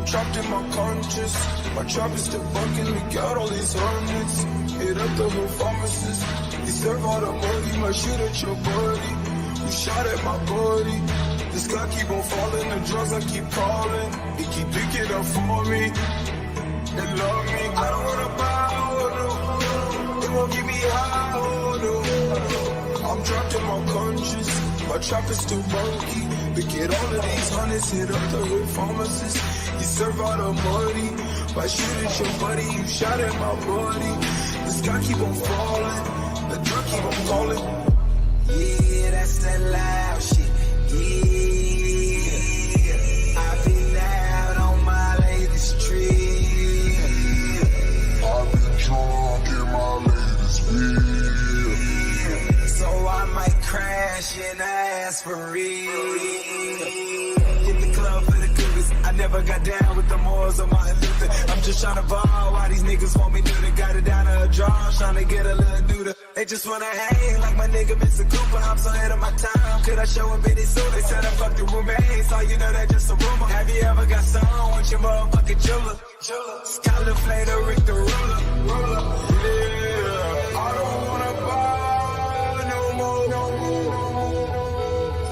trapped in my conscience. My trap is still bucking, we got all these hundreds. Hit up the whole pharmacist. We serve all the money, might shoot at your buddy. You shot at my body. This guy keep on falling, the drugs I keep calling. He keep picking up for me. They love me. I don't wanna bow, no. They won't give me high, oh no. I'm trapped in my conscience. My trap is still bunky. We get all of these hundreds, hit up the hood pharmacist. You serve all the money. If I shoot at your buddy, you shot at my body. The sky keep on falling, the drug keep on calling. Yeah, that's that loud shit. Yeah, I've been out on my latest trip. I've been drunk in my latest beer. So I might crash and ask for real. Hit the club for the goodest. I never got down with the morals of Martin Luther. I'm just trying to ball. Why these niggas want me to got it down to a draw. Trying to get a little neuter. They just wanna hang like my nigga Mr. Cooper. I'm so ahead of my time. Could I show a bit soon? They said I fucked the roommates. So you know that just a rumor. Have you ever got stoned with your motherfucking jeweler? Skylar Flater, Rick the ruler. Yeah, I don't wanna buy no more.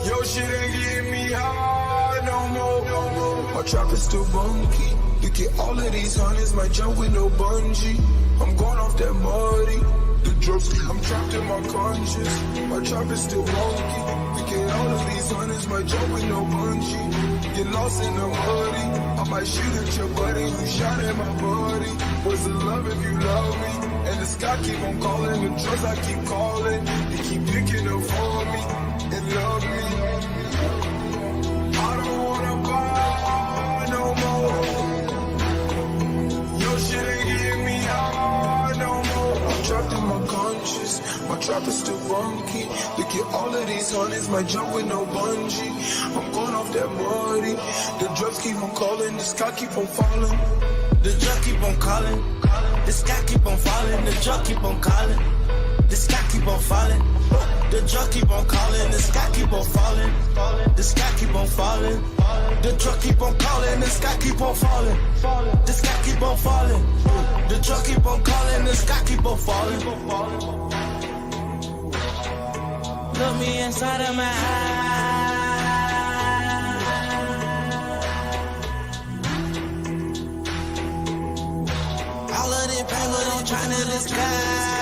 Your shit ain't getting me high no more. My trap is still bunky. You get all of these hundreds, might jump with no bungee. I'm going off that muddy. The drugs, I'm trapped in my conscience. My trap is still wonky. We get all of these hundreds, might jump with no bungee. Get lost in the muddy. I might shoot at your buddy. You shot at my buddy. What's the love if you love me? And the sky keep on calling. The drugs I keep calling. They keep picking up for me and love me. I don't wanna buy no more. Your shit ain't getting me high no more. I'm trapped in my conscience. My trap is still funky. Look at all of these hundreds, might jump with no bungee. I'm going off that muddy. The drugs keep on calling, the sky keep on falling. The drug keep on calling. The sky keep on falling. The drug keep on calling. The sky keep on falling. The drug keep on calling. The sky keep on falling. The sky keep on falling. The drug keep on calling. The sky keep on falling. The sky keep on falling. The drug keep on calling. The sky keep on falling. Look me inside of my eyes. All of this paper I'm trying to disguise.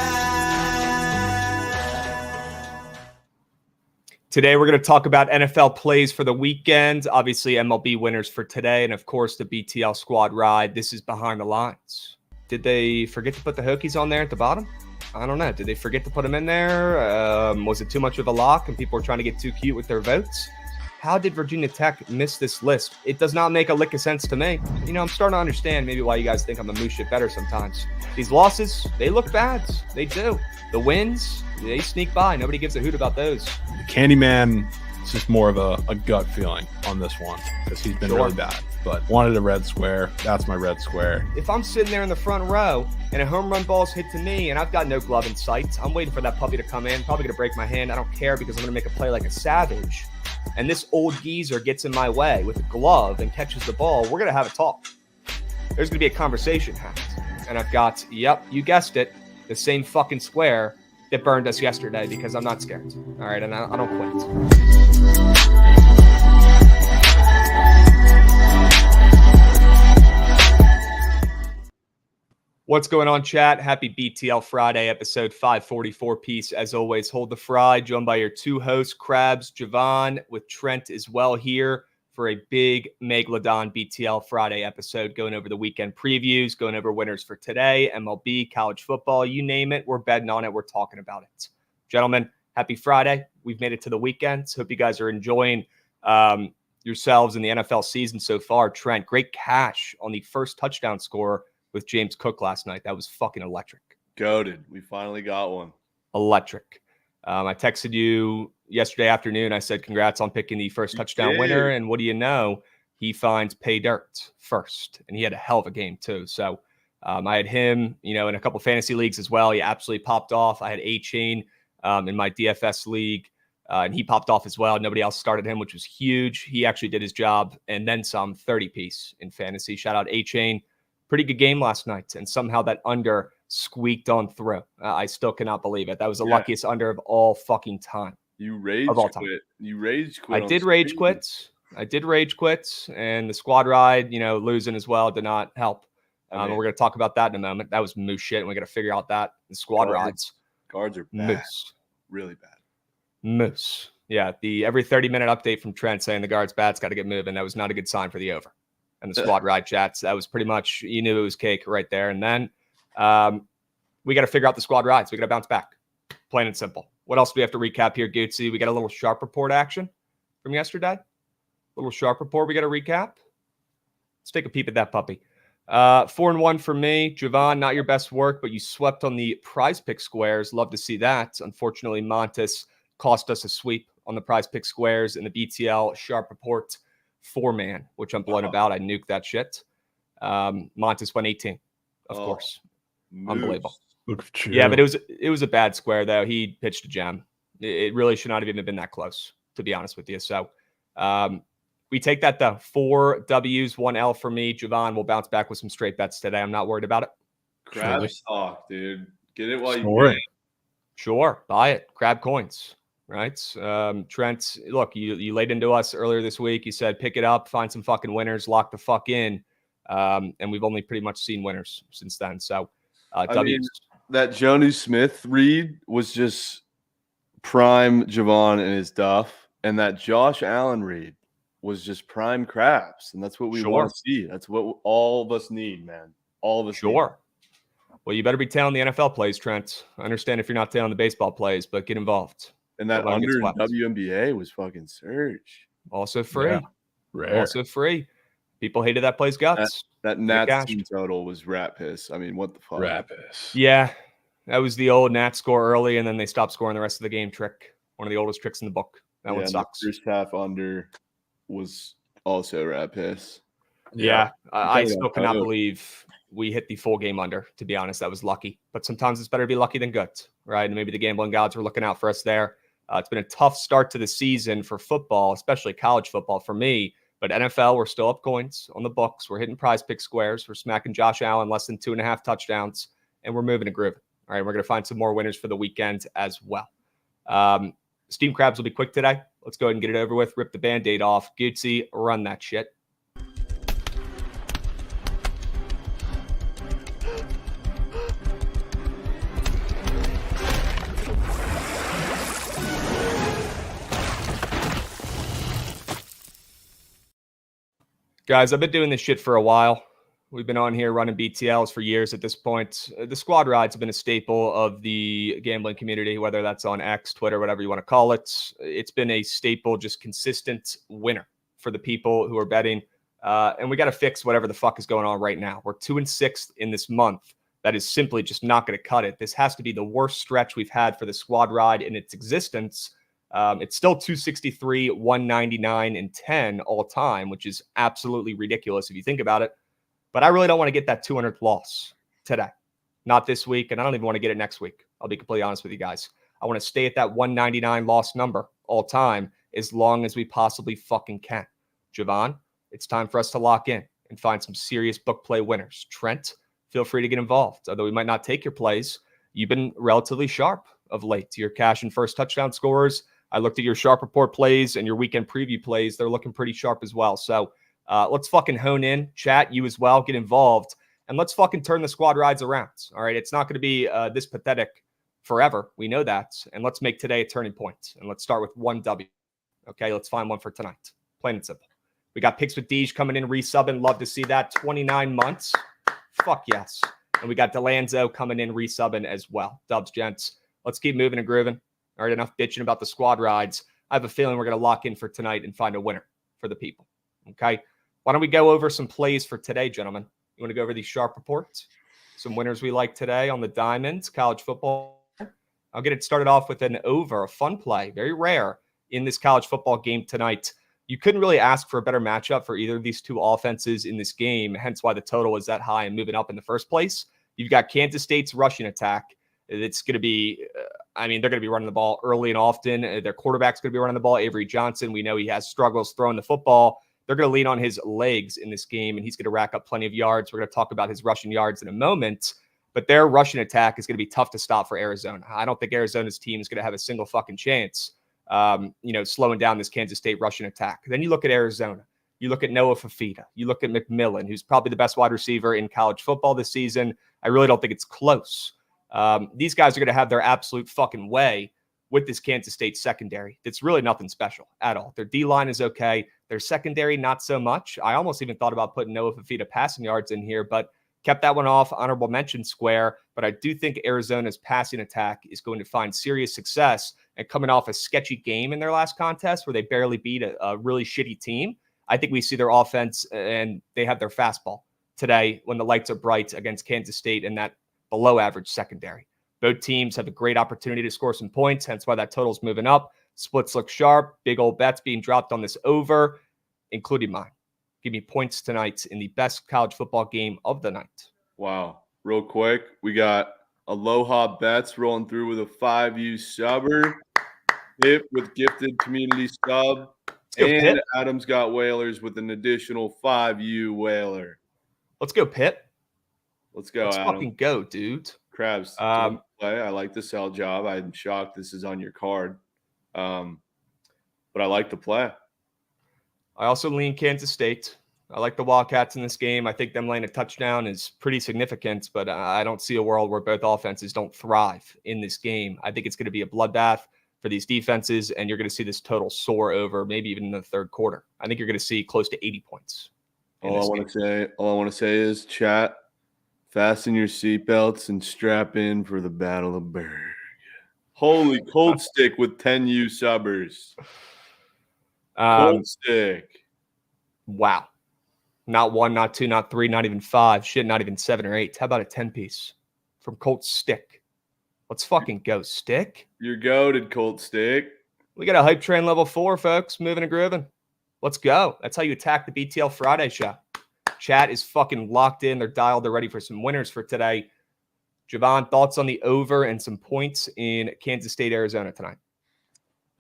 Today, we're going to talk about NFL plays for the weekend, obviously MLB winners for today, and of course, the BTL Squad Ride. This is Behind the Lines. Did they forget to put the Hokies on there at the bottom? I don't know. Did they forget to put them in there? Was it too much of a lock and people were trying to get too cute with their votes? How did Virginia Tech miss this list? It does not make a lick of sense to me. You know, I'm starting to understand maybe why you guys think I'm a moose shit better sometimes. These losses, they look bad. They do. The wins, they sneak by. Nobody gives a hoot about those. The Candyman, it's just more of a gut feeling on this one because he's been really bad. But wanted a red square. That's my red square. If I'm sitting there in the front row and a home run ball's hit to me and I've got no glove in sight, I'm waiting for that puppy to come in. Probably going to break my hand. I don't care because I'm going to make a play like a savage. And this old geezer gets in my way with a glove and catches the ball. We're going to have a talk. There's going to be a conversation happening. And I've got, yep, you guessed it, the same fucking square that burned us yesterday because I'm not scared. All right, and I don't quit. What's going on, chat? Happy BTL Friday, episode 544 piece. As always, hold the fry. Joined by your two hosts, Krabs, Jovan, with Trent as well here for a big Megalodon BTL Friday episode, going over the weekend previews, going over winners for today, MLB, college football, you name it. We're betting on it. We're talking about it. Gentlemen, happy Friday. We've made it to the weekend. So hope you guys are enjoying yourselves in the NFL season so far. Trent, great cash on the first touchdown score with James Cook last night. That was fucking electric. Goated. We finally got one. Electric. I texted you yesterday afternoon. I said, congrats on picking the first touchdown winner. And what do you know? He finds pay dirt first. And he had a hell of a game too. So I had him, in a couple fantasy leagues as well. He absolutely popped off. I had A-Chain in my DFS league. And he popped off as well. Nobody else started him, which was huge. He actually did his job and then some, 30-piece in fantasy. Shout out A-Chain. Pretty good game last night. And somehow that under squeaked on through. I still cannot believe it. That was the luckiest under of all fucking time. You rage quit. You rage quit. I did rage quit. And the squad ride, losing as well did not help. We're going to talk about that in a moment. That was moose shit, and we got to figure out that. The squad rides. Guards are bad. Moose. Really bad. Moose. Yeah, the every 30-minute update from Trent saying the guard's bad's got to get moving. That was not a good sign for the over. And the squad ride chats, that was pretty much, you knew it was cake right there. And then we got to figure out the squad rides. We got to bounce back. Plain and simple. What else do we have to recap here, Gootsy? We got a little sharp report action from yesterday. Little sharp report we got to recap. Let's take a peep at that puppy. 4-1 for me. Jovan, not your best work, but you swept on the prize pick squares. Love to see that. Unfortunately, Montes cost us a sweep on the prize pick squares in the BTL sharp report 4-man, which I'm blown about. I nuked that shit. Montes went 18, of course. Moose. Unbelievable. Look, Yeah, but it was a bad square, though. He pitched a gem. It really should not have even been that close, to be honest with you. So we take that, though. 4 W's, 1 L for me. Jovan will bounce back with some straight bets today. I'm not worried about it. Crab stock, dude. Get it while you can. Sure. Buy it. Crab coins, right? Trent, look, you laid into us earlier this week. You said pick it up, find some fucking winners, lock the fuck in. And we've only pretty much seen winners since then. So W's. That Jonu Smith read was just prime Jovan and his duff. And that Josh Allen read was just prime Krabs. And that's what we want to see. That's what all of us need, man. All of us need. Well, you better be tailing the NFL plays, Trent. I understand if you're not tailing the baseball plays, but get involved. And that under in WNBA was fucking surge. Also free. Yeah. Rare. Also free. People hated that play's guts. That Nats team total was rat piss. I mean, what the fuck? Rat piss. Yeah. That was the old Nats score early, and then they stopped scoring the rest of the game trick. One of the oldest tricks in the book. That one sucks. The first half under was also rat piss. Yeah. I still cannot believe we hit the full game under, to be honest. That was lucky. But sometimes it's better to be lucky than good, right? And maybe the gambling gods were looking out for us there. It's been a tough start to the season for football, especially college football for me. But NFL, we're still up coins on the books. We're hitting prize pick squares. We're smacking Josh Allen less than 2.5 touchdowns, and we're moving a groove. All right, we're going to find some more winners for the weekend as well. Steam Krabs will be quick today. Let's go ahead and get it over with. Rip the Band-Aid off. Gootsy, run that shit. Guys, I've been doing this shit for a while. We've been on here running BTLs for years at this point. The squad rides have been a staple of the gambling community, whether that's on X, Twitter, whatever you want to call it. It's been a staple, just consistent winner for the people who are betting. And we got to fix whatever the fuck is going on right now. We're 2-6 in this month. That is simply just not going to cut it. This has to be the worst stretch we've had for the squad ride in its existence. It's still 263, 199, and 10 all time, which is absolutely ridiculous if you think about it. But I really don't want to get that 200th loss today. Not this week, and I don't even want to get it next week. I'll be completely honest with you guys. I want to stay at that 199 loss number all time as long as we possibly fucking can. Jovan, it's time for us to lock in and find some serious book play winners. Trent, feel free to get involved. Although we might not take your plays, you've been relatively sharp of late. Your cash and first touchdown scorers, I looked at your sharp report plays and your weekend preview plays. They're looking pretty sharp as well. So let's fucking hone in. Chat, you as well. Get involved. And let's fucking turn the squad rides around. All right. It's not going to be this pathetic forever. We know that. And let's make today a turning point. And let's start with 1 W. Okay. Let's find one for tonight. Plain and simple. We got Picks with Deej coming in, resubbing. Love to see that. 29 months. Fuck yes. And we got Delanzo coming in, resubbing as well. Dubs, gents. Let's keep moving and grooving. All right, enough bitching about the squad rides. I have a feeling we're going to lock in for tonight and find a winner for the people. Okay? Why don't we go over some plays for today, gentlemen? You want to go over these sharp reports? Some winners we like today on the diamonds, college football. I'll get it started off with an over, a fun play. Very rare in this college football game tonight. You couldn't really ask for a better matchup for either of these two offenses in this game, hence why the total is that high and moving up in the first place. You've got Kansas State's rushing attack. It's going to be I mean, they're going to be running the ball early and often. Their quarterback's going to be running the ball. Avery Johnson, we know he has struggles throwing the football. They're going to lean on his legs in this game, and he's going to rack up plenty of yards. We're going to talk about his rushing yards in a moment, but their rushing attack is going to be tough to stop for Arizona. I don't think Arizona's team is going to have a single fucking chance, slowing down this Kansas State rushing attack. Then you look at Arizona. You look at Noah Fafita. You look at McMillan, who's probably the best wide receiver in college football this season. I really don't think it's close. These guys are going to have their absolute fucking way with this Kansas State secondary. It's really nothing special at all. Their D-line is okay. Their secondary, not so much. I almost even thought about putting Noah Fafita passing yards in here, but kept that one off, honorable mention square. But I do think Arizona's passing attack is going to find serious success. And coming off a sketchy game in their last contest where they barely beat a really shitty team, I think we see their offense and they have their fastball today when the lights are bright against Kansas State and that below average secondary. Both teams have a great opportunity to score some points, hence why that total's moving up. Splits look sharp. Big old bets being dropped on this over, including mine. Give me points tonight in the best college football game of the night. Wow. Real quick, we got Aloha Bets rolling through with a 5U subber. Hip with gifted community sub. And Pitt. Adam's got Whalers with an additional 5U Whaler. Let's go, Pitt. Let's go, Let's Adam. fucking go, dude. Krabs, play. I like the sell job. I'm shocked this is on your card. But I like the play. I also lean Kansas State. I like the Wildcats in this game. I think them laying a touchdown is pretty significant, but I don't see a world where both offenses don't thrive in this game. I think it's going to be a bloodbath for these defenses, and you're going to see this total soar over, maybe even in the third quarter. I think you're going to see close to 80 points. All I want to say is, chat, fasten your seatbelts and strap in for the Battle of Berg. Holy Cold Stick with 10U subbers. Cold Stick. Wow. Not 1, not 2, not 3, not even 5. Shit, not even 7 or 8. How about a 10-piece from Colt Stick? Let's fucking go, Stick. You're goated, Colt Stick. We got a hype train level 4, folks. Moving and grooving. Let's go. That's how you attack the BTL Friday show. Chat is fucking locked in. They're dialed. They're ready for some winners for today. Jovan, thoughts on the over and some points in Kansas State, Arizona tonight?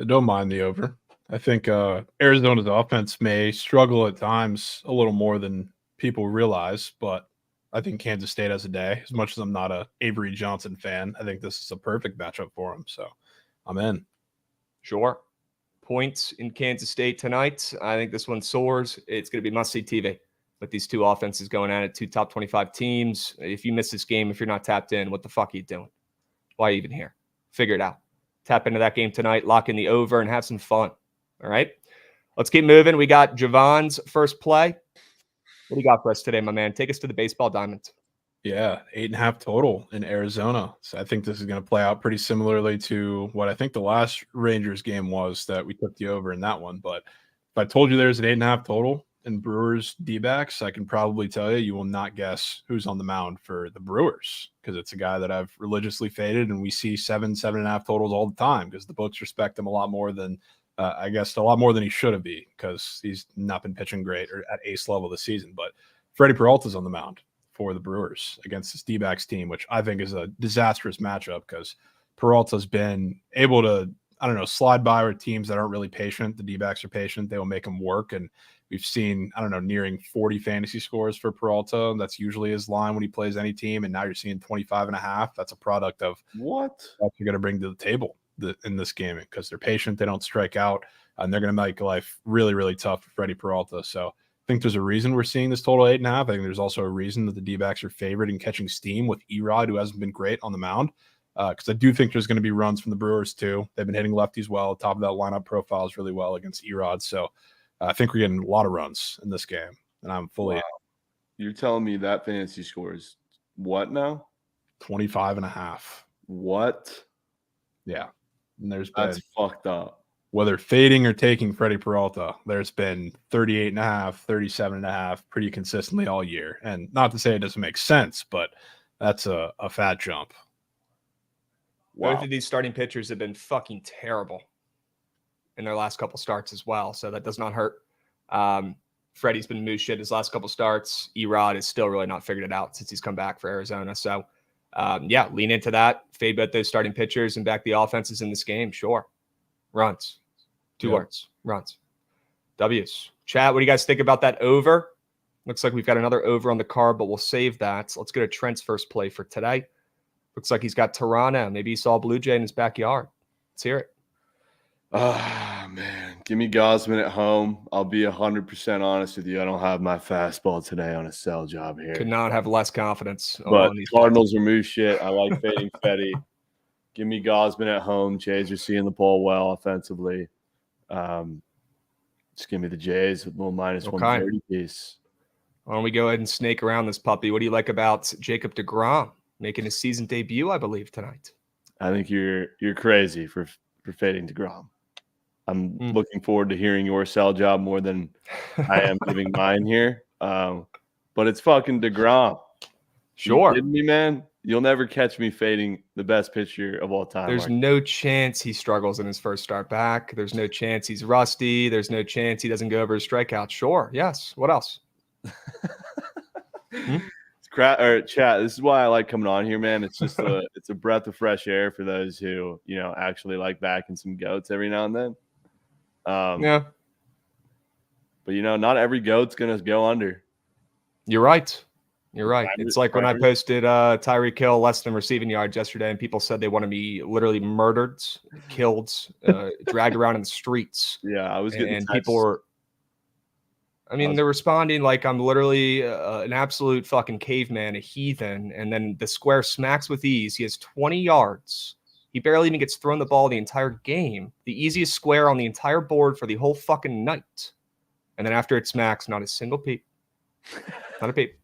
I don't mind the over. I think Arizona's offense may struggle at times a little more than people realize, but I think Kansas State has a day. As much as I'm not a Avery Johnson fan, I think this is a perfect matchup for him. So I'm in. Sure. Points in Kansas State tonight. I think this one soars. It's going to be must-see TV with these two offenses going at it, two top 25 teams. If you miss this game, if you're not tapped in, what the fuck are you doing? Why are you even here? Figure it out. Tap into that game tonight, lock in the over, and have some fun. All right? Let's keep moving. We got Jovan's first play. What do you got for us today, my man? Take us to the baseball diamonds. Yeah, 8.5 total in Arizona. So I think this is going to play out pretty similarly to what I think the last Rangers game was that we took the over in that one. But if I told you there's an 8.5 total in Brewers D-backs, I can probably tell you will not guess who's on the mound for the Brewers, because it's a guy that I've religiously faded, and we see 7.5 totals all the time because the books respect him a lot more than I guess a lot more than he should have been, because he's not been pitching great or at ace level this season. But Freddie Peralta's on the mound for the Brewers against this D-backs team, which I think is a disastrous matchup because Peralta's been able to, slide by with teams that aren't really patient. The D-backs are patient. They will make them work. And we've seen, nearing 40 fantasy scores for Peralta. That's usually his line when he plays any team. And now you're seeing 25.5. That's a product of what you're going to bring to the table in this game, because they're patient. They don't strike out, and they're going to make life really, really tough for Freddie Peralta. So I think there's a reason we're seeing this total 8.5. I think there's also a reason that the D-backs are favored in catching steam with Erod, who hasn't been great on the mound, because I do think there's going to be runs from the Brewers too. They've been hitting lefties well. Top of that lineup profiles really well against Erod. So I think we're getting a lot of runs in this game, and I'm fully. Wow. You're telling me that fantasy score is what now? 25.5. What? Yeah. And that's fucked up. Whether fading or taking Freddie Peralta, there's been 38.5, 37.5 pretty consistently all year. And not to say it doesn't make sense, but that's a fat jump. Wow. Both of these starting pitchers have been fucking terrible in their last couple starts as well, so that does not hurt. Freddie's been moose shit his last couple starts. Erod is still really not figured it out since he's come back for Arizona. So Yeah, lean into that. Fade bet those starting pitchers and back the offenses in this game. Sure. Runs. Two words. Runs. W's. Chat, what do you guys think about that over? Looks like we've got another over on the card, but we'll save that. So let's go to Trent's first play for today. Looks like he's got Toronto. Maybe he saw a Blue Jay in his backyard. Let's hear it. Ah, man. Give me Gosman at home. I'll be 100% honest with you. I don't have my fastball today on a sell job here. Could not have less confidence. But Cardinals remove shit. I like fading Fetty. Give me Gosman at home. Jays are seeing the ball well offensively. Just give me the Jays with a little minus 130 piece. Why don't we go ahead and snake around this puppy? What do you like about Jacob deGrom making his season debut, I believe, tonight? I think you're crazy for fading deGrom. I'm looking forward to hearing your sell job more than I am giving mine here. But it's fucking deGrom. Sure. You kidding me, man? You'll never catch me fading the best pitcher of all time. There's no chance he struggles in his first start back. There's no chance he's rusty. There's no chance he doesn't go over his strikeout. Sure. Yes. What else? Chat. This is why I like coming on here, man. It's just it's a breath of fresh air for those who actually like backing some goats every now and then. Yeah, but not every goat's gonna go under. You're right. It's like when I posted Tyreek Hill less than receiving yards yesterday, and people said they want to be literally murdered, killed, dragged around in the streets. Yeah, I was getting and people were. I mean, they're responding like I'm literally an absolute fucking caveman, a heathen. And then the square smacks with ease. He has 20 yards. He barely even gets thrown the ball the entire game. The easiest square on the entire board for the whole fucking night. And then after it smacks, not a single peep. Not a peep.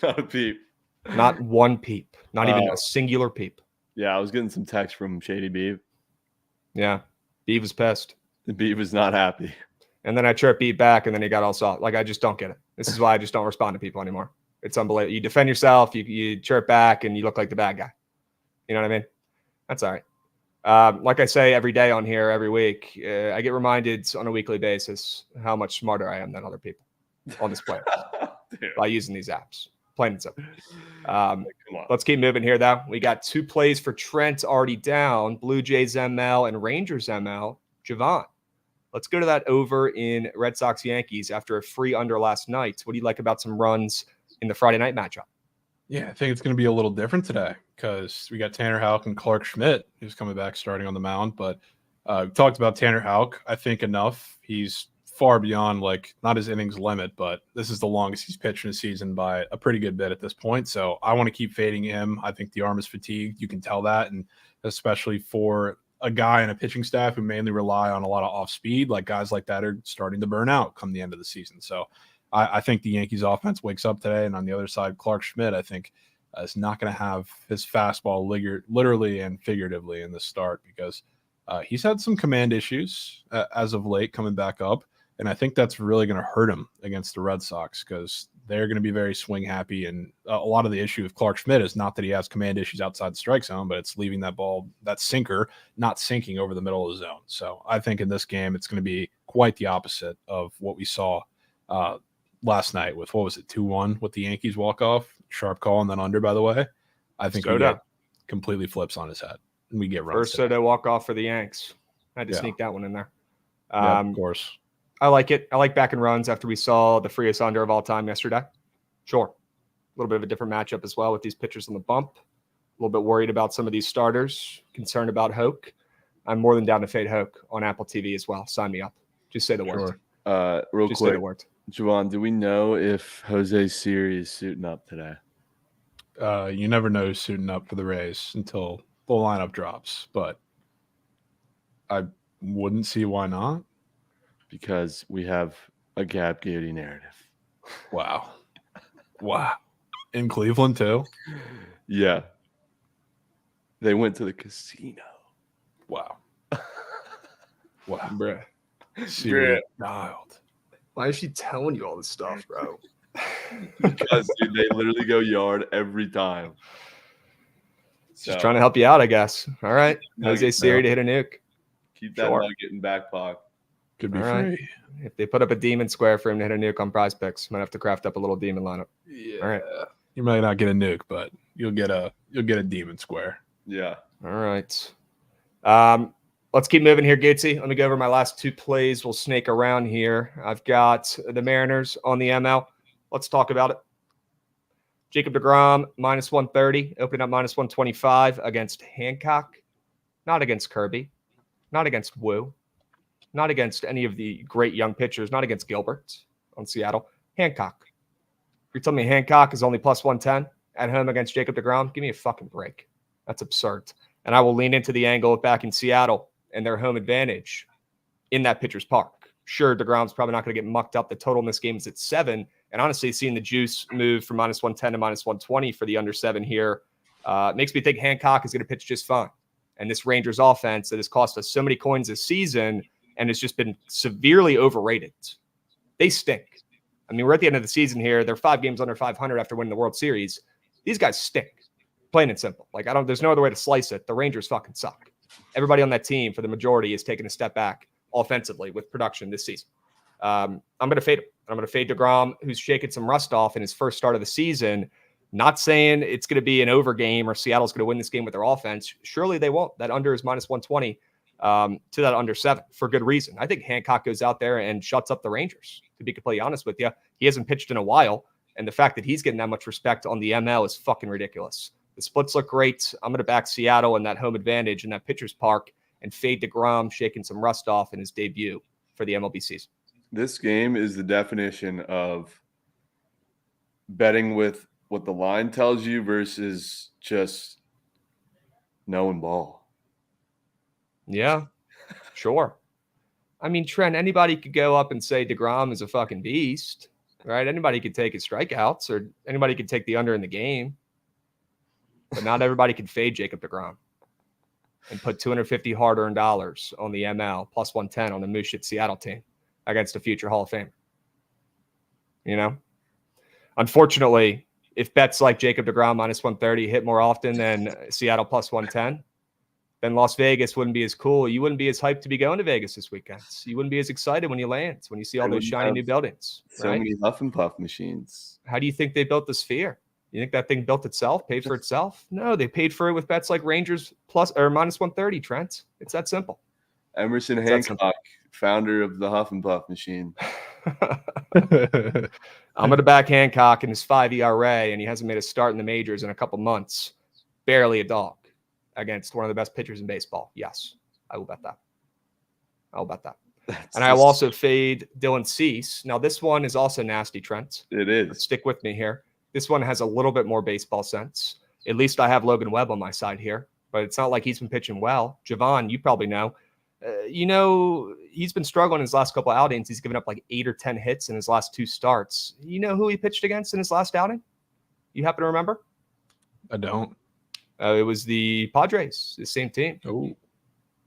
Not a peep. Not one peep. Not even a singular peep. Yeah, I was getting some text from Shady Beeve. Yeah. Beeve was pissed. Beeve was not happy. And then I chirped Beeve back, and then he got all soft. Like, I just don't get it. This is why I just don't respond to people anymore. It's unbelievable. You defend yourself, you chirp back, and you look like the bad guy. You know what I mean? That's all right. Like I say every day on here, every week, I get reminded on a weekly basis how much smarter I am than other people on this player by using these apps. Plain and simple. Let's keep moving here, though. We got 2 plays for Trent already down. Blue Jays ML and Rangers ML. Jovan. Let's go to that over in Red Sox Yankees after a free under last night. What do you like about some runs in the Friday night matchup? Yeah, I think it's going to be a little different today because we got Tanner Houck and Clark Schmidt who's coming back starting on the mound. But we talked about Tanner Houck, I think, enough. He's far beyond, not his innings limit, but this is the longest he's pitched in a season by a pretty good bit at this point. So I want to keep fading him. I think the arm is fatigued. You can tell that, and especially for a guy and a pitching staff who mainly rely on a lot of off speed, like guys like that are starting to burn out come the end of the season. So I think the Yankees offense wakes up today. And on the other side, Clark Schmidt, I think is not going to have his fastball literally and figuratively in the start because he's had some command issues as of late coming back up. And I think that's really going to hurt him against the Red Sox because they're going to be very swing happy. And a lot of the issue with Clark Schmidt is not that he has command issues outside the strike zone, but it's leaving that ball, that sinker, not sinking over the middle of the zone. So I think in this game, it's going to be quite the opposite of what we saw last night with, 2-1 with the Yankees walk-off, sharp call and then under, by the way. I think he completely flips on his head and we get runs. First Soto walk-off for the Yanks. I had to sneak that one in there. Of course. I like it. I like backing runs after we saw the freest under of all time yesterday. Sure. A little bit of a different matchup as well with these pitchers on the bump. A little bit worried about some of these starters, concerned about Hoke. I'm more than down to fade Hoke on Apple TV as well. Sign me up. Just say the word. Real Just quick, say the word. Jovan, do we know if Jose Siri is suiting up today? You never know who's suiting up for the Rays until the lineup drops, but I wouldn't see why not. Because we have a Gab Giddy narrative. Wow. In Cleveland, too? Yeah. They went to the casino. Wow. Bruh. Dialed. Why is she telling you all this stuff, bro? Because, dude, they literally go yard every time. Just trying to help you out, I guess. All right. Jose Siri to hit a nuke. Keep that nugget in back pocket. Could be free. If they put up a demon square for him to hit a nuke on Prize Picks, might have to craft up a little demon lineup. Yeah. All right. You might not get a nuke, but you'll get a demon square. Yeah. All right. Let's keep moving here, Gatesy. Let me go over my last two plays. We'll snake around here. I've got the Mariners on the ML. Let's talk about it. Jacob deGrom, minus 130, opening up minus 125 against Hancock. Not against Kirby. Not against Wu. Not against any of the great young pitchers. Not against Gilbert on Seattle. Hancock. You're telling me Hancock is only plus 110 at home against Jacob deGrom? Give me a fucking break. That's absurd. And I will lean into the angle of back in Seattle and their home advantage in that pitcher's park. Sure, deGrom's probably not going to get mucked up. The total in this game is at 7. And honestly, seeing the juice move from minus 110 to minus 120 for the under 7 here makes me think Hancock is going to pitch just fine. And this Rangers offense that has cost us so many coins this season and has just been severely overrated. They stink. I mean, we're at the end of the season here. They're 5 games under 500 after winning the World Series. These guys stink. Plain and simple. There's no other way to slice it. The Rangers fucking suck. Everybody on that team, for the majority, is taking a step back offensively with production this season. I'm going to fade him. I'm going to fade deGrom, who's shaking some rust off in his first start of the season. Not saying it's going to be an over game or Seattle's going to win this game with their offense. Surely they won't. That under is minus 120 to that under 7 for good reason. I think Hancock goes out there and shuts up the Rangers, to be completely honest with you. He hasn't pitched in a while, and the fact that he's getting that much respect on the ML is fucking ridiculous. The splits look great. I'm going to back Seattle and that home advantage in that pitcher's park and fade deGrom, shaking some rust off in his debut for the MLB season. This game is the definition of betting with what the line tells you versus just knowing ball. Yeah, sure. I mean, Trent, anybody could go up and say deGrom is a fucking beast, right? Anybody could take his strikeouts or anybody could take the under in the game. But not everybody can fade Jacob deGrom and put $250 hard-earned dollars on the ML plus 110 on the Moose Shit Seattle team against a future Hall of Famer. You know? Unfortunately, if bets like Jacob deGrom minus 130 hit more often than Seattle plus 110, then Las Vegas wouldn't be as cool. You wouldn't be as hyped to be going to Vegas this weekend. You wouldn't be as excited when you land, when you see all those shiny new buildings. So many Huff and Puff machines. How do you think they built the Sphere? You think that thing built itself, paid for itself? No, they paid for it with bets like Rangers plus or minus 130, Trent. It's that simple. Emerson Hancock, founder of the Huff and Puff machine. I'm going to back Hancock in his 5 ERA, and he hasn't made a start in the majors in a couple months. Barely a dog against one of the best pitchers in baseball. Yes, I will bet that. I'll bet that. And I will also fade Dylan Cease. Now, this one is also nasty, Trent. It is. But stick with me here. This one has a little bit more baseball sense. At least I have Logan Webb on my side here, but it's not like he's been pitching well. Jovan, you probably know. He's been struggling his last couple outings. He's given up like 8 or 10 hits in his last 2 starts. You know who he pitched against in his last outing? You happen to remember? I don't. It was the Padres, the same team. Oh,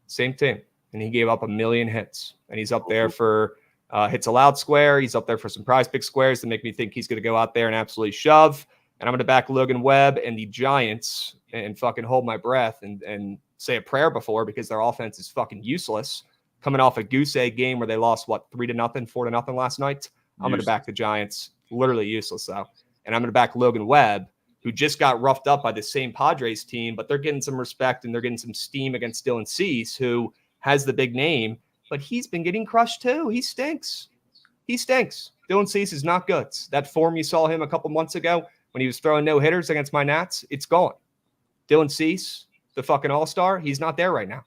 same team. And he gave up 1 million hits. And he's up there for hits allowed square. He's up there for some prize pick squares to make me think he's going to go out there and absolutely shove. And I'm going to back Logan Webb and the Giants and fucking hold my breath and say a prayer before because their offense is fucking useless. Coming off a goose egg game where they lost, 3-0, 4-0 last night. I'm going to back the Giants. Literally useless, though. And I'm going to back Logan Webb, who just got roughed up by the same Padres team, but they're getting some respect and they're getting some steam against Dylan Cease, who has the big name, but he's been getting crushed too. He stinks. Dylan Cease is not good. That form you saw him a couple months ago when he was throwing no-hitters against my Nats, it's gone. Dylan Cease, the fucking all-star, he's not there right now.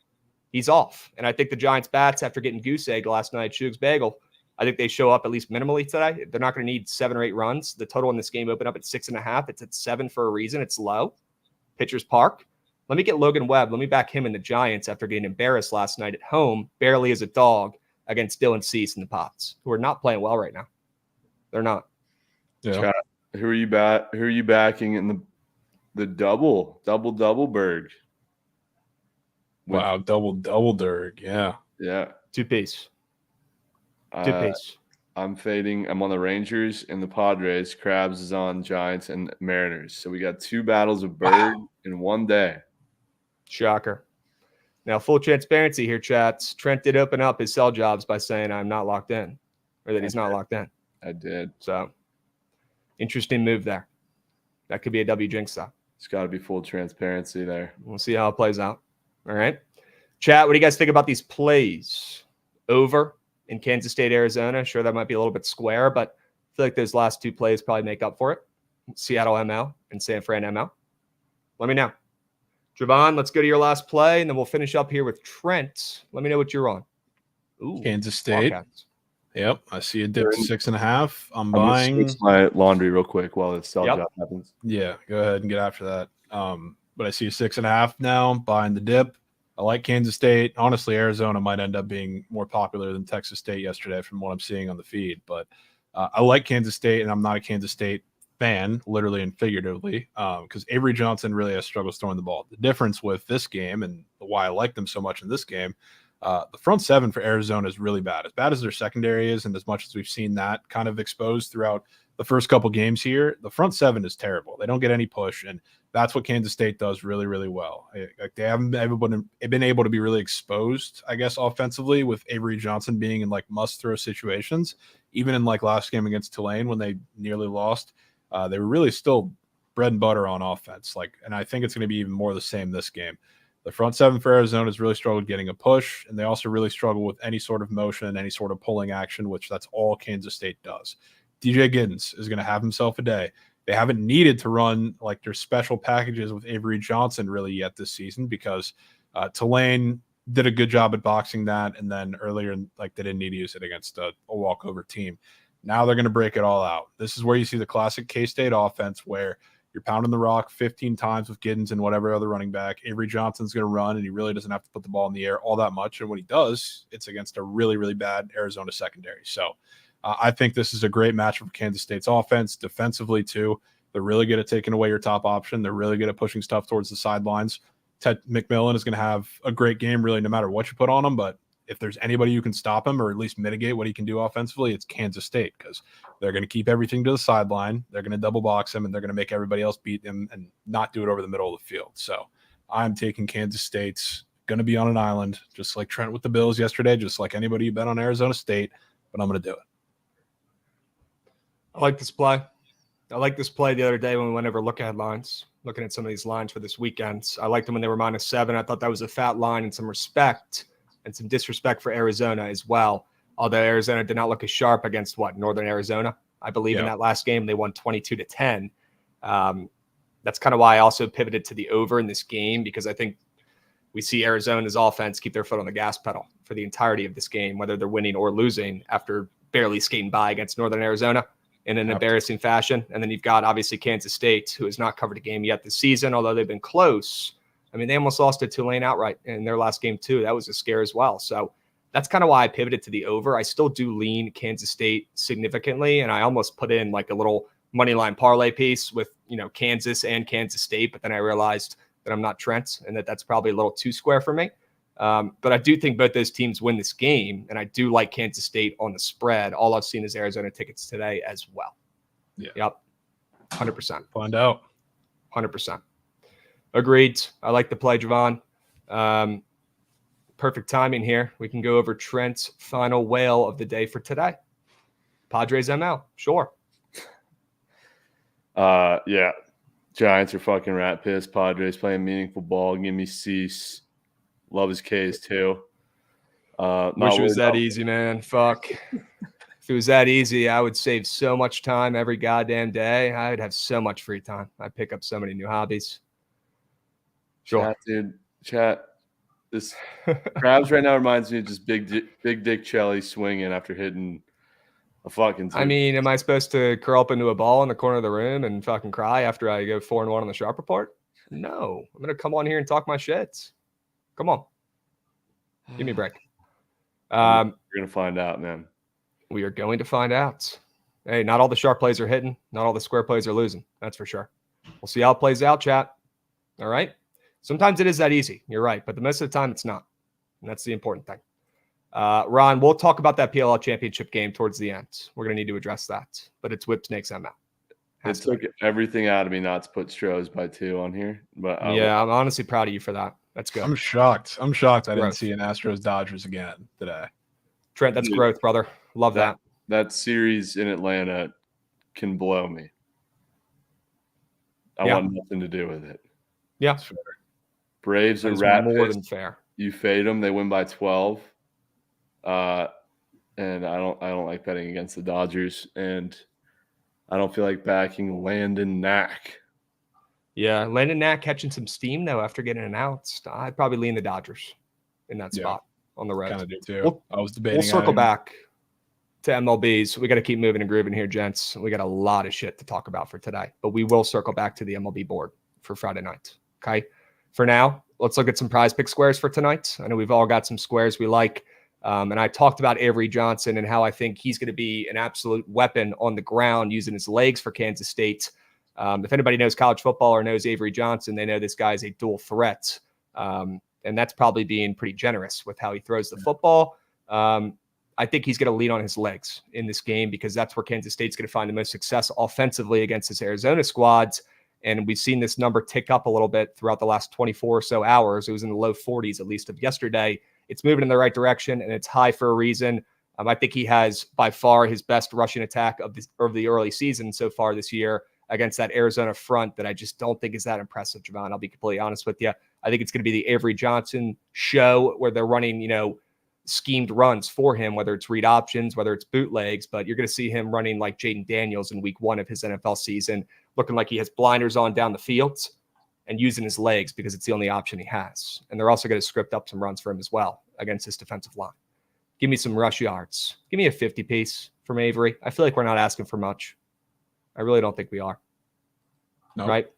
He's off. And I think the Giants bats, after getting goose egg last night, Shug's Bagel, I think they show up at least minimally today. They're not going to need 7 or 8 runs. The total in this game opened up at 6.5. It's at 7 for a reason. It's low. Pitcher's Park. Let me get Logan Webb. Let me back him in the Giants after getting embarrassed last night at home, barely as a dog, against Dylan Cease and the Pots, who are not playing well right now. They're not. yeah. Who are you backing in the double berg? Wow, double Dirk. Yeah. Yeah. 2-piece. I'm fading. I'm on the Rangers and the Padres. Krabs is on Giants and Mariners. So we got 2 battles of Berg in one day. Shocker. Now, full transparency here, chats. Trent did open up his sell jobs by saying I'm not locked in, or that he's not locked in. I did. So, interesting move there. That could be a W jinx, though. It's got to be full transparency there. We'll see how it plays out. All right. Chat, what do you guys think about these plays? Over in Kansas State, Arizona. Sure, that might be a little bit square, but I feel like those last two plays probably make up for it. Seattle ML and San Fran ML. Let me know. Jovan, let's go to your last play, and then we'll finish up here with Trent. Let me know what you're on. Ooh, Kansas State. Wildcats. Yep, I see a dip to 6.5. I'm buying. Switch my laundry real quick while the sell job happens. Yeah, go ahead and get after that. But I see a 6.5 now. Buying the dip. I like Kansas State. Honestly, Arizona might end up being more popular than Texas State yesterday from what I'm seeing on the feed. But I like Kansas State, and I'm not a Kansas State fan, literally and figuratively, because Avery Johnson really has struggled throwing the ball. The difference with this game and why I like them so much in this game, the front seven for Arizona is really bad. As bad as their secondary is, and as much as we've seen that kind of exposed throughout the first couple games here, the front seven is terrible. They don't get any push, and that's what Kansas State does really, really well. Like they haven't been able to be really exposed, I guess, offensively with Avery Johnson being in like must-throw situations. Even in like last game against Tulane when they nearly lost, they were really still bread and butter on offense. And I think it's going to be even more the same this game. The front seven for Arizona has really struggled getting a push, and they also really struggle with any sort of motion, any sort of pulling action, which that's all Kansas State does. DJ Giddens is going to have himself a day. They haven't needed to run like their special packages with Avery Johnson really yet this season because Tulane did a good job at boxing that, and then earlier, like they didn't need to use it against a walkover team. Now they're going to break it all out. This is where you see the classic K-State offense where you're pounding the rock 15 times with Giddens and whatever other running back. Avery Johnson's going to run, and he really doesn't have to put the ball in the air all that much. And when he does, it's against a really, really bad Arizona secondary. So I think this is a great matchup for Kansas State's offense. Defensively, too, they're really good at taking away your top option. They're really good at pushing stuff towards the sidelines. Ted McMillan is going to have a great game, really, no matter what you put on him. But if there's anybody who can stop him or at least mitigate what he can do offensively, it's Kansas State because they're going to keep everything to the sideline. They're going to double box him, and they're going to make everybody else beat him and not do it over the middle of the field. So I'm taking Kansas State's going to be on an island, just like Trent with the Bills yesterday, just like anybody who bet on Arizona State, but I'm going to do it. I like this play. I like this play the other day when we went over look ahead lines, looking at some of these lines for this weekend. I liked them when they were -7. I thought that was a fat line and some respect and some disrespect for Arizona as well. Although Arizona did not look as sharp against Northern Arizona, I believe in that last game. They won 22-10. That's kind of why I also pivoted to the over in this game, because I think we see Arizona's offense keep their foot on the gas pedal for the entirety of this game, whether they're winning or losing after barely skating by against Northern Arizona in an embarrassing fashion. And then you've got obviously Kansas State, who has not covered a game yet this season, although they've been close. I mean, they almost lost to Tulane outright in their last game too. That was a scare as well. So that's kind of why I pivoted to the over. I still do lean Kansas State significantly, and I almost put in like a little money line parlay piece with, Kansas and Kansas State, but then I realized that I'm not Trent and that's probably a little too square for me. But I do think both those teams win this game, and I do like Kansas State on the spread. All I've seen is Arizona tickets today as well. Yeah. Yep. 100%. Find out. 100%. Agreed. I like the play, Jovan. Perfect timing here. We can go over Trent's final whale of the day for today. Padres ML. Sure. Yeah. Giants are fucking rat piss. Padres playing meaningful ball. Give me Cease. Love his K's too. Wish it was that easy, man. Fuck. If it was that easy, I would save so much time every goddamn day. I would have so much free time. I'd pick up so many new hobbies. Sure. Chat, dude. Chat. This Krabs right now reminds me of just Big Dick Chelly swinging after hitting a fucking I mean, am I supposed to curl up into a ball in the corner of the room and fucking cry after I go 4-1 on the Sharp Report? No. I'm going to come on here and talk my shit. Come on. Give me a break. We're going to find out, man. We are going to find out. Hey, not all the sharp plays are hitting. Not all the square plays are losing. That's for sure. We'll see how it plays out, chat. All right? Sometimes it is that easy. You're right. But the most of the time, it's not. And that's the important thing. Ron, we'll talk about that PLL championship game towards the end. We're going to need to address that. But it's Whip Snakes ML. It took everything out of me not to put Strohs by 2 on here. But yeah, I'm honestly proud of you for that. That's good. I'm shocked. I didn't see an Astros Dodgers again today. Trent, that's growth, brother. Love that. That series in Atlanta can blow me. I want nothing to do with it. Yeah. Braves are more than fair. You fade them, they win by 12. And I don't like betting against the Dodgers, and I don't feel like backing Landon Knack. Yeah, Landon Knack catching some steam though after getting announced. I'd probably lean the Dodgers in that spot on the road. Kind of do too. I was debating. We'll circle back to MLBs. We got to keep moving and grooving here, gents. We got a lot of shit to talk about for today, but we will circle back to the MLB board for Friday night. Okay. For now, let's look at some prize pick squares for tonight. I know we've all got some squares we like. And I talked about Avery Johnson and how I think he's going to be an absolute weapon on the ground using his legs for Kansas State. If anybody knows college football or knows Avery Johnson, they know this guy is a dual threat. And that's probably being pretty generous with how he throws the football. I think he's going to lean on his legs in this game because that's where Kansas State's going to find the most success offensively against this Arizona squads. And we've seen this number tick up a little bit throughout the last 24 or so hours. It was in the low 40s, at least of yesterday. It's moving in the right direction, and it's high for a reason. I think he has by far his best rushing attack of the early season so far this year against that Arizona front that I just don't think is that impressive, Jovan. I'll be completely honest with you. I think it's going to be the Avery Johnson show where they're running, schemed runs for him, whether it's read options, whether it's bootlegs, but you're going to see him running like Jaden Daniels in week 1 of his NFL season, looking like he has blinders on down the field and using his legs because it's the only option he has. And they're also going to script up some runs for him as well against his defensive line. Give me some rush yards. Give me a 50 piece from Avery. I feel like we're not asking for much. I really don't think we are. No. Right?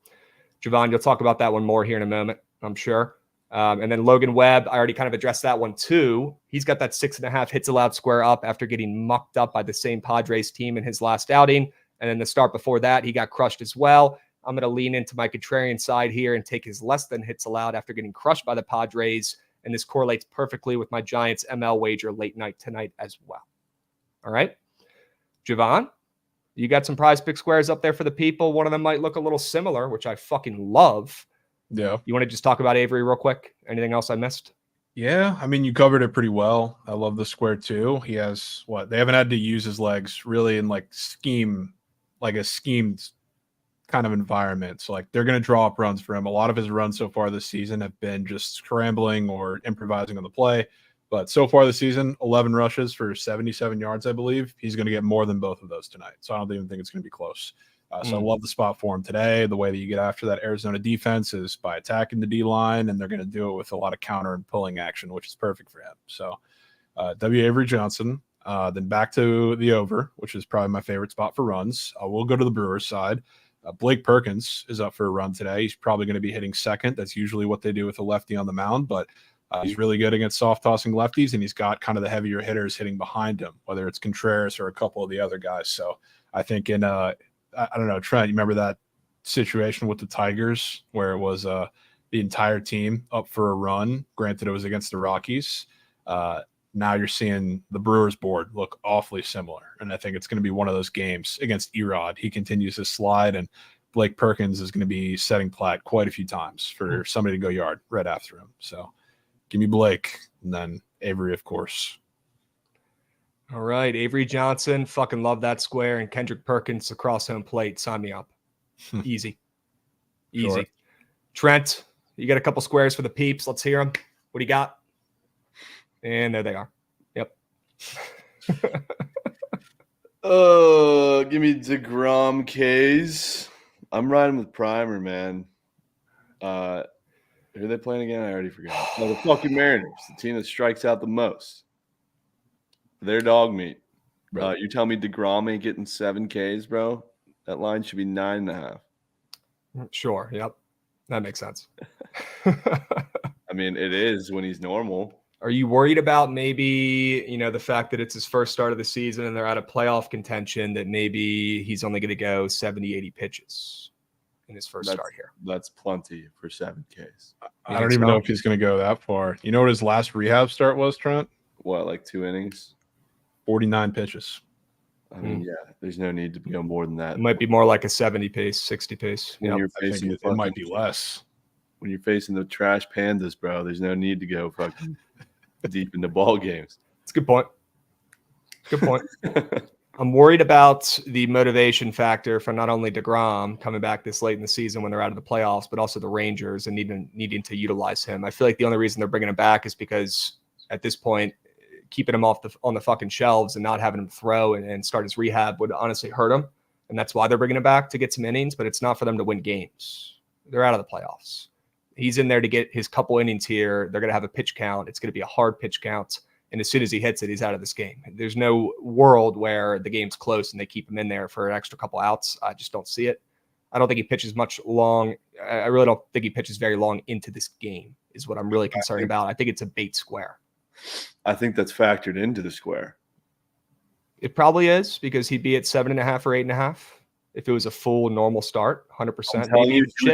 Jovan, you'll talk about that one more here in a moment, I'm sure. And then Logan Webb, I already kind of addressed that one too. He's got that 6.5 hits allowed square up after getting mucked up by the same Padres team in his last outing. And then the start before that, he got crushed as well. I'm going to lean into my contrarian side here and take his less than hits allowed after getting crushed by the Padres. And this correlates perfectly with my Giants ML wager late night tonight as well. All right. Jovan, you got some prize pick squares up there for the people. One of them might look a little similar, which I fucking love. Yeah. You want to just talk about Avery real quick? Anything else I missed? Yeah. I mean, you covered it pretty well. I love the square too. He has they haven't had to use his legs really in a schemed kind of environment. So they're going to draw up runs for him. A lot of his runs so far this season have been just scrambling or improvising on the play. But so far this season, 11 rushes for 77 yards, I believe. He's going to get more than both of those tonight. So I don't even think it's going to be close. So I love the spot for him today. The way that you get after that Arizona defense is by attacking the D-line, and they're going to do it with a lot of counter and pulling action, which is perfect for him. So W. Avery Johnson, then back to the over, which is probably my favorite spot for runs. We'll go to the Brewers side. Blake Perkins is up for a run today. He's probably going to be hitting second. That's usually what they do with a lefty on the mound, but he's really good against soft tossing lefties, and he's got kind of the heavier hitters hitting behind him, whether it's Contreras or a couple of the other guys. So I think I don't know, Trent, you remember that situation with the Tigers where it was the entire team up for a run? Granted, it was against the Rockies. Now you're seeing the Brewers board look awfully similar. And I think it's going to be one of those games against Erod. He continues to slide, and Blake Perkins is going to be setting plat quite a few times for somebody to go yard right after him. So give me Blake, and then Avery, of course. All right. Avery Johnson, fucking love that square. And Kendrick Perkins across home plate. Sign me up. Easy. Sure. Trent, you got a couple squares for the peeps. Let's hear them. What do you got? And there they are. Yep. Give me DeGrom K's. I'm riding with Primer, man. Who are they playing again? I already forgot. No, the fucking Mariners, the team that strikes out the most. They're dog meat. Right. You tell me DeGrom ain't getting 7 Ks, bro? That line should be 9.5. Sure. Yep. That makes sense. I mean, it is when he's normal. Are you worried about maybe, the fact that it's his first start of the season and they're out of playoff contention, that maybe he's only going to go 70, 80 pitches in his first start here? That's plenty for 7 Ks. I don't even know if he's going to go that far. You know what his last rehab start was, Trent? What, like 2 innings? 49 pitches. I mean, yeah, there's no need to go more than that. It might be more like a 70 pace, 60 pace. When you're facing it might be less. When you're facing the trash pandas, bro, there's no need to go fucking deep into ball games. It's a good point. Good point. I'm worried about the motivation factor for not only DeGrom coming back this late in the season when they're out of the playoffs, but also the Rangers and needing to utilize him. I feel like the only reason they're bringing him back is because at this point, keeping him on the fucking shelves and not having him throw and start his rehab would honestly hurt him. And that's why they're bringing him back, to get some innings, but it's not for them to win games. They're out of the playoffs. He's in there to get his couple innings here. They're going to have a pitch count. It's going to be a hard pitch count. And as soon as he hits it, he's out of this game. There's no world where the game's close and they keep him in there for an extra couple outs. I just don't see it. I don't think he pitches much long. I really don't think he pitches very long into this game is what I'm really concerned about. I think it's a bait square. I think that's factored into the square. It probably is, because he'd be at 7.5 or 8.5 if it was a full normal start, 100%.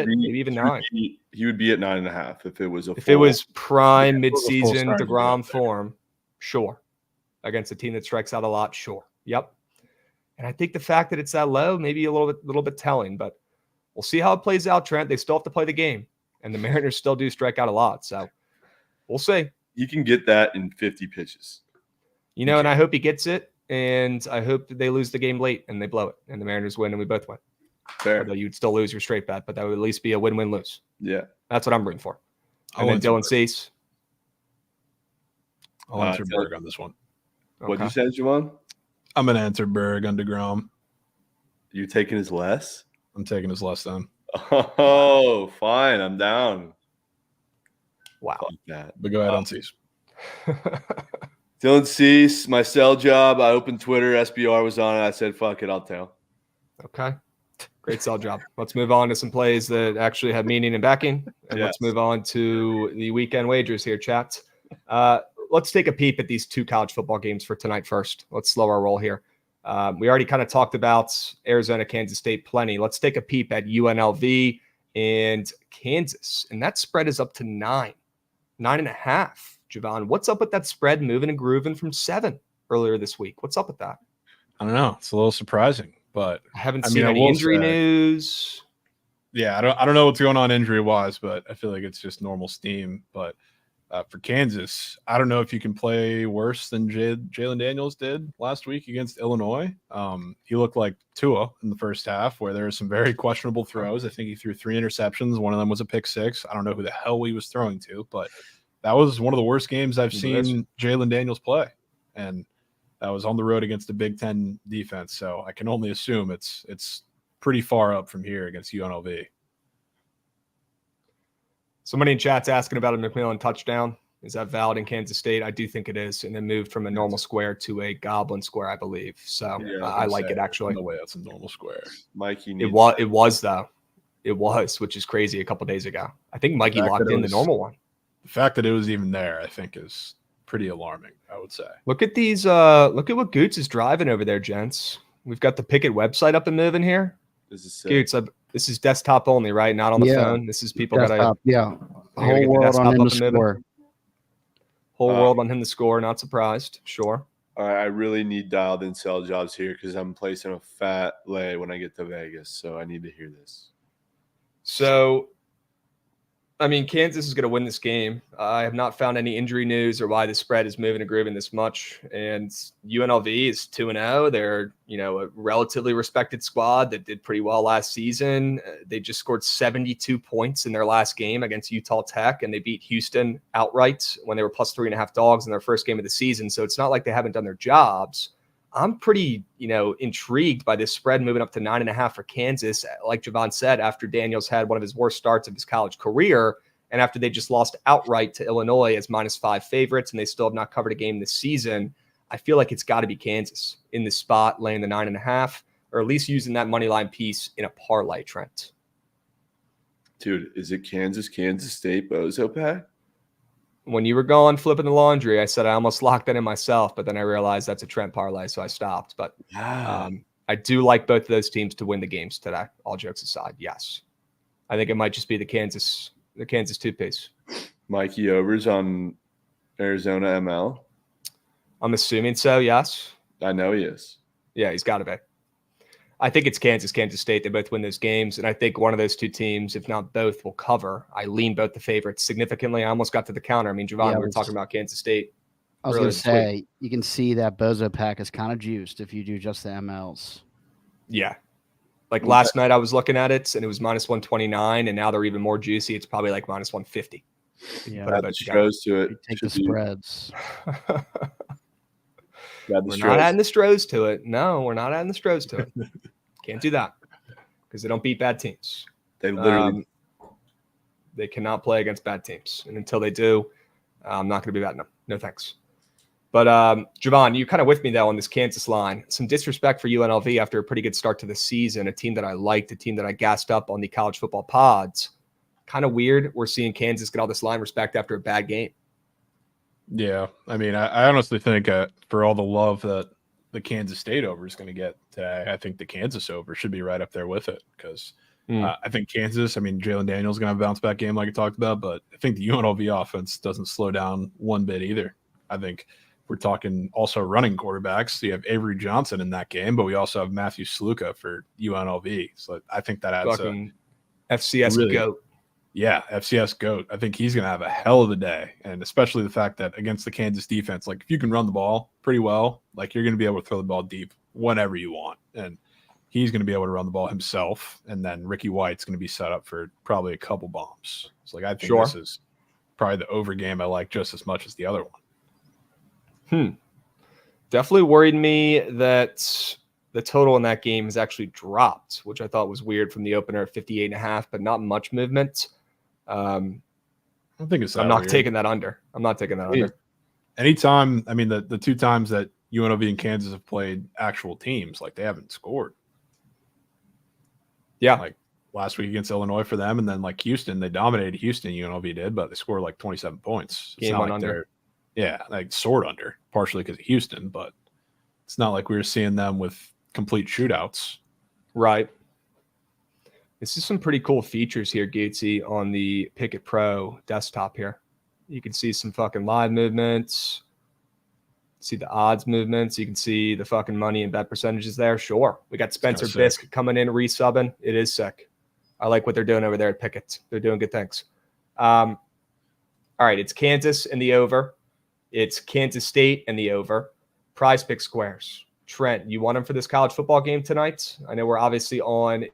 Maybe even 9. He would be at 9.5 if it was it was prime midseason DeGrom form. Sure. Against a team that strikes out a lot. Sure. Yep. And I think the fact that it's that low, maybe a little bit telling, but we'll see how it plays out, Trent. They still have to play the game, and the Mariners still do strike out a lot. So we'll see. You can get that in 50 pitches. And I hope he gets it, and I hope that they lose the game late and they blow it, and the Mariners win and we both win. Fair. Although you'd still lose your straight bet, but that would at least be a win-win-lose. Yeah. That's what I'm rooting for. And then Dylan Cease. I'll answer Berg on this one. What'd you say, Jovan? I'm going to answer Berg on DeGrom. You're taking his less? I'm taking his less then. Oh, fine. I'm down. Wow. Fuck that. But go ahead on Cease. Dylan Cease, my cell job. I opened Twitter. SBR was on it. I said, fuck it. I'll tell. Okay. Great cell job. Let's move on to some plays that actually have meaning and backing. And Let's move on to the weekend wagers here, chat. Let's take a peep at these 2 college football games for tonight first. Let's slow our roll here. We already kind of talked about Arizona, Kansas State plenty. Let's take a peep at UNLV and Kansas. And that spread is up to 9.5. Jovan, what's up with that spread moving and grooving from 7 earlier this week? What's up with that? I don't know. It's a little surprising, but I haven't seen any injury news. Yeah, I don't know what's going on injury wise, but I feel like it's just normal steam. But for Kansas, I don't know if you can play worse than Jalen Daniels did last week against Illinois. He looked like Tua in the first half, where there were some very questionable throws. I think he threw 3 interceptions. One of them was a pick 6. I don't know who the hell he was throwing to, but that was one of the worst games I've seen Jalen Daniels play. And that was on the road against a Big Ten defense. So I can only assume it's pretty far up from here against UNLV. Somebody in chat's asking about a McMillan touchdown. Is that valid in Kansas State? I do think it is. And then moved from a normal square to a goblin square, I believe. So I like it, actually. No way that's a normal square. Mikey it was, though. It was, which is crazy, a couple days ago. I think Mikey locked in the normal one. The fact that it was even there, I think, is pretty alarming, I would say. Look at these. Look at what Goots is driving over there, gents. We've got the Pickett website up and moving here. Goots, this is desktop only, right? Not on the phone. This is people got to. Whole world on him to score. Whole world on him to score. Not surprised. Sure. All right, I really need dialed in cell jobs here because I'm placing a fat lay when I get to Vegas, so I need to hear this. So, I mean, Kansas is going to win this game. I have not found any injury news or why the spread is moving and grooving this much. And UNLV is 2-0. They're, a relatively respected squad that did pretty well last season. They just scored 72 points in their last game against Utah Tech, and they beat Houston outright when they were plus 3.5 dogs in their first game of the season. So it's not like they haven't done their jobs. I'm pretty, intrigued by this spread moving up to 9.5 for Kansas. Like Jovan said, after Daniels had one of his worst starts of his college career, and after they just lost outright to Illinois as -5 favorites, and they still have not covered a game this season, I feel like it's got to be Kansas in this spot, laying the 9.5, or at least using that money line piece in a parlay, Trent. Dude, is it Kansas State Bozo pack? When you were gone flipping the laundry, I said I almost locked that in myself, but then I realized that's a Trent parlay, so I stopped. But I do like both of those teams to win the games today. All jokes aside, yes. I think it might just be the Kansas two-piece. Mikey Overs on Arizona ML? I'm assuming so, yes. I know he is. Yeah, he's got to be. I think it's Kansas State. They both win those games. And I think one of those two teams, if not both, will cover. I lean both the favorites significantly. I almost got to the counter. I mean, Jovan, we were talking about Kansas State. I was going to say, you can see that Bozo pack is kind of juiced if you do just the MLs. Yeah. Like last night I was looking at it and it was minus 129 and now they're even more juicy. It's probably like minus 150. Yeah, that goes to it. Take the spreads. We're not adding the Stros to it. No, we're not adding the Stros to it. Can't do that because they don't beat bad teams. They literally they cannot play against bad teams. And until they do, I'm not going to be betting them. No thanks. But Jovan, you're kind of with me, though, on this Kansas line. Some disrespect for UNLV after a pretty good start to the season, a team that I liked, a team that I gassed up on the college football pods. Kind of weird we're seeing Kansas get all this line respect after a bad game. Yeah, I mean, I honestly think for all the love that the Kansas State over is going to get today, I think the Kansas over should be right up there with it because I think Kansas, I mean, Jalen Daniels is going to have a bounce-back game like I talked about, but I think the UNLV offense doesn't slow down one bit either. I think we're talking also running quarterbacks. So you have Avery Johnson in that game, but we also have Matthew Sluka for UNLV. So I think that adds fucking FCS GOAT. Yeah, FCS GOAT. I think he's going to have a hell of a day, and especially the fact that against the Kansas defense, like if you can run the ball pretty well, like you're going to be able to throw the ball deep whenever you want, and he's going to be able to run the ball himself, and then Ricky White's going to be set up for probably a couple bombs. So like I think this is probably the over game I like just as much as the other one. Definitely worried me that the total in that game has actually dropped, which I thought was weird from the opener at 58.5, but not much movement. I don't think it's I'm not taking that under. I'm not taking that under. Anytime, I mean, the two times that UNLV and Kansas have played actual teams, like they haven't scored. Yeah. Like last week against Illinois for them, and then like Houston, they dominated Houston, UNLV did, but they scored like 27 points. It's game not on like under. Yeah, like soared under, partially because of Houston, but it's not like we were seeing them with complete shootouts. Right. This is some pretty cool features here, Gatesy, on the Pickett Pro desktop here. You can see some fucking live movements, see the odds movements. You can see the fucking money and bet percentages there. Sure. We got Spencer Bisk coming in, resubbing. It is sick. I like what they're doing over there at Pickett. They're doing good things. All right, it's Kansas and the over. It's Kansas State and the over. Prize Pick squares. Trent, you want them for this college football game tonight? I know we're obviously on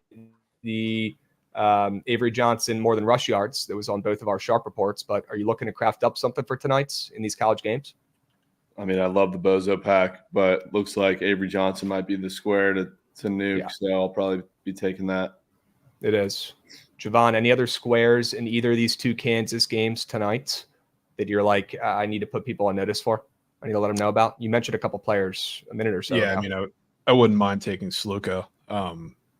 the Avery Johnson more than rush yards that was on both of our sharp reports, but are you looking to craft up something for tonight in these college games? I mean, I love the Bozo pack, but looks like Avery Johnson might be the square to nuke, so I'll probably be taking that. It is. Jovan, any other squares in either of these two Kansas games tonight that you're like, I need to put people on notice for? I need to let them know about? You mentioned a couple players a minute or so ago. I mean, I wouldn't mind taking Sluka,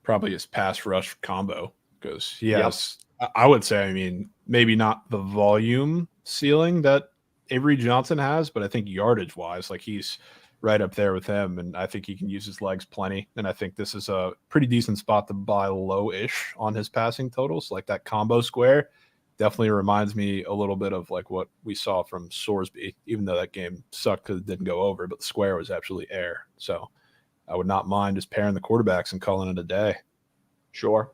probably his pass rush combo, because he has, I would say, I mean, maybe not the volume ceiling that Avery Johnson has, but I think yardage wise, like he's right up there with him, and I think he can use his legs plenty. And I think this is a pretty decent spot to buy low-ish on his passing totals. Like that combo square definitely reminds me a little bit of like what we saw from Sorsby, even though that game sucked because it didn't go over, but the square was absolutely air. So I would not mind just pairing the quarterbacks and calling it a day. Sure.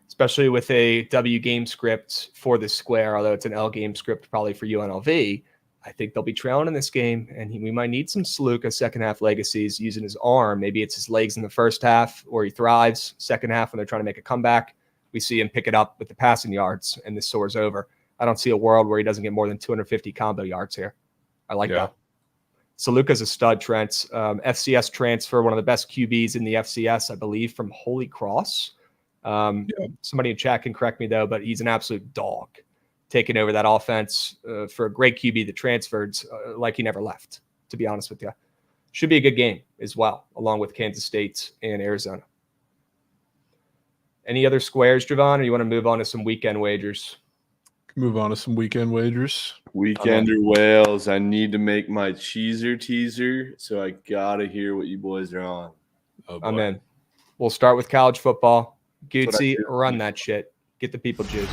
Especially with a W game script for the square, although it's an L game script probably for UNLV. I think they'll be trailing in this game, and we might need some Sluka second half legacies using his arm. Maybe it's his legs in the first half where he thrives. Second half when they're trying to make a comeback, we see him pick it up with the passing yards, and this soars over. I don't see a world where he doesn't get more than 250 combo yards here. I like that. So Luka's a stud, Trent. FCS transfer, one of the best QBs in the FCS, I believe, from Holy Cross. Somebody in chat can correct me, though, but he's an absolute dog. Taking over that offense for a great QB that transferred like he never left, to be honest with you. Should be a good game as well, along with Kansas State and Arizona. Any other squares, Jovan, or you want to move on to some weekend wagers? Move on to some weekend wagers. Weekender Wales. I need to make my cheeser teaser, so I got to hear what you boys are on. I'm in. We'll start with college football. Gucci, run that shit. Get the people juice.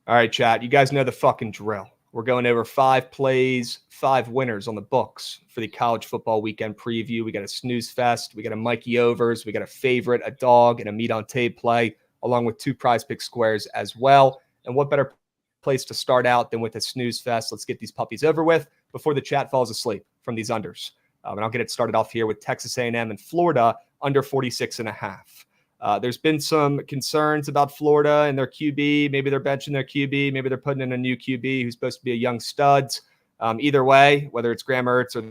All right, chat. You guys know the fucking drill. We're going over 5 plays, 5 winners on the books for the college football weekend preview. We got a snooze fest. We got a Mikey Overs. We got a favorite, a dog, and a meat on tape play, along with 2 prize pick squares as well. And what better place to start out than with a snooze fest? Let's get these puppies over with before the chat falls asleep from these unders. And I'll get it started off here with Texas A&M and Florida under 46.5. There's been some concerns about Florida and their QB. Maybe they're benching their QB. Maybe they're putting in a new QB who's supposed to be a young stud. Either way, whether it's Graham Mertz or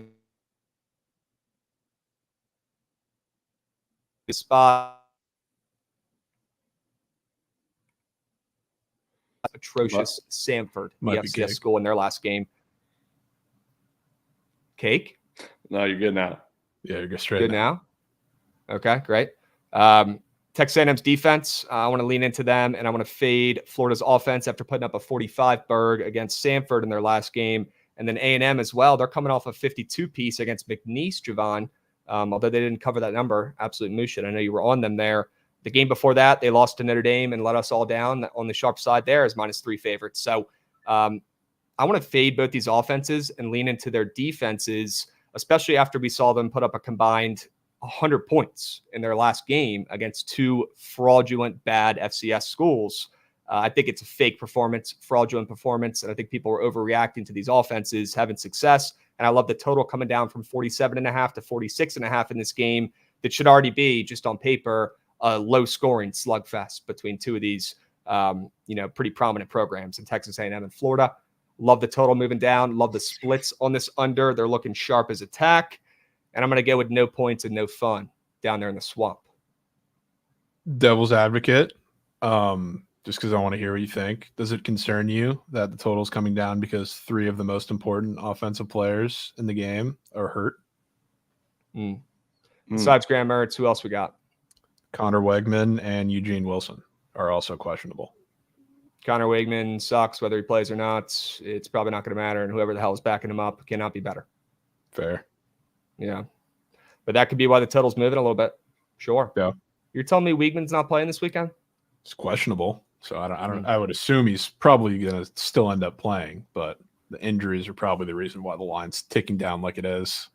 the spot, atrocious Samford, the FCS school in their last game. Cake? No, you're good now. Yeah, you're straight. Good now? Okay, great. Texas A&M's defense, I want to lean into them, and I want to fade Florida's offense after putting up a 45 burg against Samford in their last game. And then A&M as well. They're coming off a 52-piece against McNeese, Jovan, although they didn't cover that number. Absolute moosh it. I know you were on them there. The game before that, they lost to Notre Dame and let us all down on the sharp side there as -3 favorites. So I want to fade both these offenses and lean into their defenses, especially after we saw them put up a combined 100 points in their last game against 2 fraudulent, bad FCS schools. I think it's a fake performance, fraudulent performance, and I think people are overreacting to these offenses having success. And I love the total coming down from 47.5 to 46.5 in this game. That should already be, just on paper, a low-scoring slugfest between 2 of these, pretty prominent programs in Texas A&M and Florida. Love the total moving down. Love the splits on this under. They're looking sharp as attack. And I'm going to go with no points and no fun down there in the swamp. Devil's advocate, just because I want to hear what you think. Does it concern you that the total's coming down because 3 of the most important offensive players in the game are hurt? Besides Graham Mertz, who else we got? Connor Wegman and Eugene Wilson are also questionable. Connor Wegman sucks whether he plays or not. It's probably not going to matter, and whoever the hell is backing him up cannot be better. Fair. Yeah. But that could be why the total's moving a little bit. Sure. Yeah. You're telling me Wegman's not playing this weekend? It's questionable. So I would assume he's probably going to still end up playing, but the injuries are probably the reason why the line's ticking down like it is.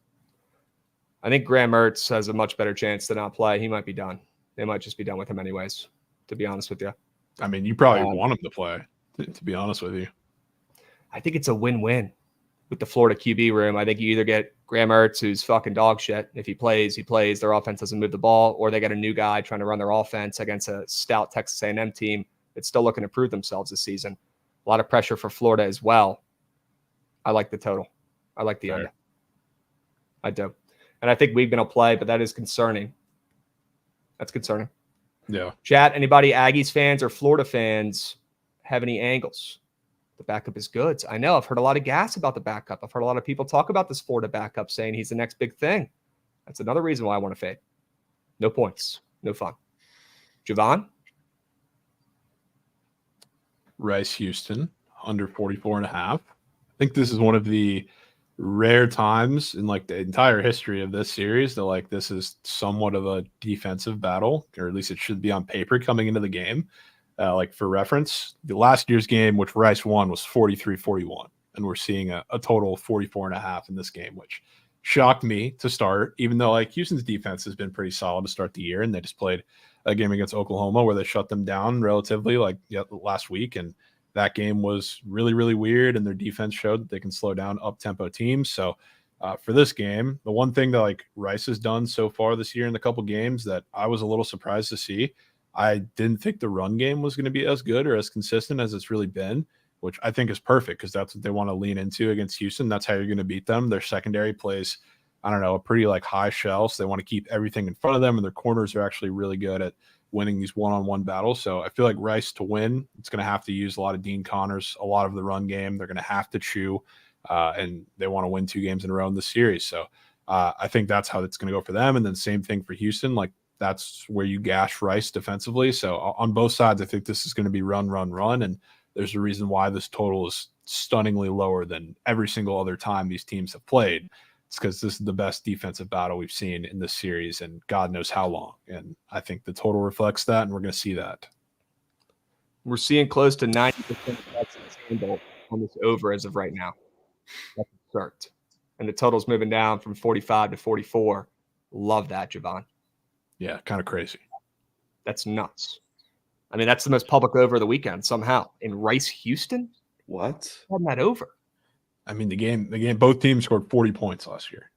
I think Graham Mertz has a much better chance to not play. He might be done. They might just be done with him anyways, to be honest with you. I mean, you probably want him to play, to be honest with you. I think it's a win-win with the Florida QB room. I think you either get Graham Mertz, who's fucking dog shit. If he plays, he plays. Their offense doesn't move the ball, or they got a new guy trying to run their offense against a stout Texas A&M team that's still looking to prove themselves this season. A lot of pressure for Florida as well. I like the total. I like the under. I do. And I think Wegman will play, but that is concerning. That's concerning. Yeah. Chat, anybody Aggies fans or Florida fans have any angles? The backup is good. I know. I've heard a lot of gas about the backup. I've heard a lot of people talk about this Florida backup saying he's the next big thing. That's another reason why I want to fade. No points. No fun. Jovan? Rice Houston, under 44.5. I think this is one of the rare times in like the entire history of this series that like this is somewhat of a defensive battle, or at least it should be on paper coming into the game. Like for reference, the last year's game, which Rice won, was 43-41, and we're seeing a total of 44.5 in this game, which shocked me to start, even though like Houston's defense has been pretty solid to start the year, and they just played a game against Oklahoma where they shut them down relatively last week, and that game was really, really weird, and their defense showed that they can slow down up-tempo teams. So for this game, the one thing that like Rice has done so far this year in a couple games that I was a little surprised to see, I didn't think the run game was going to be as good or as consistent as it's really been, which I think is perfect because that's what they want to lean into against Houston. That's how you're going to beat them. Their secondary plays, I don't know, a pretty like high shell, so they want to keep everything in front of them, and their corners are actually really good at winning these one-on-one battles. So I feel like Rice to win, it's going to have to use a lot of Dean Connors, a lot of the run game. They're going to have to chew, and they want to win 2 games in a row in the series. So I think that's how it's going to go for them. And then same thing for Houston. Like that's where you gash Rice defensively. So on both sides, I think this is going to be run. And there's a reason why this total is stunningly lower than every single other time these teams have played. It's because this is the best defensive battle we've seen in this series and God knows how long. And I think the total reflects that, and we're going to see that. We're seeing close to 90% of bets in this handle on this over as of right now. That's absurd. And the total's moving down from 45 to 44. Love that, Jovan. Yeah, kind of crazy. That's nuts. I mean, that's the most public over of the weekend somehow. In Rice, Houston? What? Having that over. I mean, the game, both teams scored 40 points last year.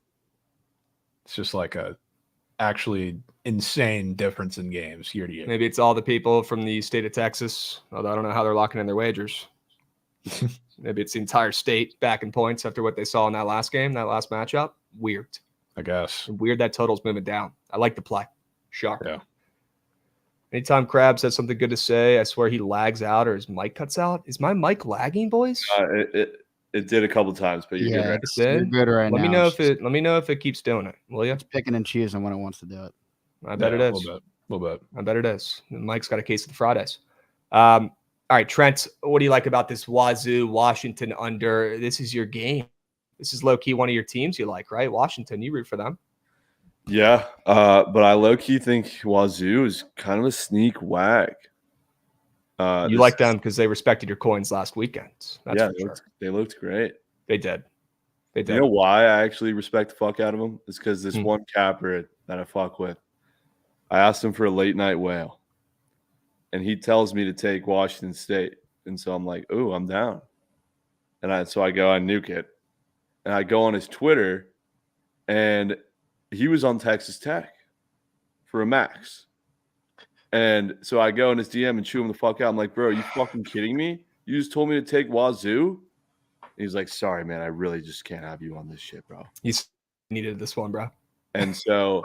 It's just like a actually insane difference in games year to year. Maybe it's all the people from the state of Texas, although I don't know how they're locking in their wagers. Maybe it's the entire state backing points after what they saw in that last game, that last matchup. Weird. I guess. And weird that total's moving down. I like the play. Sharp. Yeah. Anytime Krabs has something good to say, I swear he lags out or his mic cuts out. Is my mic lagging, boys? It did a couple times, but you're good. You're good right now. Let me know if it keeps doing it. Will you? It's picking and choosing when it wants to do it. I bet it is. A little bit. I bet it is. Mike's got a case of the Fridays. All right, Trent, what do you like about this Wazoo Washington under? This is your game. This is low key one of your teams you like, right? Washington, you root for them. Yeah, but I low key think Wazoo is kind of a sneak wag. You like them because they respected your coins last weekend. That's yeah, for sure. They looked great. They did. They did. You know why I actually respect the fuck out of them? It's because this one capper that I fuck with, I asked him for a late night whale, and he tells me to take Washington State, and so I'm like, "Ooh, I'm down." And I nuke it, and I go on his Twitter, and he was on Texas Tech for a max. And so I go in his DM and chew him the fuck out. I'm like, bro, are you fucking kidding me? You just told me to take Wazoo? And he's like, sorry, man. I really just can't have you on this shit, bro. You needed this one, bro. And so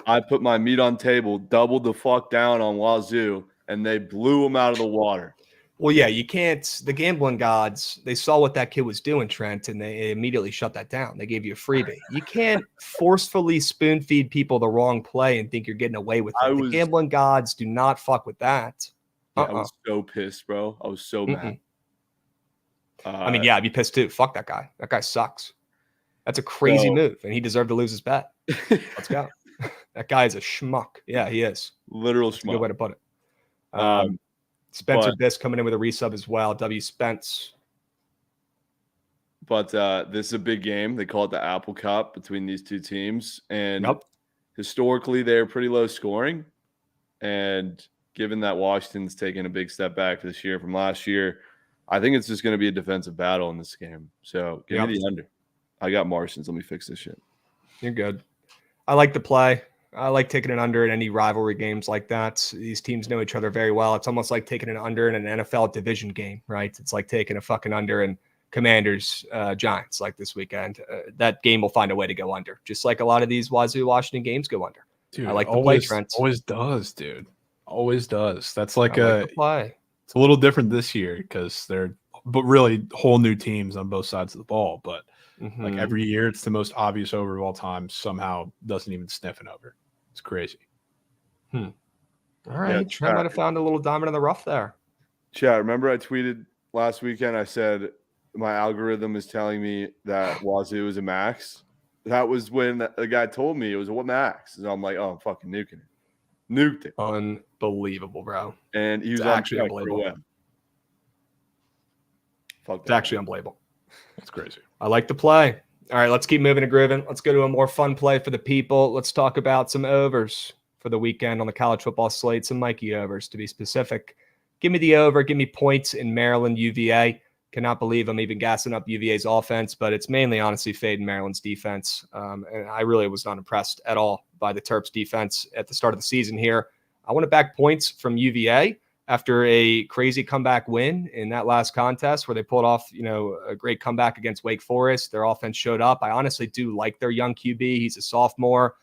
I put my meat on table, doubled the fuck down on Wazoo, and they blew him out of the water. Well, yeah, you can't. The gambling gods, they saw what that kid was doing, Trent, and they immediately shut that down. They gave you a freebie. You can't forcefully spoon feed people the wrong play and think you're getting away with it. The gambling gods do not fuck with that. Yeah, I was so pissed, bro. I was so mad. I mean, yeah, I'd be pissed too. Fuck that guy. That guy sucks. That's a crazy move, and he deserved to lose his bet. Let's go. That guy is a schmuck. Yeah, he is. Literal That's schmuck. a good way to put it. Spencer Biss coming in with a resub as well. W. Spence. But this is a big game. They call it the Apple Cup between these two teams. And historically, they're pretty low scoring. And given that Washington's taken a big step back this year from last year, I think it's just going to be a defensive battle in this game. So give me the under. I got Martians. Let me fix this shit. You're good. I like the play. I like taking an under in any rivalry games like that. These teams know each other very well. It's almost like taking an under in an NFL division game, right? It's like taking a fucking under in Commanders Giants like this weekend. That game will find a way to go under, just like a lot of these Wazoo Washington games go under. Dude, I like the play, Trent. Always does, dude. Always does. That's like play. It's a little different this year because they're really whole new teams on both sides of the ball. But like every year, it's the most obvious over of all time. Somehow doesn't even sniff an over. It's crazy. All right. Trent might have found a little diamond in the rough there. Chat, remember I tweeted last weekend, I said my algorithm is telling me that Wazoo is a max. That was when the guy told me it was a max. And I'm like, oh, I'm fucking nuking it. Nuked it. Unbelievable, bro. And he was actually unbelievable. It's actually unbelievable. That's crazy. I like the play. All right, let's keep moving and grooving. Let's go to a more fun play for the people. Let's talk about some overs for the weekend on the college football slate, some Mikey overs to be specific. Give me the over. Give me points in Maryland UVA. Cannot believe I'm even gassing up UVA's offense, but it's mainly honestly fading Maryland's defense. And I really was not impressed at all by the Terps defense at the start of the season here. I want to back points from UVA after a crazy comeback win in that last contest where they pulled off, a great comeback against Wake Forest. Their offense showed up. I honestly do like their young QB. He's a sophomore.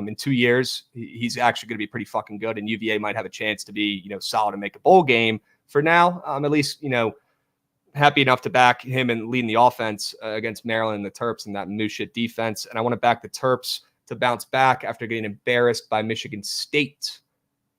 In 2 years, he's actually going to be pretty fucking good, and UVA might have a chance to be, solid and make a bowl game. For now, I'm at least, happy enough to back him and leading the offense against Maryland and the Terps and that new shit defense. And I want to back the Terps to bounce back after getting embarrassed by Michigan State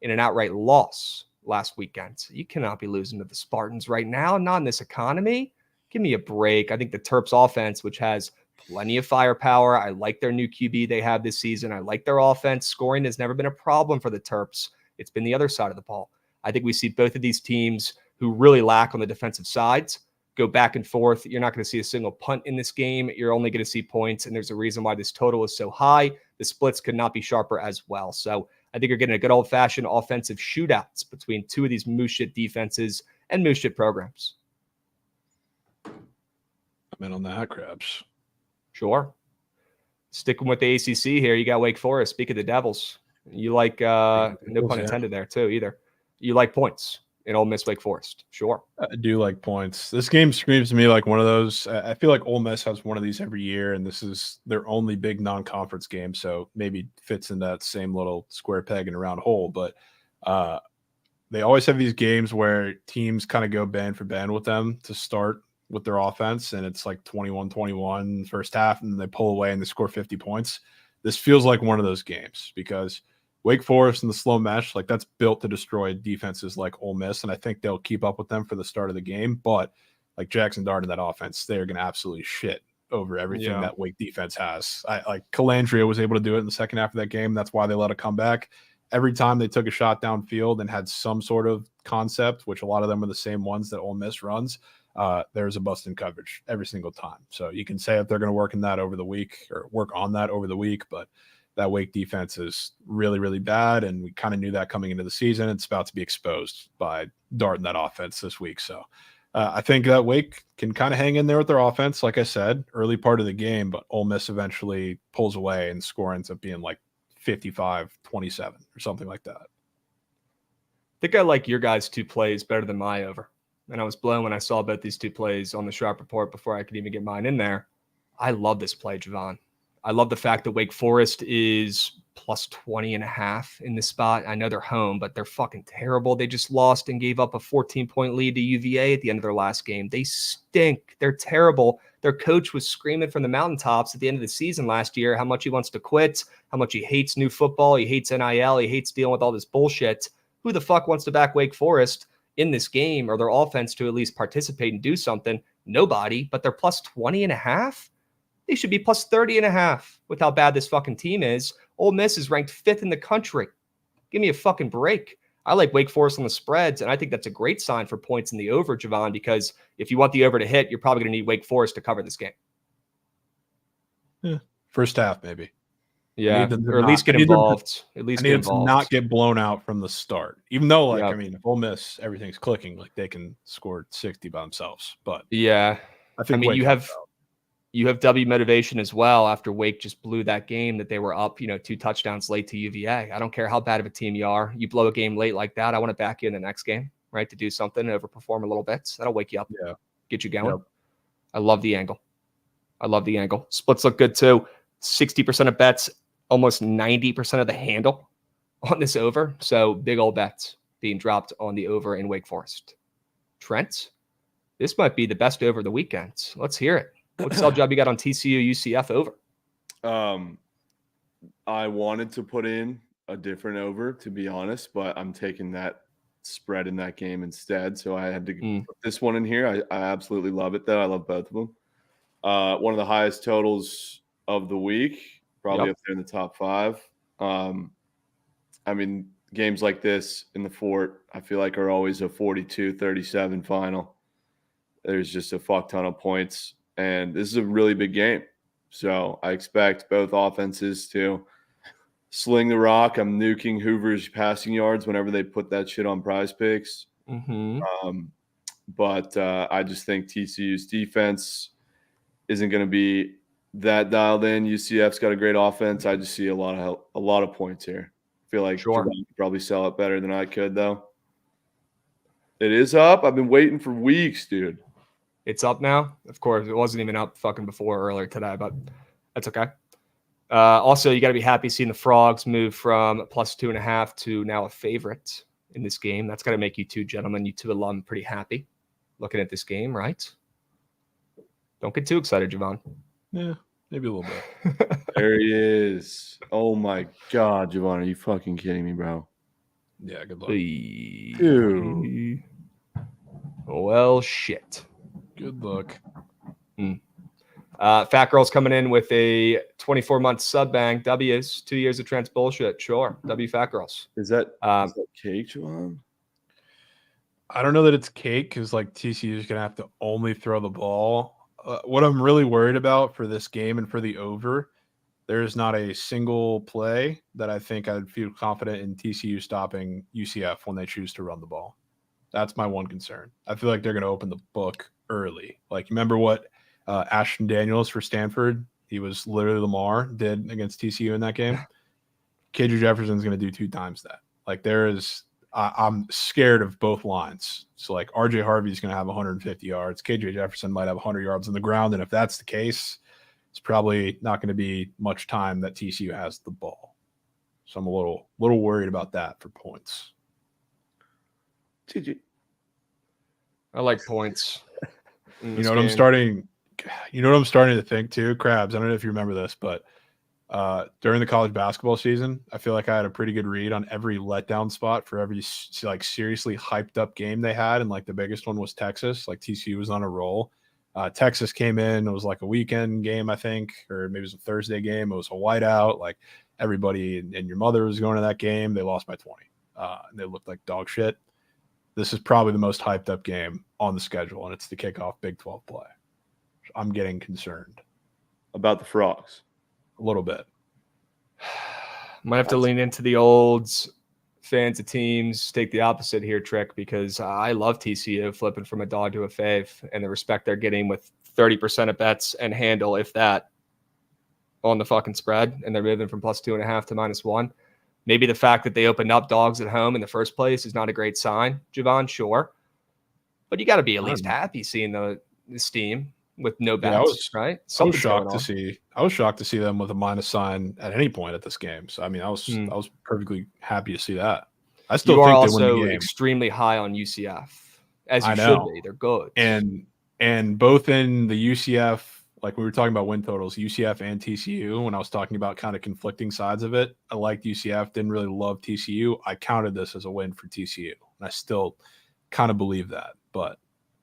in an outright loss last weekend. So you cannot be losing to the Spartans right now, not in this economy. Give me a break. I think the Terps offense, which has plenty of firepower. I like their new QB they have this season. I like their offense. Scoring has never been a problem for the Terps. It's been the other side of the ball. I think we see both of these teams who really lack on the defensive sides go back and forth. You're not going to see a single punt in this game. You're only going to see points, and there's a reason why this total is so high. The splits could not be sharper as well. So I think you're getting a good old-fashioned offensive shootouts between two of these moose shit defenses and moose shit programs. I'm in on that, Krabs. Sure. Sticking with the ACC here, you got Wake Forest. Speak of the Devils. You like, no pun intended there too, either. You like points in Ole Miss Wake Forest. Sure. I do like points. This game screams to me like one of those. I feel like Ole Miss has one of these every year, and this is their only big non-conference game, so maybe fits in that same little square peg in a round hole. But they always have these games where teams kind of go band for band with them to start with their offense, and it's like 21-21 first half, and they pull away and they score 50 points. This feels like one of those games because Wake Forest and the slow mesh, like that's built to destroy defenses like Ole Miss, and I think they'll keep up with them for the start of the game. But like Jackson Dart and that offense, they're going to absolutely shit over everything that Wake defense has. Like Calandria was able to do it in the second half of that game. That's why they let it come back. Every time they took a shot downfield and had some sort of concept, which a lot of them are the same ones that Ole Miss runs, there's a bust in coverage every single time. So you can say if they're going to work in that over the week or work on that over the week, but that Wake defense is really, really bad, and we kind of knew that coming into the season. It's about to be exposed by Dart and that offense this week. So I think that Wake can kind of hang in there with their offense, like I said, early part of the game, but Ole Miss eventually pulls away and score ends up being like 55-27 or something like that. I think I like your guys' two plays better than my over. And I was blown when I saw both these two plays on the Sharp Report before I could even get mine in there. I love this play, Jovan. I love the fact that Wake Forest is plus 20.5 in this spot. I know they're home, but they're fucking terrible. They just lost and gave up a 14-point lead to UVA at the end of their last game. They stink. They're terrible. Their coach was screaming from the mountaintops at the end of the season last year how much he wants to quit, how much he hates new football, he hates NIL, he hates dealing with all this bullshit. Who the fuck wants to back Wake Forest in this game or their offense to at least participate and do something? Nobody, but they're plus 20.5. They should be plus 30.5 with how bad this fucking team is. Ole Miss is ranked 5th in the country. Give me a fucking break. I like Wake Forest on the spreads, and I think that's a great sign for points in the over, Jovan, because if you want the over to hit, you're probably going to need Wake Forest to cover this game. Yeah, first half maybe. Yeah, or at least get involved. At least get involved. Not get blown out from the start. Even though, like, I mean, if Ole Miss, everything's clicking, like they can score 60 by themselves. But yeah, I think Wake you have W motivation as well after Wake just blew that game that they were up, 2 touchdowns late to UVA. I don't care how bad of a team you are. You blow a game late like that, I want to back you in the next game, right, to do something, overperform a little bit. That'll wake you up, get you going. Yep. I love the angle. Splits look good too. 60% of bets, almost 90% of the handle on this over. So big old bets being dropped on the over in Wake Forest. Trent, this might be the best over of the weekend. Let's hear it. What sell job you got on TCU UCF over? I wanted to put in a different over, to be honest, but I'm taking that spread in that game instead. So I had to put this one in here. I absolutely love it, though. I love both of them. One of the highest totals of the week, probably up there in the top 5. I mean, games like this in the Fort, I feel like are always a 42-37 final. There's just a fuck ton of points. And this is a really big game. So I expect both offenses to sling the rock. I'm nuking Hoover's passing yards whenever they put that shit on Prize Picks. But I just think TCU's defense isn't going to be that dialed in. UCF's got a great offense. I just see a lot of points here. I feel like you could probably sell it better than I could, though. It is up. I've been waiting for weeks, dude. It's up now. Of course, it wasn't even up fucking before earlier today, but that's okay. Also, you got to be happy seeing the Frogs move from plus 2.5 to now a favorite in this game. That's got to make you two gentlemen, you two alum, pretty happy looking at this game, right? Don't get too excited, Jovan. Yeah, maybe a little bit. There he is. Oh, my God, Jovan. Are you fucking kidding me, bro? Yeah, good luck. Dude. Well, shit. Good luck. Fat Girl's coming in with a 24-month sub bang. W's, 2 years of Trent's bullshit. Sure. W Fat Girls. Is that cake, Jovan? I don't know that it's cake because like TCU is going to have to only throw the ball. What I'm really worried about for this game and for the over, there's not a single play that I think I'd feel confident in TCU stopping UCF when they choose to run the ball. That's my one concern. I feel like they're going to open the book early. Like, remember what Ashton Daniels for Stanford, he was literally Lamar, did against TCU in that game? KJ Jefferson's going to do 2 times that. Like, I'm scared of both lines. So, like, RJ Harvey's going to have 150 yards. KJ Jefferson might have 100 yards on the ground. And if that's the case, it's probably not going to be much time that TCU has the ball. So I'm a little worried about that for points. GG. I like points. You know what I'm starting to think too, Krabs. I don't know if you remember this, but during the college basketball season, I feel like I had a pretty good read on every letdown spot for every like seriously hyped up game they had, and like the biggest one was Texas. Like TCU was on a roll. Texas came in. It was like a weekend game, I think, or maybe it was a Thursday game. It was a whiteout. Like everybody and your mother was going to that game. They lost by 20, and they looked like dog shit. This is probably the most hyped up game on the schedule, and it's the kickoff Big 12 play. I'm getting concerned about the Frogs a little bit. Might have to lean into the olds. Fans of teams take the opposite here, Trick, because I love TCU flipping from a dog to a fave, and the respect they're getting with 30% of bets and handle, if that, on the fucking spread, and they're moving from +2.5 to -1. Maybe the fact that they opened up dogs at home in the first place is not a great sign, Jovan, sure. But you got to be at least happy seeing this team with no bets, right? I was shocked to see them with a minus sign at any point at this game. So I mean, I was perfectly happy to see that. I still think they win the game. Extremely high on UCF, as you should be. They're good, and both in the UCF. Like we were talking about win totals, UCF and TCU, when I was talking about kind of conflicting sides of it, I liked UCF, didn't really love TCU. I counted this as a win for TCU, and I still kind of believe that. But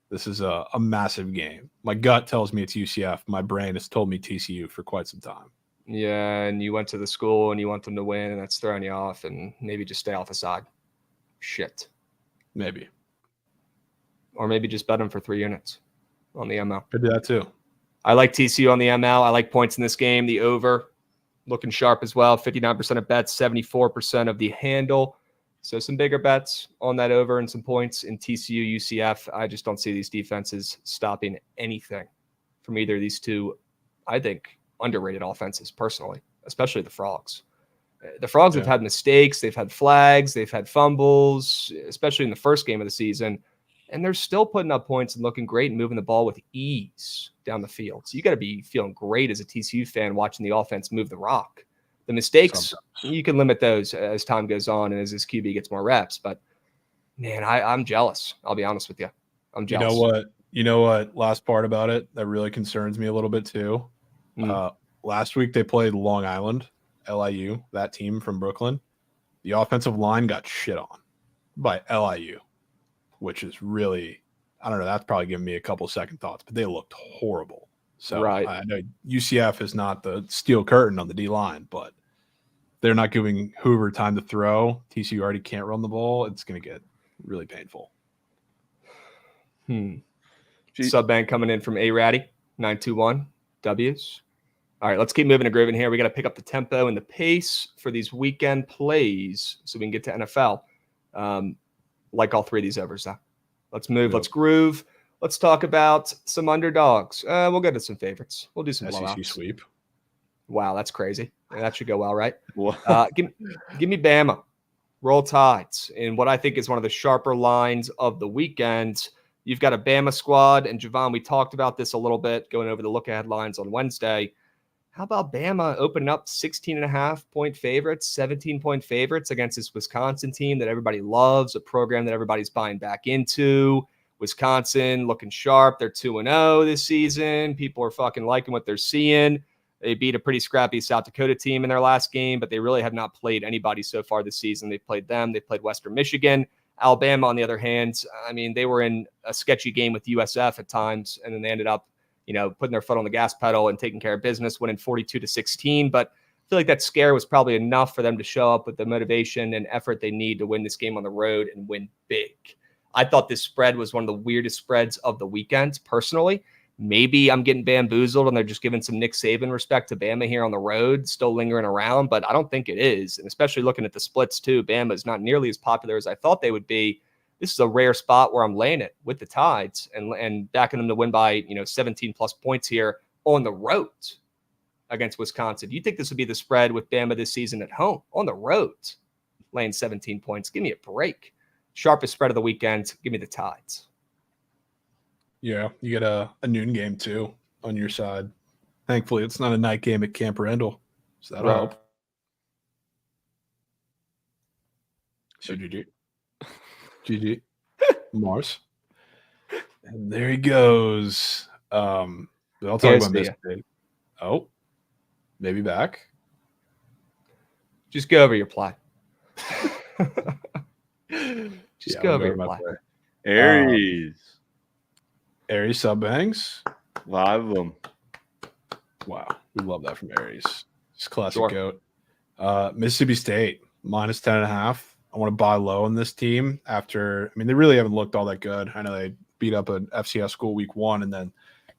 this is a massive game. My gut tells me it's UCF. My brain has told me TCU for quite some time. Yeah, and you went to the school and you want them to win, and that's throwing you off, and maybe just stay off the side. Shit. Maybe. Or maybe just bet them for 3 units on the ML. Could do that too. I like TCU on the ML. I like points in this game. The over looking sharp as well. 59% of bets, 74% of the handle. So some bigger bets on that over and some points in TCU, UCF. I just don't see these defenses stopping anything from either of these two, I think, underrated offenses personally, especially the Frogs. The Frogs have had mistakes. They've had flags. They've had fumbles, especially in the first game of the season. And they're still putting up points and looking great and moving the ball with ease down the field. So you got to be feeling great as a TCU fan watching the offense move the rock. The mistakes, you can limit those as time goes on and as this QB gets more reps. But, man, I'm jealous. I'll be honest with you. I'm jealous. You know what? Last part about it that really concerns me a little bit too. Last week they played Long Island, LIU, that team from Brooklyn. The offensive line got shit on by LIU. Which is really, I don't know, that's probably giving me a couple second thoughts, but they looked horrible. So I know UCF is not the steel curtain on the D-line, but they're not giving Hoover time to throw. TCU already can't run the ball. It's going to get really painful. Sub-bank coming in from A-Ratty, 921 W's. All right, let's keep moving and grooving here. We got to pick up the tempo and the pace for these weekend plays so we can get to NFL. Like all 3 of these overs, though. Let's move. Let's groove. Let's talk about some underdogs. We'll go to some favorites. We'll do some blowouts. Sweep. Wow, that's crazy. That should go well, right? Give me Bama. Roll Tides in what I think is one of the sharper lines of the weekend. You've got a Bama squad, and Jovan, we talked about this a little bit going over the look-ahead lines on Wednesday. How about Bama opening up 16.5-point favorites, 17-point favorites against this Wisconsin team that everybody loves, a program that everybody's buying back into? Wisconsin looking sharp. They're 2-0 this season. People are fucking liking what they're seeing. They beat a pretty scrappy South Dakota team in their last game, but they really have not played anybody so far this season. They played them. They played Western Michigan. Alabama, on the other hand, I mean, they were in a sketchy game with USF at times, and then they ended up putting their foot on the gas pedal and taking care of business, winning 42-16. But I feel like that scare was probably enough for them to show up with the motivation and effort they need to win this game on the road and win big. I thought this spread was one of the weirdest spreads of the weekend, personally. Maybe I'm getting bamboozled and they're just giving some Nick Saban respect to Bama here on the road, still lingering around, but I don't think it is. And especially looking at the splits too, Bama is not nearly as popular as I thought they would be. This is a rare spot where I'm laying it with the Tides and backing them to win by 17 plus points here on the road against Wisconsin. Do you think this would be the spread with Bama this season at home on the road, laying 17 points? Give me a break. Sharpest spread of the weekend. Give me the Tides. Yeah, you get a noon game too on your side. Thankfully, it's not a night game at Camp Randall, so that'll help. So GG. Mars. And there he goes. I'll talk about this. Oh, maybe back. Just go over your play. Go over your play. Aries. Aries sub bangs. 5 of them. Wow. We love that from Aries. Just classic goat. Mississippi State, minus 10.5. I want to buy low on this team after, they really haven't looked all that good. I know they beat up an FCS school week 1, and then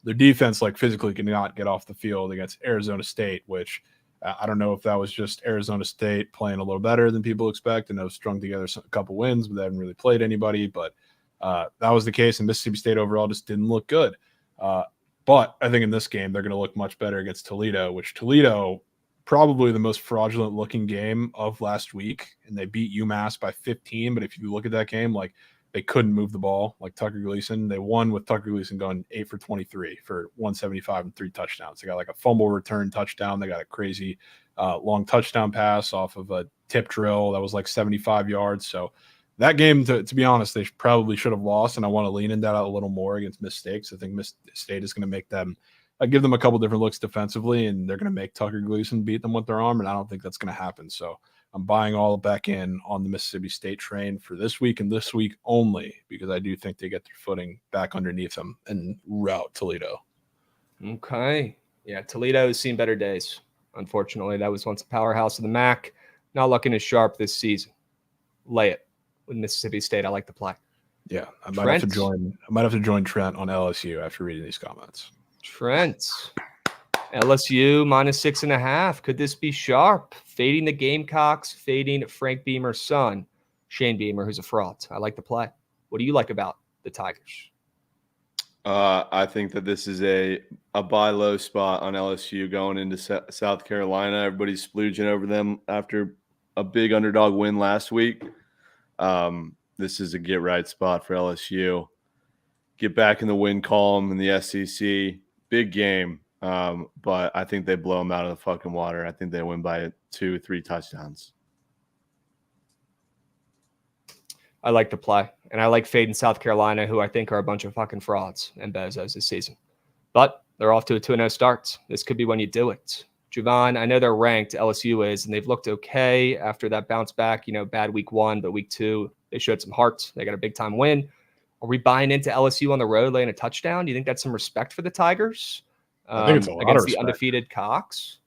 their defense, physically cannot get off the field against Arizona State, which I don't know if that was just Arizona State playing a little better than people expect and have strung together a couple wins, but they haven't really played anybody. But that was the case, and Mississippi State overall just didn't look good. But I think in this game, they're going to look much better against Toledo, which Toledo, probably the most fraudulent looking game of last week, and they beat UMass by 15. But if you look at that game, they couldn't move the ball like Tucker Gleason. They won with Tucker Gleason going 8 for 23 for 175 and 3 touchdowns. They got a fumble return touchdown. They got a crazy long touchdown pass off of a tip drill that was 75 yards. So that game, to be honest, they probably should have lost, and I want to lean into that a little more against Miss State. I think Miss State is going to make them give them a couple different looks defensively, and they're going to make Tucker Gleason beat them with their arm, and I don't think that's going to happen. So I'm buying all back in on the Mississippi State train for this week and this week only, because I do think they get their footing back underneath them and rout Toledo. Okay. Yeah, Toledo has seen better days. Unfortunately, that was once a powerhouse of the MAC. Not looking as sharp this season. Lay it with Mississippi State. I like the play. Yeah, I might have to join Trent on LSU after reading these comments. Trent, LSU minus 6.5. Could this be sharp? Fading the Gamecocks, fading Frank Beamer's son, Shane Beamer, who's a fraud. I like the play. What do you like about the Tigers? I think that this is a buy low spot on LSU going into South Carolina. Everybody's splooging over them after a big underdog win last week. This is a get right spot for LSU. Get back in the win column in the SEC. Big game. But I think they blow them out of the fucking water. I think they win by 2-3 touchdowns. I like the play. And I like fading South Carolina, who I think are a bunch of fucking frauds and bozos this season. But they're off to a 2-0 start. This could be when you do it. Jovan, I know they're ranked, LSU is, and they've looked okay after that bounce back, bad week 1, but week 2, they showed some heart. They got a big-time win. Are we buying into LSU on the road, laying a touchdown? Do you think that's some respect for the Tigers? I think it's a lot against of respect. The undefeated Cox.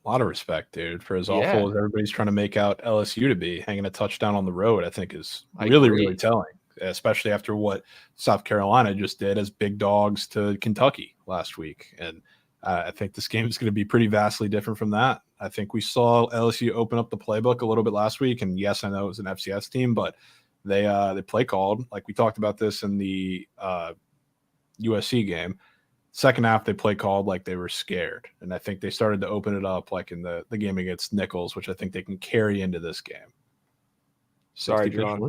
A lot of respect, dude, for as awful as everybody's trying to make out LSU to be. Hanging a touchdown on the road, I think, is really telling, especially after what South Carolina just did as big dogs to Kentucky last week. And I think this game is going to be pretty vastly different from that. I think we saw LSU open up the playbook a little bit last week. And yes, I know it was an FCS team, but they play called. Like we talked about this in the USC game. Second half, they play called like they were scared. And I think they started to open it up like in the game against Nichols, which I think they can carry into this game. Sorry, John.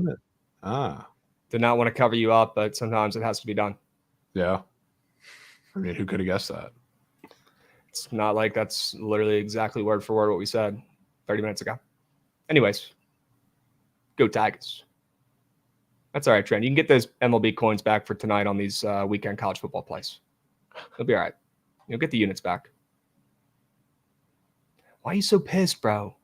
Did not want to cover you up, but sometimes it has to be done. Yeah. I mean, who could have guessed that? It's not like that's literally exactly word for word what we said 30 minutes ago. Anyways, go Tigers. That's all right, Trent. You can get those MLB coins back for tonight on these weekend college football plays. It'll be all right. You'll get the units back. Why are you so pissed, bro?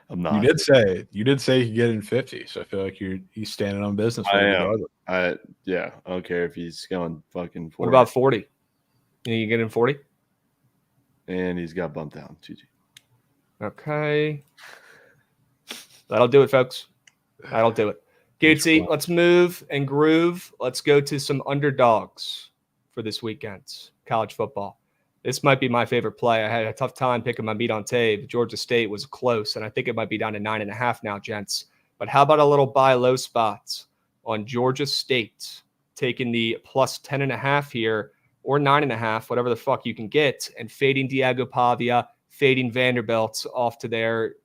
I'm not. You did say you could get in 50, so I feel like he's standing on business. I don't care if he's going fucking 40. What about 40? You think you get in 40? And he's got bumped down. GG. Okay. That'll do it, folks. That'll do it. Gatesy, let's move and groove. Let's go to some underdogs for this weekend. College football. This might be my favorite play. I had a tough time picking my meat on tape. Georgia State was close, and I think it might be down to 9.5 now, gents. But how about a little buy low spots on Georgia State, taking the plus 10.5 here, or 9.5, whatever the fuck you can get, and fading Diego Pavia, fading Vanderbilt off to their,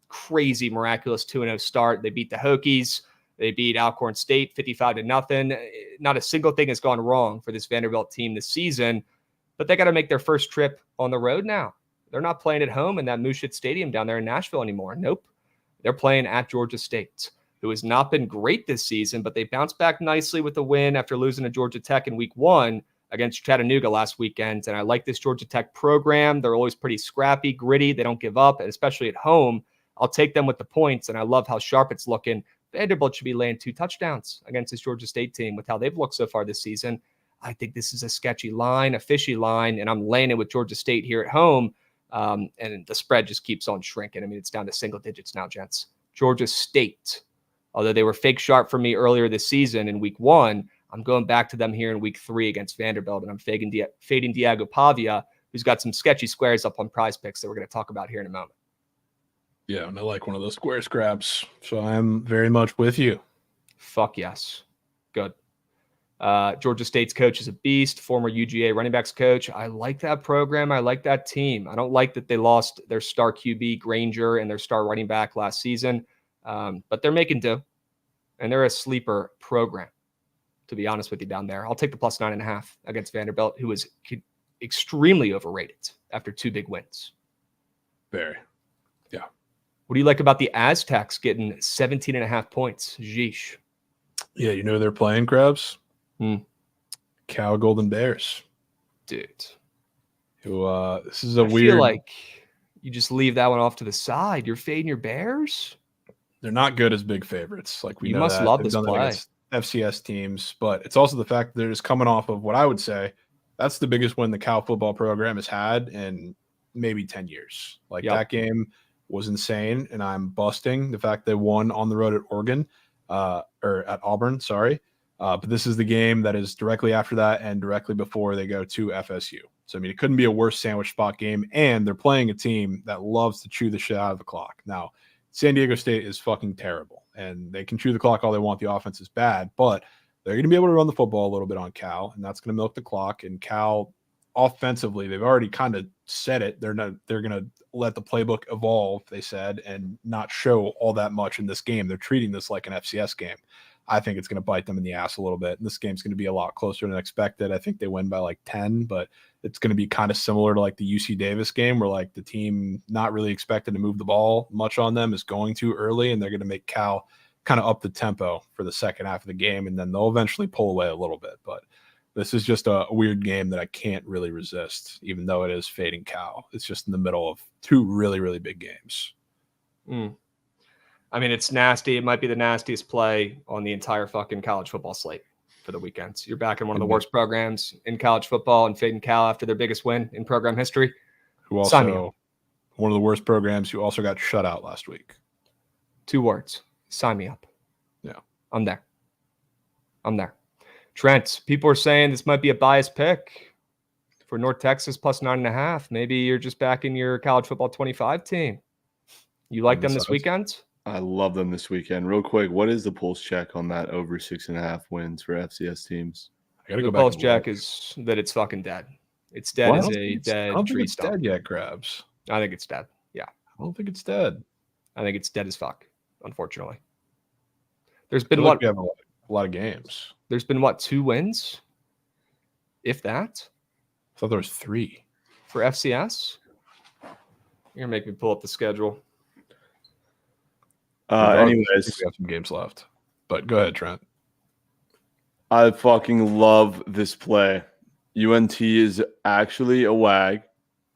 crazy, miraculous 2-0 start. They beat the Hokies. They beat Alcorn State 55-0. Not a single thing has gone wrong for this Vanderbilt team this season, but they got to make their first trip on the road now. They're not playing at home in that Mooshit Stadium down there in Nashville anymore. Nope. They're playing at Georgia State, who has not been great this season, but they bounced back nicely with a win after losing to Georgia Tech in week 1 against Chattanooga last weekend. And I like this Georgia Tech program. They're always pretty scrappy, gritty. They don't give up, and especially at home. I'll take them with the points, and I love how sharp it's looking. Vanderbilt should be laying 2 touchdowns against this Georgia State team with how they've looked so far this season. I think this is a sketchy line, a fishy line, and I'm laying it with Georgia State here at home. And the spread just keeps on shrinking. I mean, it's down to single digits now, gents. Georgia State, although they were fake sharp for me earlier this season in week 1, I'm going back to them here in week 3 against Vanderbilt, and I'm fading Diego Pavia, who's got some sketchy squares up on Prize Picks that we're going to talk about here in a moment. Yeah, and I like one of those square scraps, so I'm very much with you. Fuck yes. Good. Georgia State's coach is a beast, former UGA running backs coach. I like that program. I like that team. I don't like that they lost their star QB, Granger, and their star running back last season, but they're making do, and they're a sleeper program, to be honest with you, down there. I'll take the plus 9.5 against Vanderbilt, who is extremely overrated after 2 big wins. Very. Yeah. What do you like about the Aztecs getting 17.5 points? Jeesh. Yeah, you know they're playing, Krabs? Cal Golden Bears. Dude. Who, this is a I weird... feel like you just leave that one off to the side. You're fading your Bears? They're not good as big favorites. Like we you know must that. love They've this done that play. against FCS teams, but it's also the fact that they're just coming off of what I would say that's the biggest win the Cal football program has had in maybe 10 years. Like that game was insane, and I'm busting the fact they won on the road at Oregon, or at Auburn, sorry. But this is the game that is directly after that and directly before they go to FSU. So, I mean, it couldn't be a worse sandwich spot game, and they're playing a team that loves to chew the shit out of the clock. Now, San Diego State is fucking terrible, and they can chew the clock all they want. The offense is bad, but they're going to be able to run the football a little bit on Cal, and that's going to milk the clock. And Cal, offensively, they've already kind of said it. They're going to let the playbook evolve, they said, and not show all that much in this game. They're treating this like an FCS game. I think it's going to bite them in the ass a little bit. And this game's going to be a lot closer than expected. I think they win by like 10, but it's going to be kind of similar to like the UC Davis game where like the team not really expected to move the ball much on them is going too early, and they're going to make Cal kind of up the tempo for the second half of the game, and then they'll eventually pull away a little bit. But this is just a weird game that I can't really resist, even though it is fading Cal. It's just in the middle of 2 really, really big games. I mean, it's nasty. It might be the nastiest play on the entire fucking college football slate for the weekends. You're back in one of the worst programs in college football and fading Cal after their biggest win in program history. Who also, one of the worst programs who also got shut out last week. 2 words. Sign me up. Yeah. I'm there. Trent, people are saying this might be a biased pick for North Texas plus 9.5. Maybe you're just backing your college football 25 team. You like them this weekend? I love them this weekend. Real quick, what is the pulse check on that over 6.5 wins for FCS teams? I gotta go the back. Pulse check is that it's fucking dead. It's dead as a dead I don't tree think it's stump. dead yet, Krabs. I think it's dead. Yeah. I don't think it's dead. I think it's dead as fuck, unfortunately. There's been We have a lot of games. There's been 2 wins? If that? I thought there was 3. For FCS? You're going to make me pull up the schedule. Anyways, we have some games left. But go ahead, Trent. I fucking love this play. UNT is actually a wag.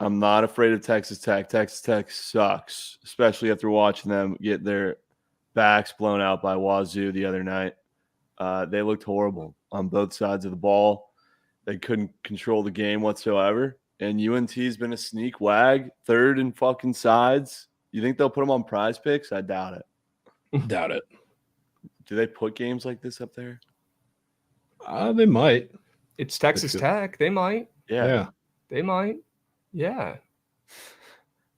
I'm not afraid of Texas Tech. Texas Tech sucks, especially after watching them get their backs blown out by Wazoo the other night. They looked horrible on both sides of the ball. They couldn't control the game whatsoever. And UNT's been a sneak wag, third in fucking sides. You think they'll put them on Prize Picks? I doubt it. Doubt it. Do they put games like this up there? They might. It's Texas Tech. They might. Yeah. They might. Yeah.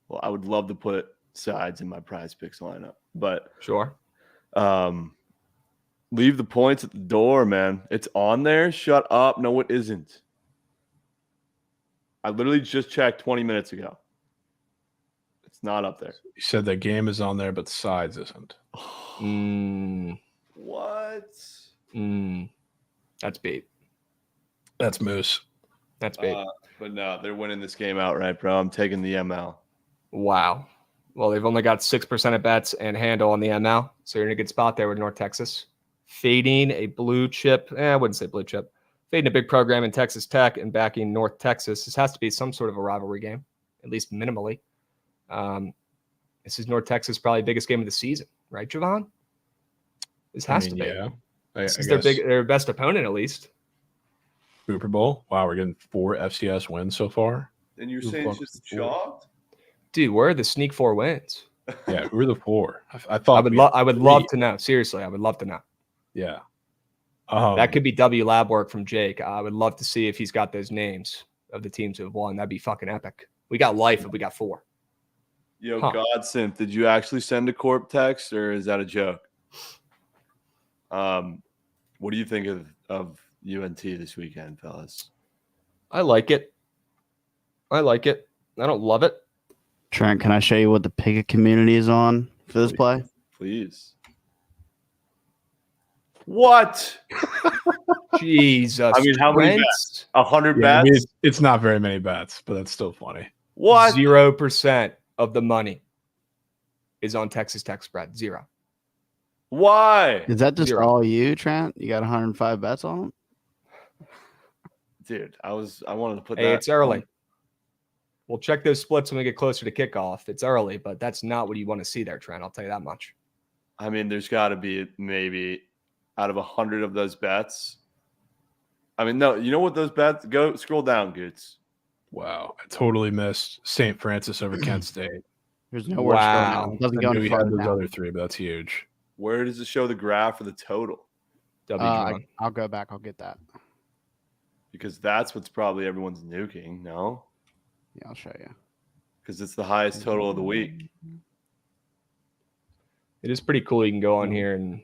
Well, I would love to put sides in my prize picks lineup, but Sure. Leave the points at the door, man. It's on there. Shut up. No, it isn't. I literally just checked 20 minutes ago. It's not up there. You said the game is on there, but sides isn't. What? That's bait. That's Moose. That's bait. But no, they're winning this game outright, bro. I'm taking the ML. Wow. Well, they've only got 6% of bets and handle on the ML, so you're in a good spot there with North Texas. Fading a blue chip. I wouldn't say blue chip. Fading a big program in Texas Tech and backing North Texas. This has to be some sort of a rivalry game, at least minimally. This is North Texas' probably biggest game of the season, right, Jovan? This has to be. Yeah. This is their best opponent, at least. Super Bowl. Wow, we're getting 4 FCS wins so far. And you're saying it's just chalked? Dude, where are the sneak 4 wins? Yeah, who are the 4? I thought I would love to know. Seriously, I would love to know. Yeah. That could be W lab work from Jake. I would love to see if he's got those names of the teams who have won. That'd be fucking epic. We got life if we got 4. Yo, Godsynth, did you actually send a Corp text or is that a joke? What do you think of UNT this weekend, fellas? I like it. I don't love it. Trent, can I show you what the Pickett community is on for this play? Please. What? Jesus. I mean, how many bets? 100 bets? I mean, it's not very many bets, but that's still funny. What? 0% of the money is on Texas Tech spread. 0. Why? Is that just 0. all you, Trent? You got 105 bets on them? Dude, I wanted to put Hey, that. it's early. We'll check those splits when we get closer to kickoff. It's early, but that's not what you want to see there, Trent. I'll tell you that much. I mean, there's got to be maybe out of 100 of those bets. I mean, no, you know what those bets? Go scroll down, Goots. Wow, I totally missed St. Francis over Kent State. There's no worse going on. It doesn't go I knew any we had farther those down. other 3, but that's huge. Where does it show the graph for the total? I'll go back. I'll get that. Because that's what's probably everyone's nuking, no? Yeah, I'll show you. Because it's the highest total of the week. It is pretty cool. You can go on here and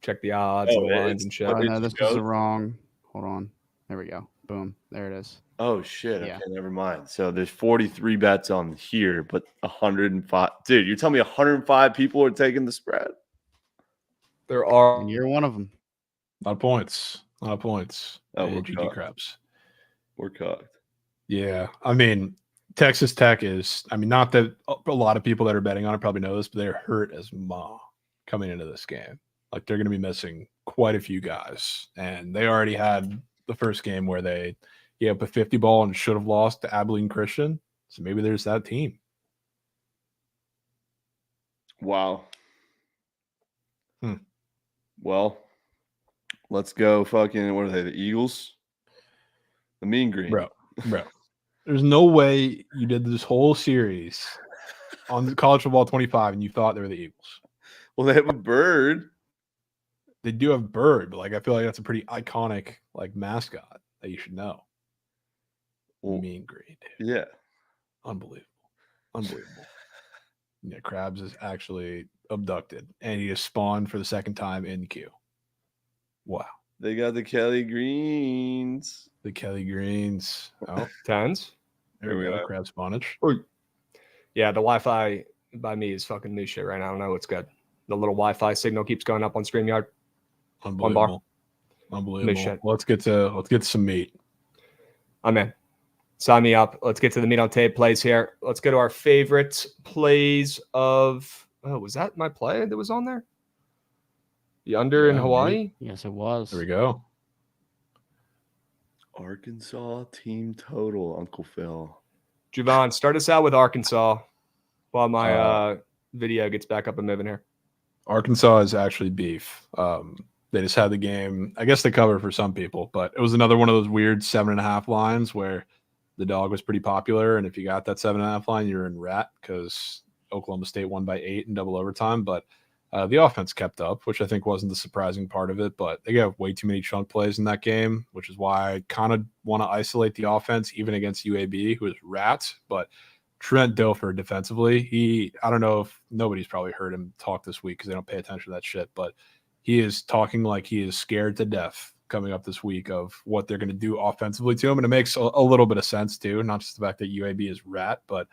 check the odds and lines and shit. Oh, no, this is the wrong. Hold on. There we go. Boom. There it is. Oh, shit. Yeah. Okay, never mind. So there's 43 bets on here, but 105. Dude, you're telling me 105 people are taking the spread? There are. And you're one of them. A lot of points. Oh, we're GG cooked. Krabs. We're cooked. Yeah. I mean, Texas Tech is, I mean, not that a lot of people that are betting on it probably know this, but they're hurt as ma coming into this game. Like they're going to be missing quite a few guys. And they already had the first game where they gave up a 50 ball and should have lost to Abilene Christian. So maybe there's that team. Wow. Well, let's go fucking, what are they, the Eagles? The Mean Green. Bro. There's no way you did this whole series on College Football 25 and you thought they were the Eagles. Well, they have a bird. They do have Bird, but like I feel like that's a pretty iconic like mascot that you should know. Well, Mean Green, dude. Yeah. Unbelievable. Yeah, Krabs is actually abducted and he is spawned for the second time in the queue. Wow. They got the Kelly Greens. The Kelly Greens. Oh, 10s. there we go. Crab spawnage. Yeah, the Wi-Fi by me is fucking new shit right now. I don't know what's good. The little Wi-Fi signal keeps going up on StreamYard. Unbelievable. Shit. Let's get to some meat. I'm in. Sign me up. Let's get to the meat on tape plays here. Let's go to our favorite plays of. Oh, was that my play that was on there? The under in Hawaii? Yes, it was. There we go. Arkansas team total, Uncle Phil. Jovan, start us out with Arkansas while my video gets back up and moving here. Arkansas is actually beef. They just had the game. I guess they cover for some people, but it was another one of those weird 7.5 lines where the dog was pretty popular. And if you got that 7.5 line, you're in rat because Oklahoma State won by 8 in double overtime. But The offense kept up, which I think wasn't the surprising part of it, but they got way too many chunk plays in that game, which is why I kind of want to isolate the offense, even against UAB, who is rats. But Trent Dilfer defensively, I don't know if nobody's probably heard him talk this week because they don't pay attention to that shit, but he is talking like he is scared to death coming up this week of what they're going to do offensively to him. And it makes a little bit of sense too, not just the fact that UAB is rat, but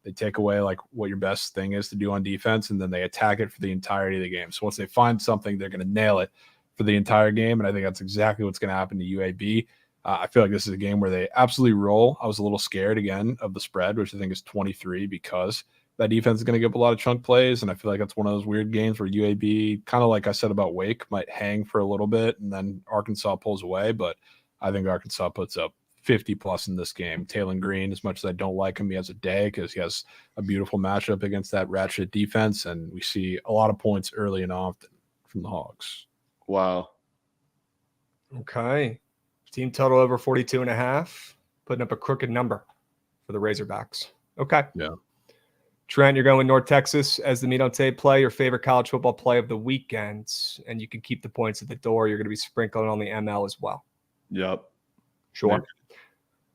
they take away like what your best thing is to do on defense, and then they attack it for the entirety of the game. So once they find something, they're going to nail it for the entire game. And I think that's exactly what's going to happen to UAB. I feel like this is a game where they absolutely roll. I was a little scared again of the spread, which I think is 23, because that defense is going to give up a lot of chunk plays. And I feel like that's one of those weird games where UAB, kind of like I said about Wake, might hang for a little bit and then Arkansas pulls away. But I think Arkansas puts up 50 plus in this game. Taylon Green, as much as I don't like him, he has a day because he has a beautiful matchup against that ratchet defense. And we see a lot of points early and often from the Hogs. Wow. Okay. Team total over 42.5, putting up a crooked number for the Razorbacks. Okay. Yeah. Trent, you're going North Texas as the meat on tape play, your favorite college football play of the weekend, and you can keep the points at the door. You're going to be sprinkling on the ML as well. Yep. Sure. Yeah.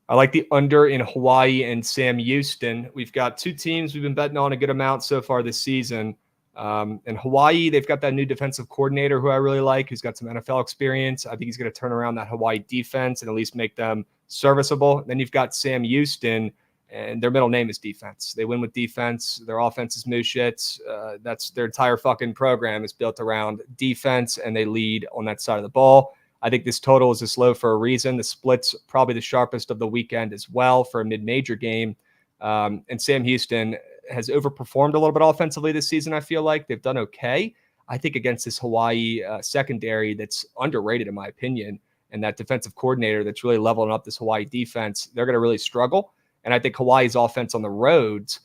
I like the under in Hawaii and Sam Houston. We've got two teams we've been betting on a good amount so far this season. In Hawaii, they've got that new defensive coordinator who I really like, who's got some NFL experience. I think he's going to turn around that Hawaii defense and at least make them serviceable. Then you've got Sam Houston, and their middle name is defense. They win with defense. Their offense is moo shits. That's their entire fucking program is built around defense, and they lead on that side of the ball. I think this total is this low for a reason. The split's probably the sharpest of the weekend as well for a mid-major game. And Sam Houston has overperformed a little bit offensively this season. I feel like they've done okay. I think against this Hawaii secondary that's underrated in my opinion, and that defensive coordinator that's really leveling up this Hawaii defense, they're going to really struggle. And I think Hawaii's offense on the roads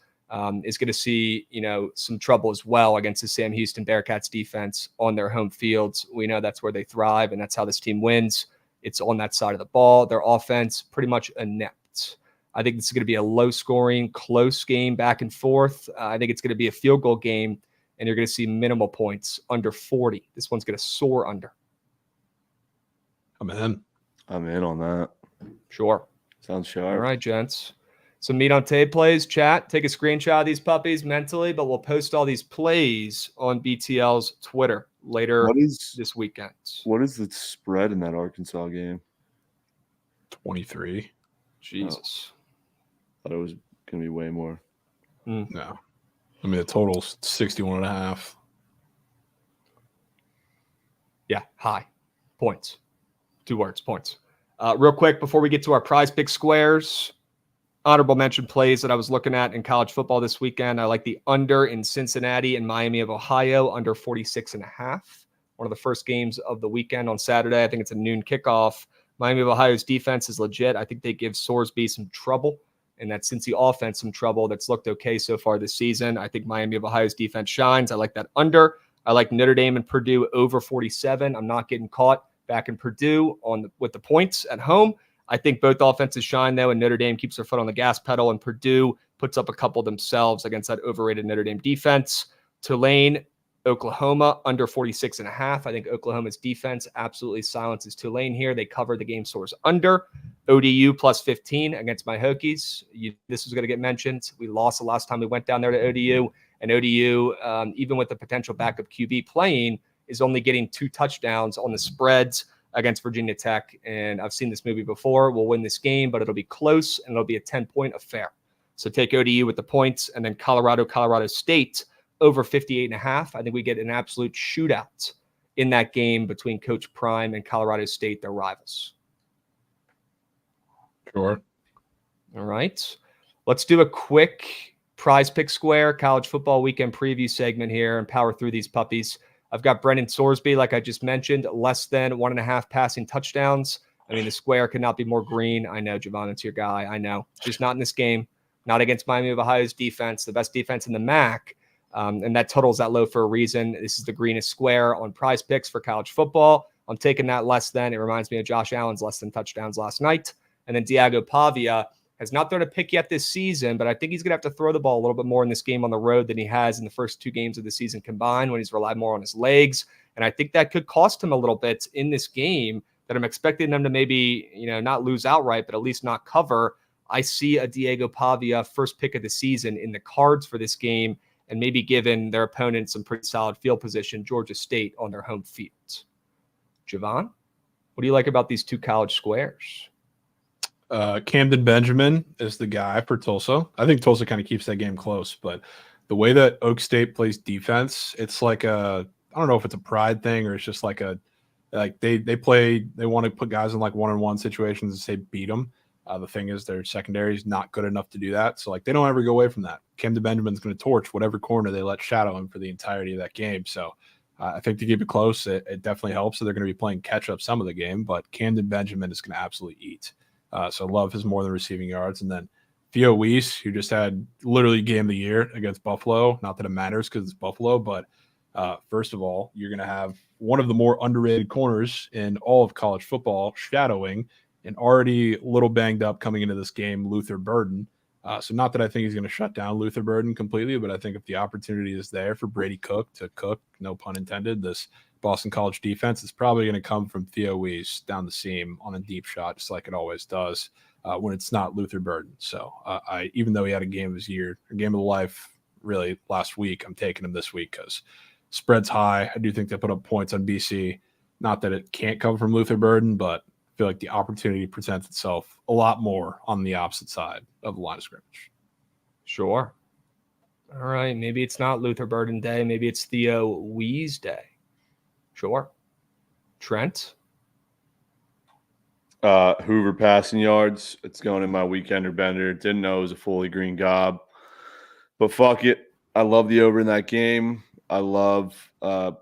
is going to see, some trouble as well against the Sam Houston Bearcats defense on their home fields. We know that's where they thrive, and that's how this team wins. It's on that side of the ball. Their offense pretty much inept. I think this is going to be a low-scoring, close game back and forth. I think it's going to be a field goal game, and you're going to see minimal points, under 40. This one's going to soar under. I'm in on that. Sure. Sounds sharp. All right, gents. Some meat on tape plays. Chat, take a screenshot of these puppies mentally, but we'll post all these plays on BTL's Twitter later this weekend. What is the spread in that Arkansas game? 23. Jesus. Thought it was going to be way more. No. I mean, the total's 61.5. Yeah, high. Points. 2 words, points. Real quick, before we get to our prize pick squares, honorable mention plays that I was looking at in college football this weekend. I like the under in Cincinnati and Miami of Ohio, under 46.5. One of the first games of the weekend on Saturday. I think it's a noon kickoff. Miami of Ohio's defense is legit. I think they give Sorsby some trouble, and that Cincy offense some trouble that's looked okay so far this season. I think Miami of Ohio's defense shines. I like that under. I like Notre Dame and Purdue over 47. I'm not getting caught back in Purdue with the points at home. I think both offenses shine, though, and Notre Dame keeps their foot on the gas pedal, and Purdue puts up a couple themselves against that overrated Notre Dame defense. Tulane, Oklahoma, under 46.5. I think Oklahoma's defense absolutely silences Tulane here. They cover the game source under. ODU plus 15 against my Hokies. This was going to get mentioned. We lost the last time we went down there to ODU, and ODU, even with the potential backup QB playing, is only getting 2 touchdowns on the spreads against Virginia Tech. And I've seen this movie before. We'll win this game, but it'll be close, and it'll be a 10-point affair. So take ODU with the points, and then Colorado State over 58.5. I think we get an absolute shootout in that game between Coach Prime and Colorado State, their rivals. Sure. All right. Let's do a quick prize pick square college football weekend preview segment here and power through these puppies. I've got Brendan Sorsby, like I just mentioned, less than 1.5 passing touchdowns. I mean, the square could not be more green. I know, Jovan, it's your guy. I know. Just not in this game. Not against Miami of Ohio's defense, the best defense in the MAC. And that total is that low for a reason. This is the greenest square on prize picks for college football. I'm taking that less than. It reminds me of Josh Allen's less than touchdowns last night. And then Diago Pavia has not thrown a pick yet this season, but I think he's going to have to throw the ball a little bit more in this game on the road than he has in the first 2 games of the season combined when he's relied more on his legs. And I think that could cost him a little bit in this game that I'm expecting them to maybe, not lose outright, but at least not cover. I see a Diego Pavia first pick of the season in the cards for this game, and maybe given their opponent some pretty solid field position, Georgia State on their home field. Jovan, what do you like about these 2 college squares? Camden Benjamin is the guy for Tulsa. I think Tulsa kind of keeps that game close, but the way that Oak State plays defense, it's like I don't know if it's a pride thing or it's just like they want to put guys in like one-on-one situations and say beat them. The thing is their secondary is not good enough to do that. So they don't ever go away from that. Camden Benjamin's going to torch whatever corner they let shadow him for the entirety of that game. So I think to keep it close, it definitely helps. So they're going to be playing catch up some of the game, but Camden Benjamin is going to absolutely eat. So love his more than receiving yards. And then Theo Weiss, who just had literally game of the year against Buffalo. Not that it matters because it's Buffalo, but first of all, you're going to have one of the more underrated corners in all of college football shadowing and already a little banged up coming into this game, Luther Burden. So not that I think he's going to shut down Luther Burden completely, but I think if the opportunity is there for Brady Cook to cook, no pun intended, this Boston College defense is probably going to come from Theo Weiss down the seam on a deep shot, just like it always does when it's not Luther Burden. So even though he had a game of his year, a game of the life really last week, I'm taking him this week because spread's high. I do think they put up points on BC. Not that it can't come from Luther Burden, but I feel like the opportunity presents itself a lot more on the opposite side of the line of scrimmage. Sure. All right. Maybe it's not Luther Burden Day. Maybe it's Theo Weiss Day. Sure. Trent? Hoover passing yards. It's going in my weekender bender. Didn't know it was a fully green gob. But fuck it. I love the over in that game. I love a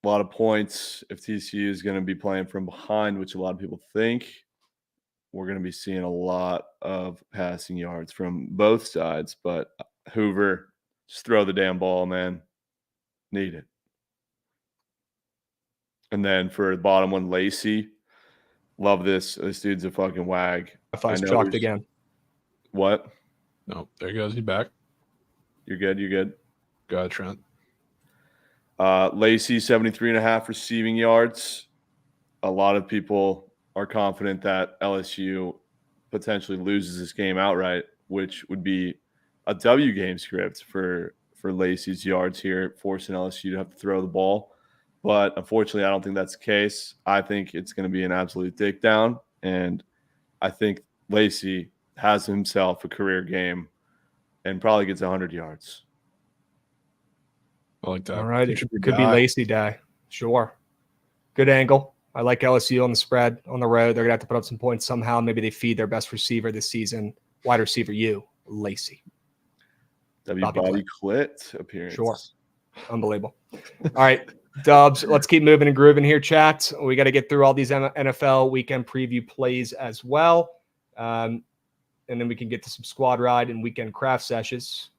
lot of points. If TCU is going to be playing from behind, which a lot of people think, we're going to be seeing a lot of passing yards from both sides. But Hoover, just throw the damn ball, man. Need it. And then for the bottom one, Lacey. Love this. This dude's a fucking wag. If I was chalked again. What? No, there he goes. He's back. You're good. You're good. Go ahead, Trent. Lacey, 73.5 receiving yards. A lot of people are confident that LSU potentially loses this game outright, which would be a W game script for Lacey's yards here, forcing LSU to have to throw the ball. But unfortunately, I don't think that's the case. I think it's going to be an absolute dick down, and I think Lacey has himself a career game and probably gets 100 yards. I like that. All right. It could be Lacey Day. Sure. Good angle. I like LSU on the spread on the road. They're going to have to put up some points somehow. Maybe they feed their best receiver this season, wide receiver Lacey. Bobby Clit appearance. Sure. Unbelievable. All right. Dubs, let's keep moving and grooving here, chat. We got to get through all these NFL weekend preview plays as well. And then we can get to some squad ride and weekend craft sessions.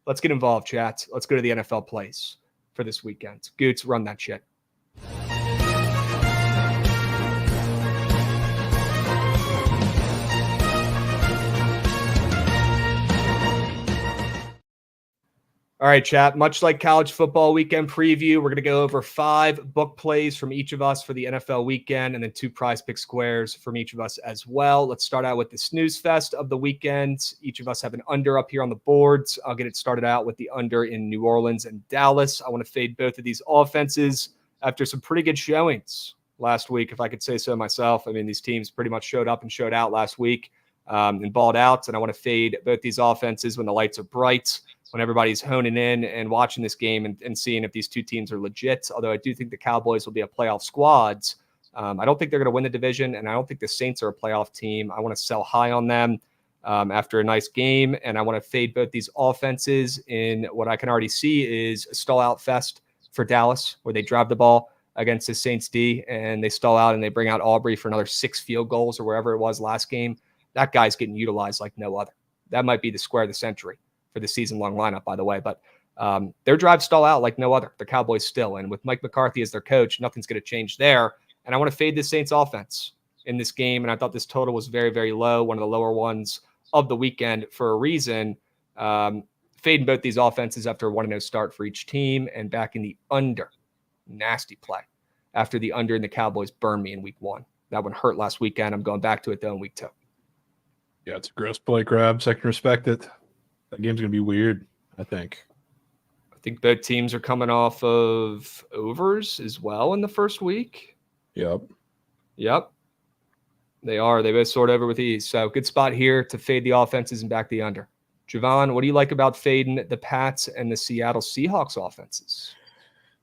Let's get involved, chat. Let's go to the NFL plays for this weekend. Goots, run that shit. All right, chat. Much like college football weekend preview, we're going to go over 5 book plays from each of us for the NFL weekend and then 2 prize pick squares from each of us as well. Let's start out with the snooze fest of the weekend. Each of us have an under up here on the boards. I'll get it started out with the under in New Orleans and Dallas. I want to fade both of these offenses after some pretty good showings last week, if I could say so myself. I mean, these teams pretty much showed up and showed out last week and balled out, and I want to fade both these offenses when the lights are bright, when everybody's honing in and watching this game and seeing if these two teams are legit. Although I do think the Cowboys will be a playoff squad. I don't think they're going to win the division, and I don't think the Saints are a playoff team. I want to sell high on them after a nice game, and I want to fade both these offenses in what I can already see is a stall-out fest for Dallas, where they drive the ball against the Saints D, and they stall out and they bring out Aubrey for another 6 field goals or wherever it was last game. That guy's getting utilized like no other. That might be the square of the century for the season-long lineup, by the way. But their drives stall out like no other. The Cowboys still. And with Mike McCarthy as their coach, nothing's going to change there. And I want to fade the Saints offense in this game. And I thought this total was very, very low, one of the lower ones of the weekend for a reason. Fading both these offenses after a 1-0 start for each team, and back in the under. Nasty play after the under, and the Cowboys burned me in week 1. That one hurt last weekend. I'm going back to it though in week 2. Yeah, it's a gross play, Krabs. I can respect it. That game's going to be weird, I think. I think both teams are coming off of overs as well in the first week. Yep. They are. They both soared over with ease. So good spot here to fade the offenses and back the under. Jovan, what do you like about fading the Pats and the Seattle Seahawks offenses?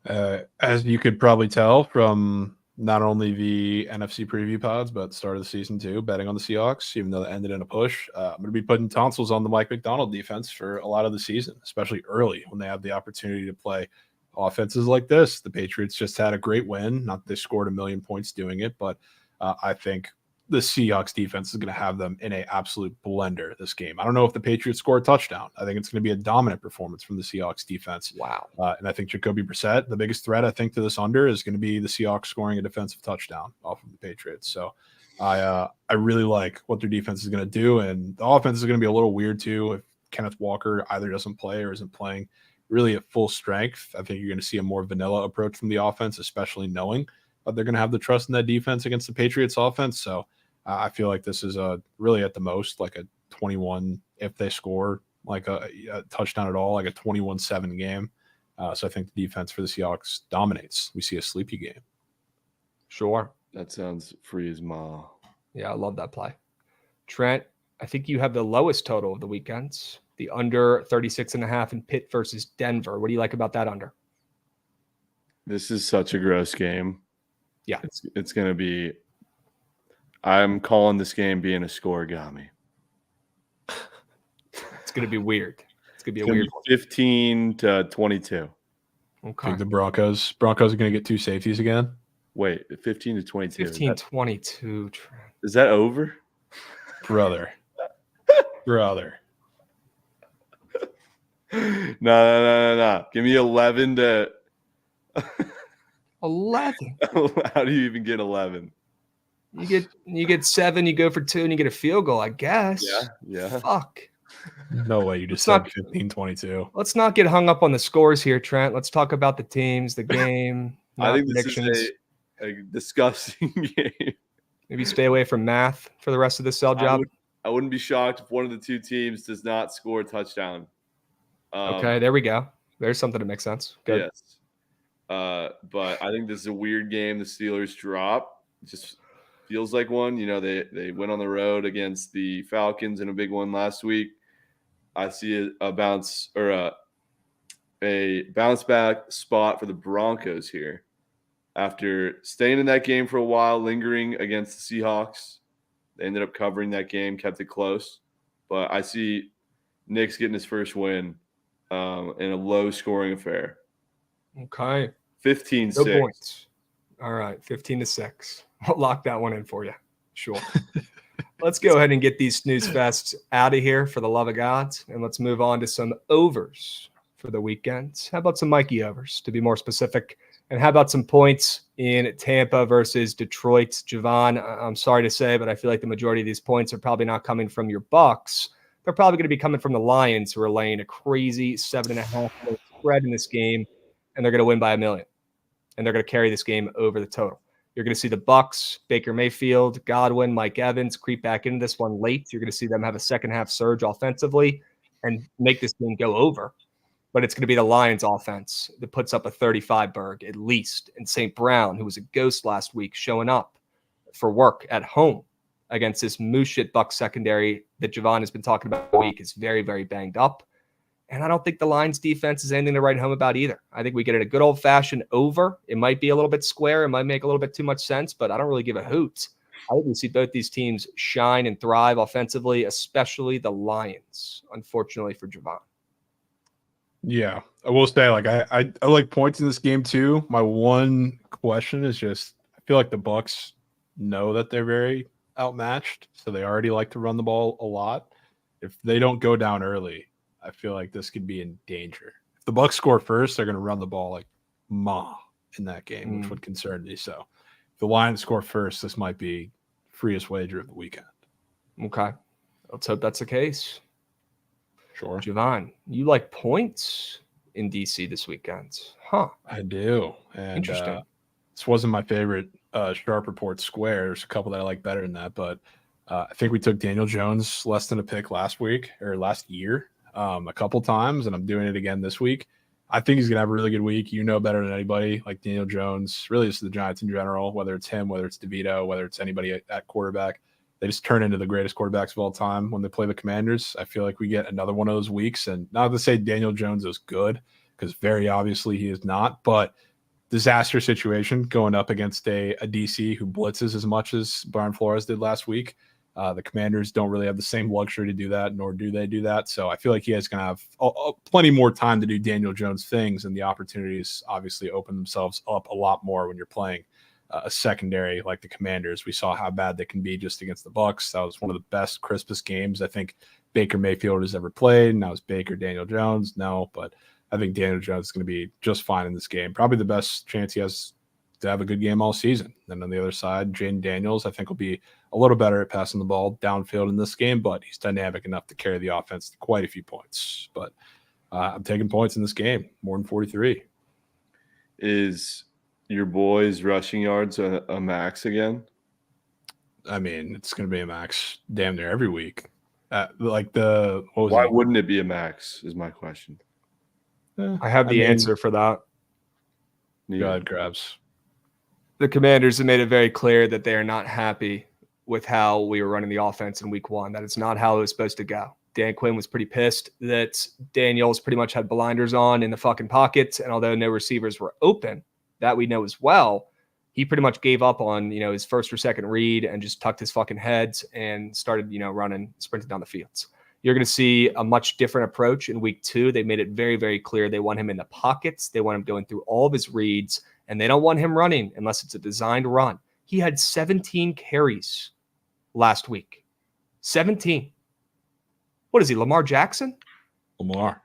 As you could probably tell from not only the NFC preview pods, but start of the season too, betting on the Seahawks, even though it ended in a push. I'm going to be putting tonsils on the Mike McDonald defense for a lot of the season, especially early when they have the opportunity to play offenses like this. The Patriots just had a great win. Not that they scored 1 million points doing it, but I think the Seahawks defense is going to have them in an absolute blender this game. I don't know if the Patriots score a touchdown. I think it's going to be a dominant performance from the Seahawks defense. Wow. And I think Jacoby Brissett, the biggest threat, I think, to this under is going to be the Seahawks scoring a defensive touchdown off of the Patriots. So I really like what their defense is going to do. And the offense is going to be a little weird too. If Kenneth Walker either doesn't play or isn't playing really at full strength, I think you're going to see a more vanilla approach from the offense, especially knowing that they're going to have the trust in that defense against the Patriots offense. So I feel like this is really at the most like a 21, if they score like a touchdown at all, like a 21-7 game. So I think the defense for the Seahawks dominates. We see a sleepy game. Sure. That sounds free as ma. Yeah, I love that play. Trent, I think you have the lowest total of the weekends, the under 36.5 in Pitt versus Denver. What do you like about that under? This is such a gross game. Yeah. It's going to be – I'm calling this game being a scoregami. It's going to be weird. It's going to be It's a weird one. 15-22. Okay. Think the Broncos are going to get 2 safeties again? Wait, 15-22. 15-22, Trent. Is that over? Brother. No. Give me 11 to 11. How do you even get 11? You get 7, you go for 2, and you get a field goal, I guess. Yeah. Fuck. No way you just said 15-22. Let's not get hung up on the scores here, Trent. Let's talk about the teams, the game. I think this is a disgusting game. Maybe stay away from math for the rest of the cell job. I wouldn't be shocked if one of the two teams does not score a touchdown. Okay, there we go. There's something that makes sense. Good. Yes. But I think this is a weird game. The Steelers drop. It just feels like one. You know, they went on the road against the Falcons in a big one last week. I see a bounce back spot for the Broncos here. After staying in that game for a while, lingering against the Seahawks, they ended up covering that game, kept it close. But I see Nick's getting his first win in a low-scoring affair. Okay. 15-6. No points. All right, 15-6. I'll lock that one in for you. Sure. Let's go ahead and get these snooze fests out of here for the love of God, and let's move on to some overs for the weekend. How about some Mikey overs, to be more specific? And how about some points in Tampa versus Detroit? Jovan, I'm sorry to say, but I feel like the majority of these points are probably not coming from your Bucks. They're probably going to be coming from the Lions, who are laying a crazy 7.5 spread in this game, and they're going to win by 1 million. And they're going to carry this game over the total. You're going to see the Bucks, Baker Mayfield, Godwin, Mike Evans creep back into this one late. You're going to see them have a second-half surge offensively and make this game go over. But it's going to be the Lions offense that puts up a 35 burg at least. And St. Brown, who was a ghost last week, showing up for work at home against this moose shit Bucks secondary that Jovan has been talking about all week, is very, very banged up. And I don't think the Lions defense is anything to write home about either. I think we get it a good old-fashioned over. It might be a little bit square. It might make a little bit too much sense, but I don't really give a hoot. I think we see both these teams shine and thrive offensively, especially the Lions, unfortunately for Jovan. Yeah, I will say, like, I like points in this game too. My one question is just, I feel like the Bucks know that they're very outmatched, so they already like to run the ball a lot. If they don't go down early, I feel like this could be in danger. If the Bucks score first, they're going to run the ball like in that game, which would concern me. So if the Lions score first, this might be freest wager of the weekend. Okay. Let's hope that's the case. Sure. Jovan, you like points in DC this weekend? Huh. I do. And interesting. This wasn't my favorite Sharp Report square. There's a couple that I like better than that, but I think we took Daniel Jones less than a pick last year a couple times, and I'm doing it again this week. I think he's going to have a really good week. You know better than anybody, like Daniel Jones, really just the Giants in general, whether it's him, whether it's DeVito, whether it's anybody at quarterback. They just turn into the greatest quarterbacks of all time when they play the Commanders. I feel like we get another one of those weeks. And not to say Daniel Jones is good, because very obviously he is not, but disaster situation going up against a DC who blitzes as much as Brian Flores did last week. The Commanders don't really have the same luxury to do that, nor do they do that. So I feel like he is going to have plenty more time to do Daniel Jones things, and the opportunities obviously open themselves up a lot more when you're playing a secondary like the Commanders. We saw how bad they can be just against the Bucs. That was one of the best, crispest games I think Baker Mayfield has ever played. Now, is Baker Daniel Jones? No, but I think Daniel Jones is going to be just fine in this game. Probably the best chance he has to have a good game all season. And on the other side, Jaden Daniels, I think, will be a little better at passing the ball downfield in this game, but he's dynamic enough to carry the offense to quite a few points. But I'm taking points in this game, more than 43. Is your boys' rushing yards a max again? I mean, it's going to be a max damn near every week. Why wouldn't it be a max is my question. I have the answer for that. Go ahead, Krabs. The Commanders have made it very clear that they are not happy with how we were running the offense in week one. That is not how it was supposed to go. Dan Quinn was pretty pissed that Daniels pretty much had blinders on in the fucking pockets. And although no receivers were open, that we know as well, he pretty much gave up on, his first or second read and just tucked his fucking heads and started, running, sprinting down the fields. You're going to see a much different approach in week two. They made it very, very clear. They want him in the pockets. They want him going through all of his reads, and they don't want him running unless it's a designed run. He had 17 carries last week. 17. What is he, Lamar Jackson? Lamar.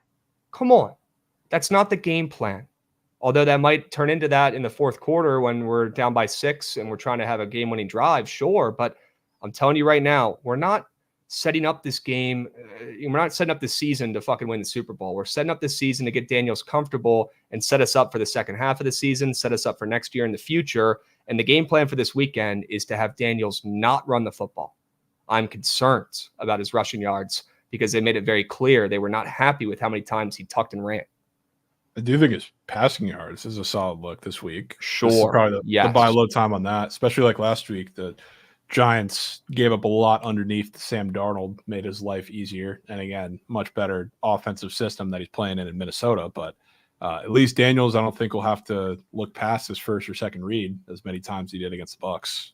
Come on. That's not the game plan. Although that might turn into that in the fourth quarter when we're down by 6 and we're trying to have a game-winning drive, sure. But I'm telling you right now, we're not setting up this game. We're not setting up this season to fucking win the Super Bowl. We're setting up this season to get Daniels comfortable and set us up for the second half of the season, set us up for next year in the future. And the game plan for this weekend is to have Daniels not run the football. I'm concerned about his rushing yards because they made it very clear they were not happy with how many times he tucked and ran. I do think his passing yards is a solid look this week. Sure. This is probably the buy low time on that, especially like last week. The Giants gave up a lot underneath. Sam Darnold made his life easier. And again, much better offensive system that he's playing in Minnesota. But at least Daniels, I don't think will have to look past his first or second read as many times he did against the Bucs.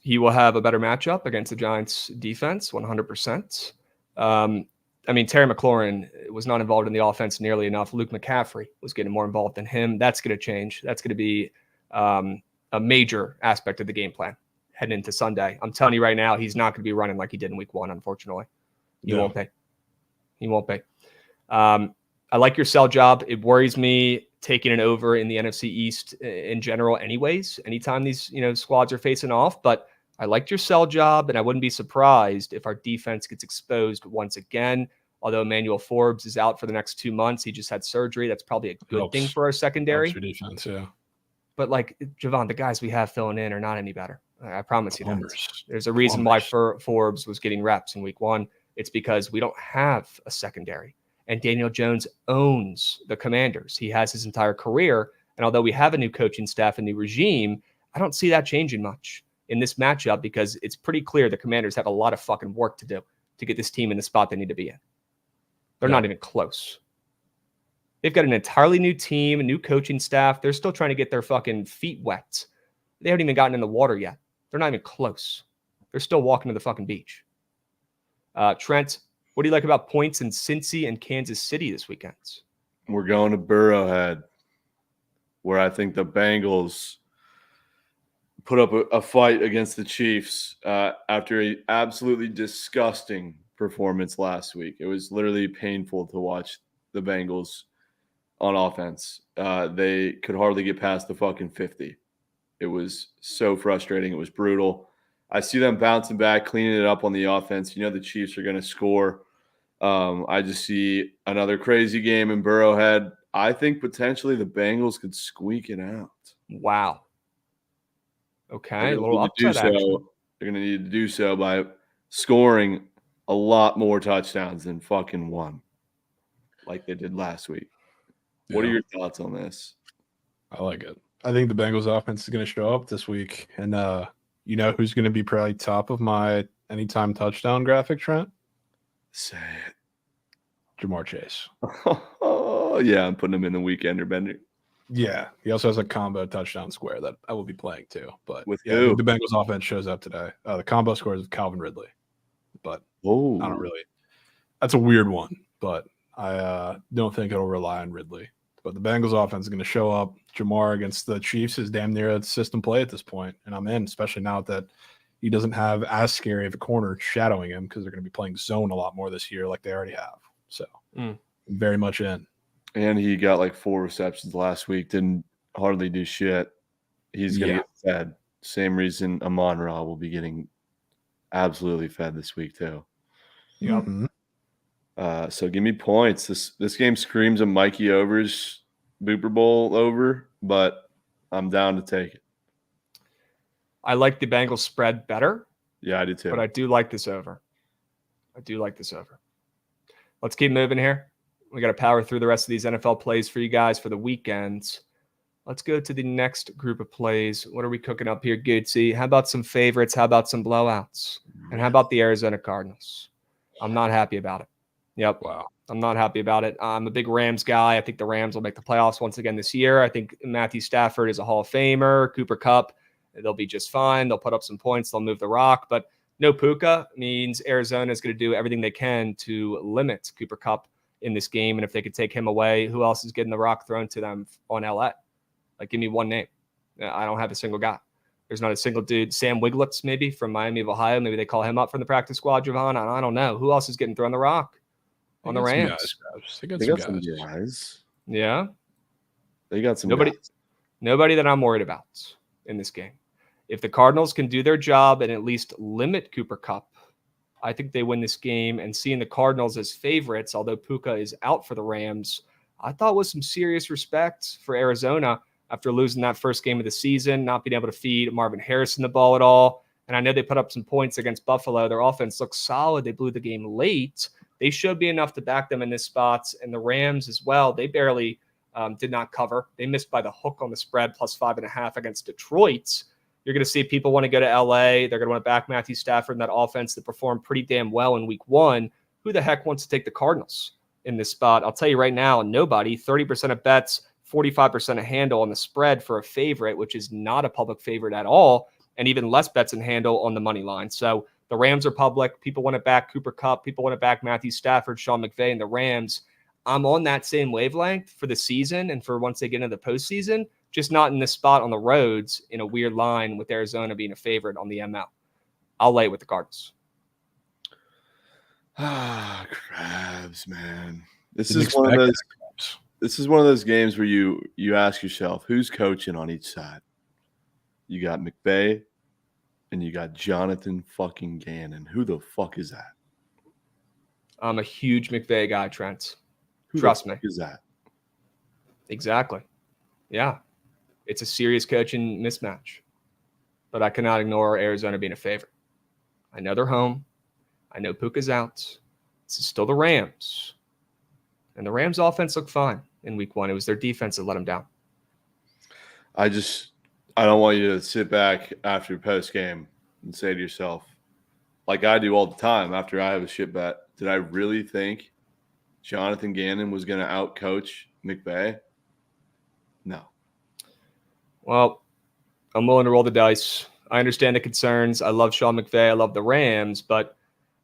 He will have a better matchup against the Giants defense, 100%. Terry McLaurin was not involved in the offense nearly enough. Luke McCaffrey was getting more involved than him. That's going to change. That's going to be a major aspect of the game plan heading into Sunday. I'm telling you right now, he's not going to be running like he did in week one, unfortunately. He won't be. He won't be. I like your sell job. It worries me taking it over in the NFC East in general anyways, anytime these squads are facing off. But I liked your sell job, and I wouldn't be surprised if our defense gets exposed once again. Although Emmanuel Forbes is out for the next 2 months, he just had surgery. That's probably a good thing for our secondary. Helps your defense, yeah. But like Jovan, the guys we have filling in are not any better. I promise you that. There's a reason why Forbes was getting reps in week one. It's because we don't have a secondary. And Daniel Jones owns the Commanders. He has his entire career. And although we have a new coaching staff, a new regime, I don't see that changing much in this matchup because it's pretty clear the Commanders have a lot of fucking work to do to get this team in the spot they need to be in. They're not even close. They've got an entirely new team, a new coaching staff. They're still trying to get their fucking feet wet. They haven't even gotten in the water yet. They're not even close. They're still walking to the fucking beach. Trent, what do you like about points in Cincy and Kansas City this weekend? We're going to Burrowhead, where I think the Bengals put up a fight against the Chiefs after an absolutely disgusting performance last week. It was literally painful to watch the Bengals on offense. They could hardly get past the fucking 50. It was so frustrating. It was brutal. I see them bouncing back, cleaning it up on the offense. The Chiefs are going to score. I just see another crazy game in Burrowhead. I think potentially the Bengals could squeak it out. Wow. Okay, They're a little upset They're action. going to need to do so by scoring a lot more touchdowns than fucking one, like they did last week. What are your thoughts on this? I like it. I think the Bengals offense is going to show up this week. And who's going to be probably top of my anytime touchdown graphic, Trent? Say it. Jamar Chase. Oh, yeah, I'm putting him in the weekender bender. Yeah, he also has a combo touchdown square that I will be playing too. But With I who? think the Bengals offense shows up today. The combo score is with Calvin Ridley. But I don't really – that's a weird one. But I don't think it'll rely on Ridley. But the Bengals offense is going to show up. Jamar against the Chiefs is damn near a system play at this point, and I'm in, especially now that he doesn't have as scary of a corner shadowing him because they're going to be playing zone a lot more this year like they already have. So very much in. And he got like 4 receptions last week, didn't hardly do shit. He's going to get fed. Same reason Amon-Ra will be getting absolutely fed this week too. Yep. So give me points. This game screams a Mikey Over's Booper Bowl over, but I'm down to take it. I like the Bengals spread better. Yeah, I do too. But I do like this over. Let's keep moving here. We got to power through the rest of these NFL plays for you guys for the weekends. Let's go to the next group of plays. What are we cooking up here, Goodsey? How about some favorites? How about some blowouts? And how about the Arizona Cardinals? I'm not happy about it. Yep. Wow. I'm not happy about it. I'm a big Rams guy. I think the Rams will make the playoffs once again this year. I think Matthew Stafford is a Hall of Famer. Cooper Kupp, they'll be just fine. They'll put up some points. They'll move the rock. But no Puka means Arizona is going to do everything they can to limit Cooper Kupp in this game. And if they could take him away, who else is getting the rock thrown to them on LA? Like, give me one name. I don't have a single guy. There's not a single dude. Sam Wiglitz, maybe from Miami of Ohio. Maybe they call him up from the practice squad, Jovan. I don't know. Who else is getting thrown the rock on the Rams? They got some guys. Yeah. They got some Nobody that I'm worried about in this game. If the Cardinals can do their job and at least limit Cooper Kupp, I think they win this game. And seeing the Cardinals as favorites, although Puka is out for the Rams, I thought was some serious respect for Arizona after losing that first game of the season, not being able to feed Marvin Harrison the ball at all. And I know they put up some points against Buffalo. Their offense looks solid. They blew the game late. They should be enough to back them in this spots. And the Rams as well, they barely did not cover. They missed by the hook on the spread, plus 5.5 against Detroit. You're going to see people want to go to LA. They're going to want to back Matthew Stafford in that offense that performed pretty damn well in week 1. Who the heck wants to take the Cardinals in this spot? I'll tell you right now, nobody. 30% of bets, 45% of handle on the spread for a favorite, which is not a public favorite at all, and even less bets and handle on the money line. So the Rams are public. People want to back Cooper Kupp. People want to back Matthew Stafford, Sean McVay, and the Rams. I'm on that same wavelength for the season and for once they get into the postseason, just not in this spot on the roads in a weird line with Arizona being a favorite on the ML. I'll lay it with the Cardinals. Krabs, man. This is one of those games where you ask yourself, who's coaching on each side? You got McVay and you got Jonathan fucking Gannon. Who the fuck is that? I'm a huge McVay guy, Trent. Trust me. Who is that? Exactly. Yeah. It's a serious coaching mismatch. But I cannot ignore Arizona being a favorite. I know they're home. I know Puka's out. This is still the Rams. And the Rams offense looked fine in week 1. It was their defense that let them down. I don't want you to sit back after post game and say to yourself, like I do all the time after I have a shit bet, did I really think Jonathan Gannon was going to outcoach McVay? No. Well, I'm willing to roll the dice. I understand the concerns. I love Sean McVay. I love the Rams, but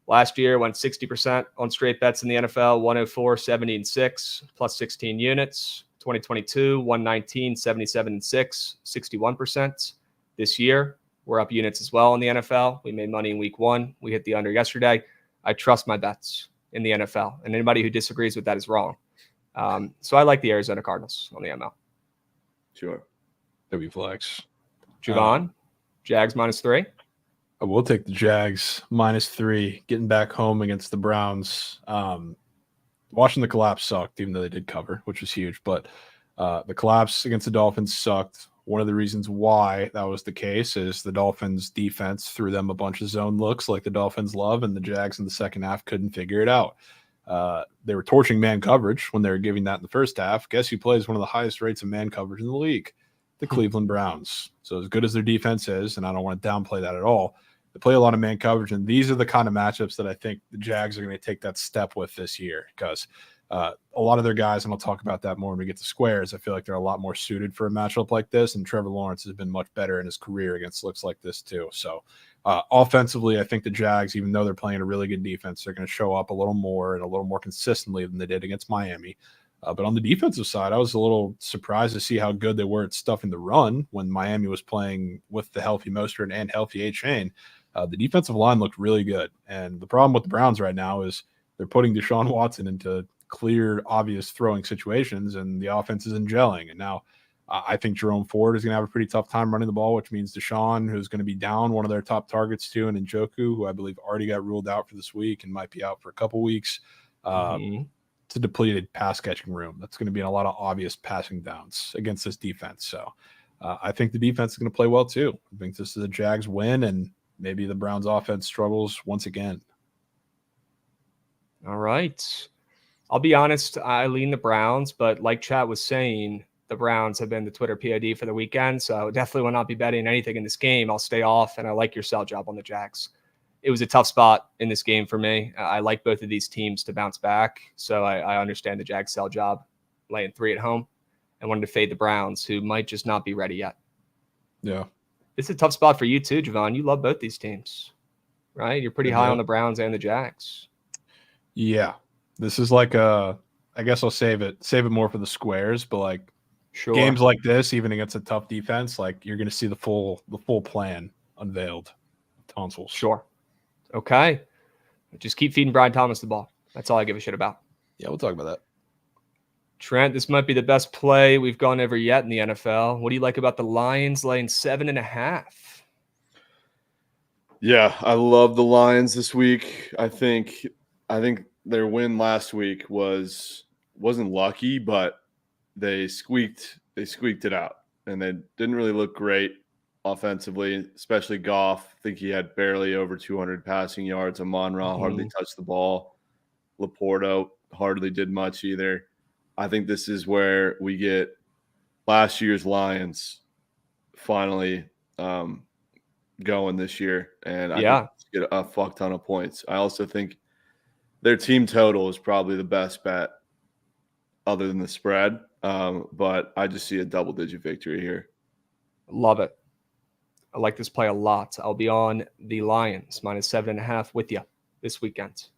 last year went 60% on straight bets in the NFL, 104, 70, and 6, plus 16 units. 2022, 119, 77, and 6, 61%. This year, we're up units as well in the NFL. We made money in week 1. We hit the under yesterday. I trust my bets in the NFL, and anybody who disagrees with that is wrong. So I like the Arizona Cardinals on the ML. Sure. W flex. Jovan, Jags -3. I will take the Jags -3, getting back home against the Browns. Watching the collapse sucked, even though they did cover, which was huge. But the collapse against the Dolphins sucked. One of the reasons why that was the case is the Dolphins' defense threw them a bunch of zone looks like the Dolphins love, and the Jags in the second half couldn't figure it out. They were torching man coverage when they were giving that in the first half. Guess who plays one of the highest rates of man coverage in the league? The Cleveland Browns. So as good as their defense is, and I don't want to downplay that at all, they play a lot of man coverage, and these are the kind of matchups that I think the Jags are going to take that step with this year because a lot of their guys, and I'll talk about that more when we get to squares, I feel like they're a lot more suited for a matchup like this, and Trevor Lawrence has been much better in his career against looks like this too. So offensively, I think the Jags, even though they're playing a really good defense, they're going to show up a little more and a little more consistently than they did against Miami. But on the defensive side, I was a little surprised to see how good they were at stuffing the run when Miami was playing with the healthy Mostert and healthy A-Chain. The defensive line looked really good. And the problem with the Browns right now is they're putting Deshaun Watson into clear, obvious throwing situations, and the offense isn't gelling. And now I think Jerome Ford is going to have a pretty tough time running the ball, which means Deshaun, who's going to be down one of their top targets too, and Njoku, who I believe already got ruled out for this week and might be out for a couple weeks. It's a depleted pass catching room. That's going to be in a lot of obvious passing downs against this defense. So I think the defense is going to play well too. I think this is a Jags win, and maybe the Browns offense struggles once again. All right. I'll be honest, I lean the Browns, but like Chat was saying, the Browns have been the Twitter PID for the weekend, so I definitely will not be betting anything in this game. I'll stay off, and I like your sell job on the Jags. It was a tough spot in this game for me. I like both of these teams to bounce back, so I understand the Jags sell job, laying 3 at home, and wanted to fade the Browns, who might just not be ready yet. Yeah. It's a tough spot for you too, Jovan. You love both these teams, right? You're pretty high on the Browns and the Jags. Yeah. This is like I guess I'll save it more for the squares, but like games like this, even against a tough defense, like you're going to see the full plan unveiled. Tonsils. Sure. Okay. Just keep feeding Brian Thomas the ball. That's all I give a shit about. Yeah, we'll talk about that. Trent, this might be the best play we've gone over yet in the NFL. What do you like about the Lions laying 7.5? Yeah, I love the Lions this week. I think their win last week wasn't lucky, but they squeaked it out, and they didn't really look great offensively, especially Goff. I think he had barely over 200 passing yards. Amon-Ra hardly touched the ball. Laporta hardly did much either. I think this is where we get last year's Lions finally going this year, and I think get a fuck ton of points. I also think their team total is probably the best bet other than the spread, but I just see a double-digit victory here. Love it. I like this play a lot. I'll be on the Lions -7.5 with you this weekend.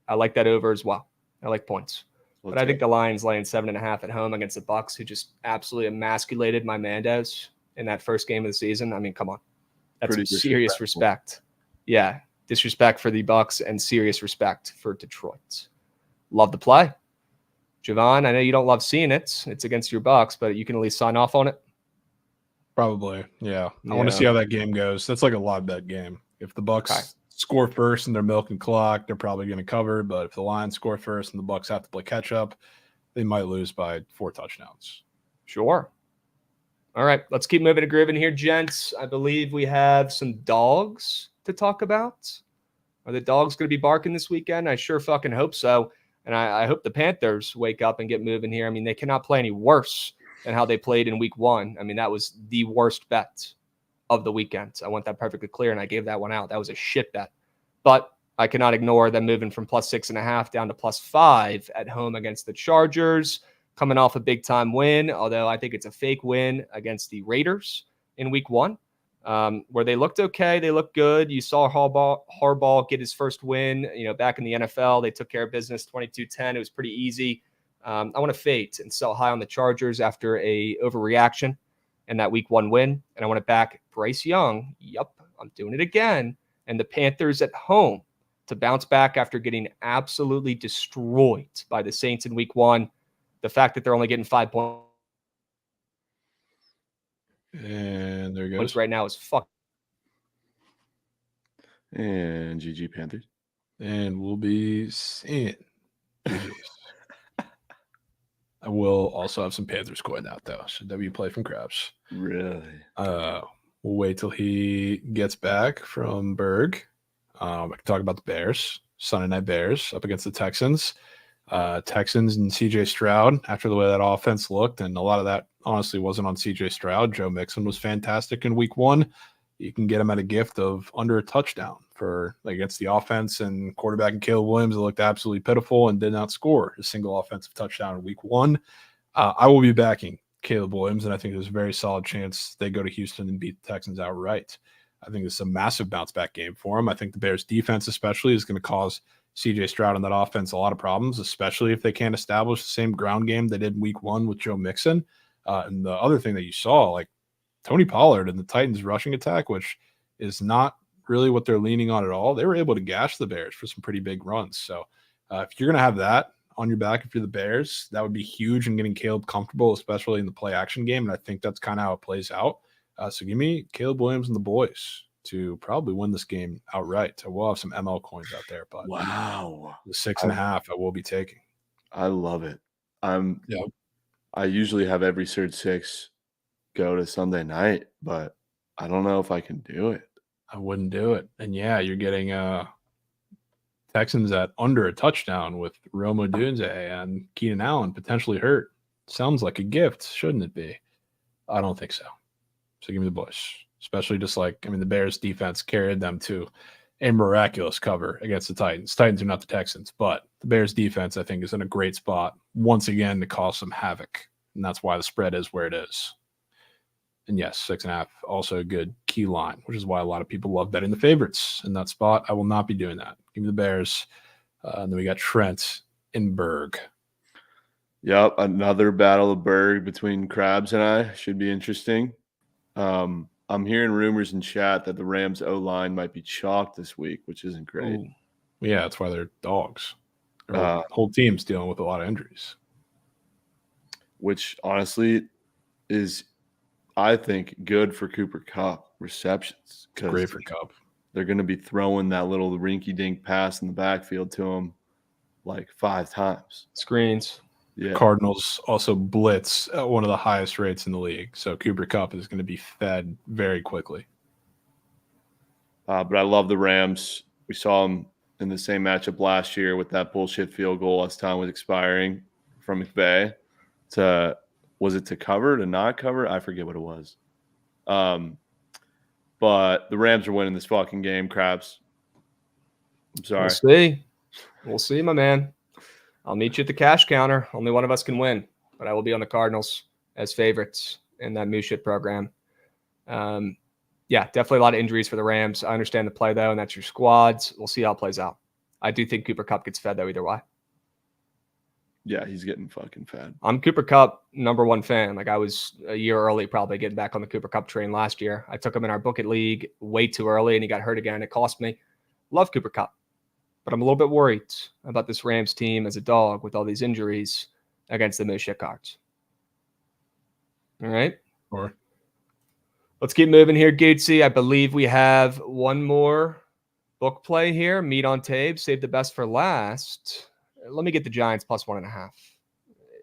I like that over as well. I like points. But I think the Lions laying 7.5 at home against the Bucs, who just absolutely emasculated my Mandos in that first game of the season. I mean, come on. That's some serious respect. Yeah. Disrespect for the Bucs and serious respect for Detroit. Love the play. Jovan, I know you don't love seeing it. It's against your Bucs, but you can at least sign off on it. Probably, yeah. I want to see how that game goes. That's like a live bet game. If the Bucs score first and they're milking clock, they're probably going to cover. But if the Lions score first and the Bucs have to play catch up, they might lose by 4 touchdowns. Sure. All right, let's keep moving and grooving here, gents. I believe we have some dogs to talk about. Are the dogs going to be barking this weekend? I sure fucking hope so. And I hope the Panthers wake up and get moving here. I mean, they cannot play any worse than how they played in week 1. I mean, that was the worst bet of the weekend. I want that perfectly clear, and I gave that one out. That was a shit bet. But I cannot ignore them moving from +6.5 down to +5 at home against the Chargers, coming off a big-time win, although I think it's a fake win against the Raiders in week 1. Where they looked okay, they looked good. You saw Harbaugh get his first win, back in the NFL. They took care of business 22-10. It was pretty easy. I want to fade and sell high on the Chargers after a overreaction and that week 1 win. And I want to back Bryce Young. Yep, I'm doing it again. And the Panthers at home to bounce back after getting absolutely destroyed by the Saints in week 1. The fact that they're only getting 5 points. And there he goes. Right now is fuck. And GG Panthers. And we'll be seeing. I will also have some Panthers going out, though. So W play from Krabs. Really? We'll wait till he gets back from Berg. I can talk about the Bears. Sunday night Bears up against the Texans. Texans and CJ Stroud, after the way that offense looked, and a lot of that honestly wasn't on CJ Stroud. Joe Mixon was fantastic in week 1. You can get him at a gift of under a touchdown for against the offense, and quarterback and Caleb Williams looked absolutely pitiful and did not score a single offensive touchdown in week 1. I will be backing Caleb Williams, and I think there's a very solid chance they go to Houston and beat the Texans outright. I think this is a massive bounce back game for him. I think the Bears defense especially is going to cause CJ Stroud and that offense a lot of problems, especially if they can't establish the same ground game they did in week 1 with Joe Mixon. And the other thing that you saw, like Tony Pollard and the Titans rushing attack, which is not really what they're leaning on at all, they were able to gash the Bears for some pretty big runs. So if you're going to have that on your back, if you're the Bears, that would be huge in getting Caleb comfortable, especially in the play action game. And I think that's kind of how it plays out. So give me Caleb Williams and the boys to probably win this game outright. So we'll have some ML coins out there, but wow, the 6.5 I will be taking. I love it. I usually have every Surge 6 go to Sunday night, but I don't know if I can do it. I wouldn't do it. And yeah, you're getting Texans at under a touchdown with Rome Odunze and Keenan Allen potentially hurt. Sounds like a gift, shouldn't it be? I don't think so. So give me the boys. Especially the Bears defense carried them to a miraculous cover against the Titans. Titans are not the Texans, but the Bears defense, I think, is in a great spot once again to cause some havoc. And that's why the spread is where it is. And yes, 6.5, also a good key line, which is why a lot of people love betting the favorites in that spot. I will not be doing that. Give me the Bears. And then we got Trent in Berg. Yep, another battle of Berg between Krabs and I. Should be interesting. I'm hearing rumors in chat that the Rams O-line might be chalked this week, which isn't great. Ooh. Yeah, that's why they're dogs. Their whole team's dealing with a lot of injuries. Which honestly is, I think, good for Cooper Kupp receptions. Great for Kupp. They're going to be throwing that little rinky-dink pass in the backfield to him like 5 times. Screens. Yeah. Cardinals also blitz at one of the highest rates in the league. So Cooper Kupp is going to be fed very quickly. But I love the Rams. We saw them in the same matchup last year with that bullshit field goal as time was expiring from McVay. Was it to cover, to not cover? I forget what it was. But the Rams are winning this fucking game, Krabs. I'm sorry. We'll see, my man. I'll meet you at the cash counter. Only one of us can win, but I will be on the Cardinals as favorites in that Mushit program. Yeah, definitely a lot of injuries for the Rams. I understand the play, though, and that's your squads. We'll see how it plays out. I do think Cooper Kupp gets fed, though, either way. Yeah, he's getting fucking fed. I'm Cooper Kupp #1 fan. I was a year early, probably getting back on the Cooper Kupp train last year. I took him in our Bookit League way too early, and he got hurt again. It cost me. Love Cooper Kupp. But I'm a little bit worried about this Rams team as a dog with all these injuries against the Mushit cards. All right. Sure. Let's keep moving here, Gootsy. I believe we have one more book play here. Meat on tape. Save the best for last. Let me get the Giants +1.5.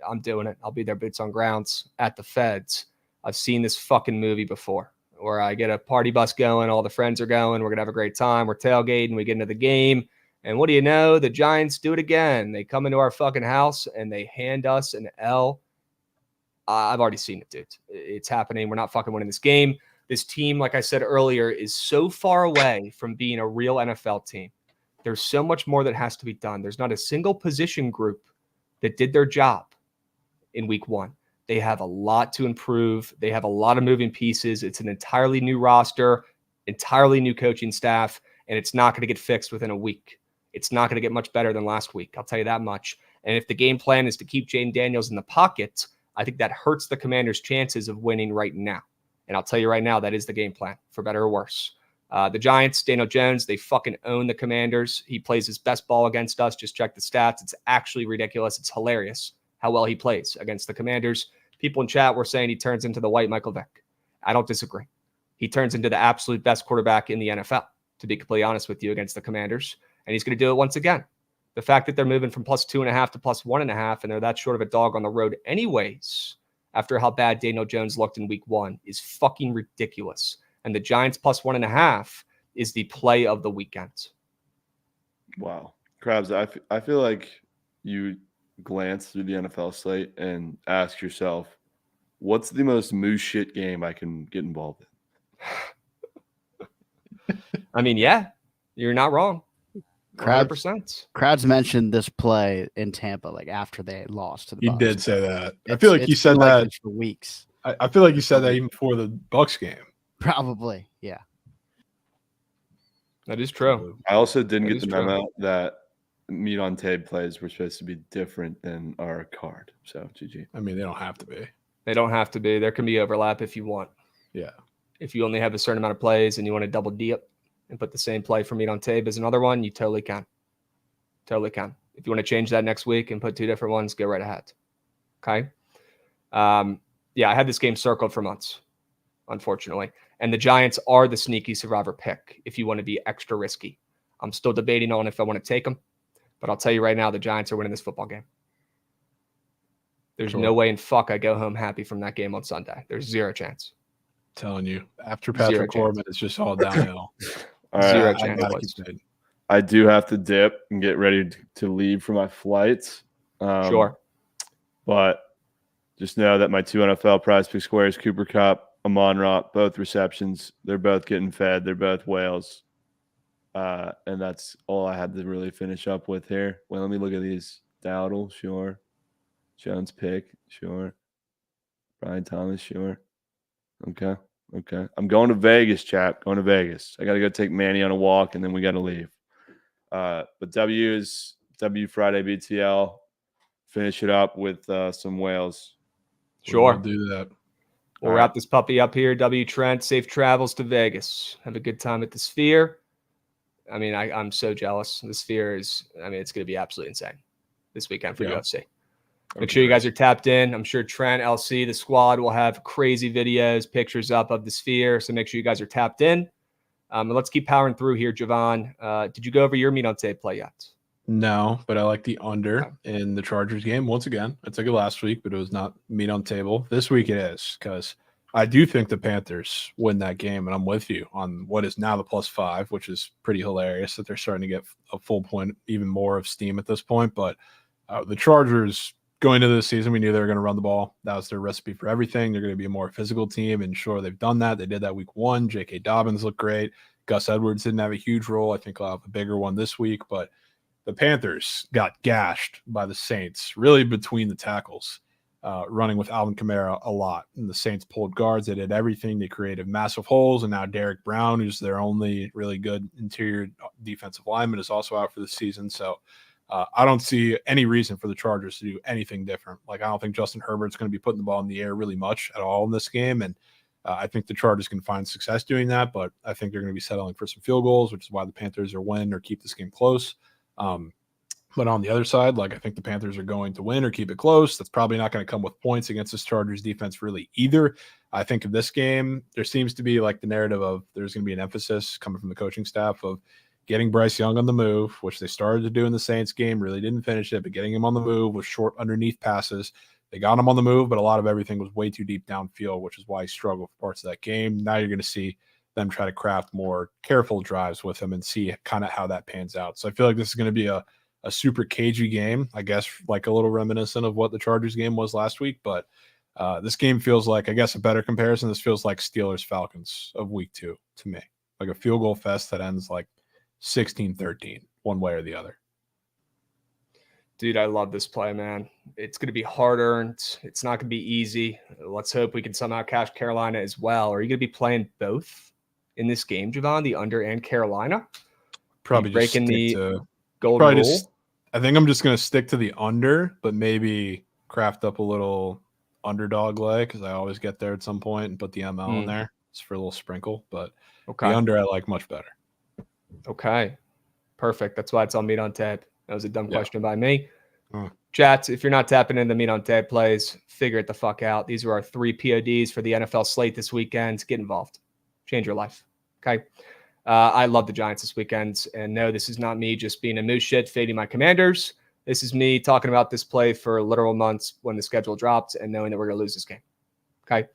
I'm doing it. I'll be there boots on grounds at the Feds. I've seen this fucking movie before where I get a party bus going. All the friends are going. We're going to have a great time. We're tailgating. We get into the game. And what do you know? The Giants do it again. They come into our fucking house and they hand us an L. I've already seen it, dude. It's happening. We're not fucking winning this game. This team, like I said earlier, is so far away from being a real NFL team. There's so much more that has to be done. There's not a single position group that did their job in week 1. They have a lot to improve. They have a lot of moving pieces. It's an entirely new roster, entirely new coaching staff, and it's not going to get fixed within a week. It's not going to get much better than last week. I'll tell you that much. And if the game plan is to keep Jaden Daniels in the pocket, I think that hurts the Commanders' chances of winning right now. And I'll tell you right now, that is the game plan, for better or worse. The Giants, Daniel Jones, they fucking own the Commanders. He plays his best ball against us. Just check the stats. It's actually ridiculous. It's hilarious how well he plays against the Commanders. People in chat were saying he turns into the white Michael Vick. I don't disagree. He turns into the absolute best quarterback in the NFL, to be completely honest with you, against the Commanders. And he's going to do it once again. The fact that they're moving from +2.5 to +1.5, and they're that short of a dog on the road anyways, after how bad Daniel Jones looked in week 1, is fucking ridiculous. And the Giants +1.5 is the play of the weekend. Wow. Krabs, I feel like you glance through the NFL slate and ask yourself, what's the most moose shit game I can get involved in? I mean, yeah, you're not wrong. 100%. Krabs mentioned this play in Tampa, like after they lost to the Bucs. He did say that. I feel like you said that for weeks. I feel like you said that even before the Bucs game. Probably, yeah. That is true. I also didn't get the memo that meat on tape plays were supposed to be different than our card. So, GG. I mean, they don't have to be. They don't have to be. There can be overlap if you want. Yeah. If you only have a certain amount of plays and you want to double dip and put the same play for meat on tape as another one, you totally can. Totally can. If you want to change that next week and put 2 different ones, go right ahead. Okay. Yeah, I had this game circled for months, unfortunately. And the Giants are the sneaky survivor pick if you want to be extra risky. I'm still debating on if I want to take them, but I'll tell you right now, the Giants are winning this football game. There's no way in fuck I go home happy from that game on Sunday. There's zero chance. I'm telling you, after Patrick Corbin, it's just all downhill. All right, zero chance. I do have to dip and get ready to leave for my flights. Sure. But just know that my 2 NFL prize pick squares, Cooper Kupp, Amon-Ra, both receptions. They're both getting fed. They're both whales. And that's all I had to really finish up with here. Well, let me look at these. Dowdle, sure. Jones pick, sure. Brian Thomas, sure. Okay. I'm going to Vegas, chap. Going to Vegas. I got to go take Manny on a walk, and then we got to leave. But W is W Friday BTL. Finish it up with some whales. Sure. We'll do that. We'll wrap this puppy up here. W Trent, safe travels to Vegas. Have a good time at the Sphere. I mean, I'm so jealous. The Sphere is, I mean, it's going to be absolutely insane this weekend for UFC. Make sure you guys are tapped in. I'm sure Trent, LC, the squad will have crazy videos, pictures up of the Sphere. So make sure you guys are tapped in. And let's keep powering through here, Jovan. Did you go over your meat on tape play yet? No, but I like the under in the Chargers game. Once again, I took it last week, but it was not meat on table. This week it is, because I do think the Panthers win that game, and I'm with you on what is now the +5, which is pretty hilarious that they're starting to get a full point, even more of steam at this point. But the Chargers, going into this season, we knew they were going to run the ball. That was their recipe for everything. They're going to be a more physical team, and sure, they've done that. They did that week 1. J.K. Dobbins looked great. Gus Edwards didn't have a huge role. I think he'll have a bigger one this week, but the Panthers got gashed by the Saints, really between the tackles, running with Alvin Kamara a lot. And the Saints pulled guards. They did everything. They created massive holes. And now Derek Brown, who's their only really good interior defensive lineman, is also out for the season. So I don't see any reason for the Chargers to do anything different. Like, I don't think Justin Herbert's going to be putting the ball in the air really much at all in this game. And I think the Chargers can find success doing that, but I think they're going to be settling for some field goals, which is why the Panthers are win or keep this game close. But on the other side, like, I think the Panthers are going to win or keep it close. That's probably not going to come with points against this Chargers defense really either. I think in this game, there seems to be like the narrative of there's going to be an emphasis coming from the coaching staff of getting Bryce Young on the move, which they started to do in the Saints game, really didn't finish it, but getting him on the move with short underneath passes. They got him on the move, but a lot of everything was way too deep downfield, which is why he struggled for parts of that game. Now you're going to see them try to craft more careful drives with him and see kind of how that pans out. So I feel like this is going to be a super cagey game, I guess, like a little reminiscent of what the Chargers game was last week. But this game feels like, I guess, a better comparison. This feels like Steelers-Falcons of week 2 to me, like a field goal fest that ends like 16-13, one way or the other. Dude, I love this play, man. It's going to be hard-earned. It's not going to be easy. Let's hope we can somehow cash Carolina as well. Are you going to be playing both in this game, Jovan, the under and Carolina? Probably breaking the golden probably rule? I think I'm just going to stick to the under, but maybe craft up a little underdog leg because I always get there at some point and put the ML in there. It's for a little sprinkle, but the under I like much better. Okay, perfect. That's why it's on meat on tape. That was a dumb question by me. Chats, if you're not tapping into the meat on tape plays, figure it the fuck out. These are our 3 PODs for the NFL slate this weekend. Get involved. Change your life. Okay. I love the Giants this weekend. And no, this is not me just being a moose shit fading my Commanders. This is me talking about this play for literal months when the schedule dropped and knowing that we're going to lose this game. Okay.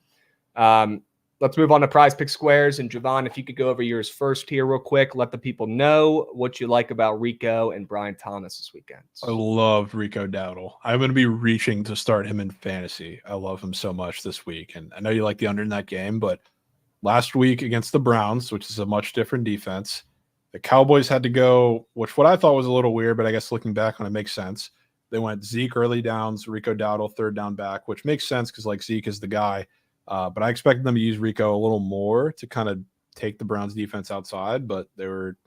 Let's move on to Prize Pick Squares. And Jovan, if you could go over yours first here real quick, let the people know what you like about Rico and Brian Thomas this weekend. I love Rico Dowdle. I'm going to be reaching to start him in fantasy. I love him so much this week. And I know you like the under in that game, but last week against the Browns, which is a much different defense, the Cowboys had to go, which what I thought was a little weird, but I guess looking back on it makes sense. They went Zeke early downs, Rico Dowdle third down back, which makes sense because like Zeke is the guy. But I expected them to use Rico a little more to kind of take the Browns defense outside, but they were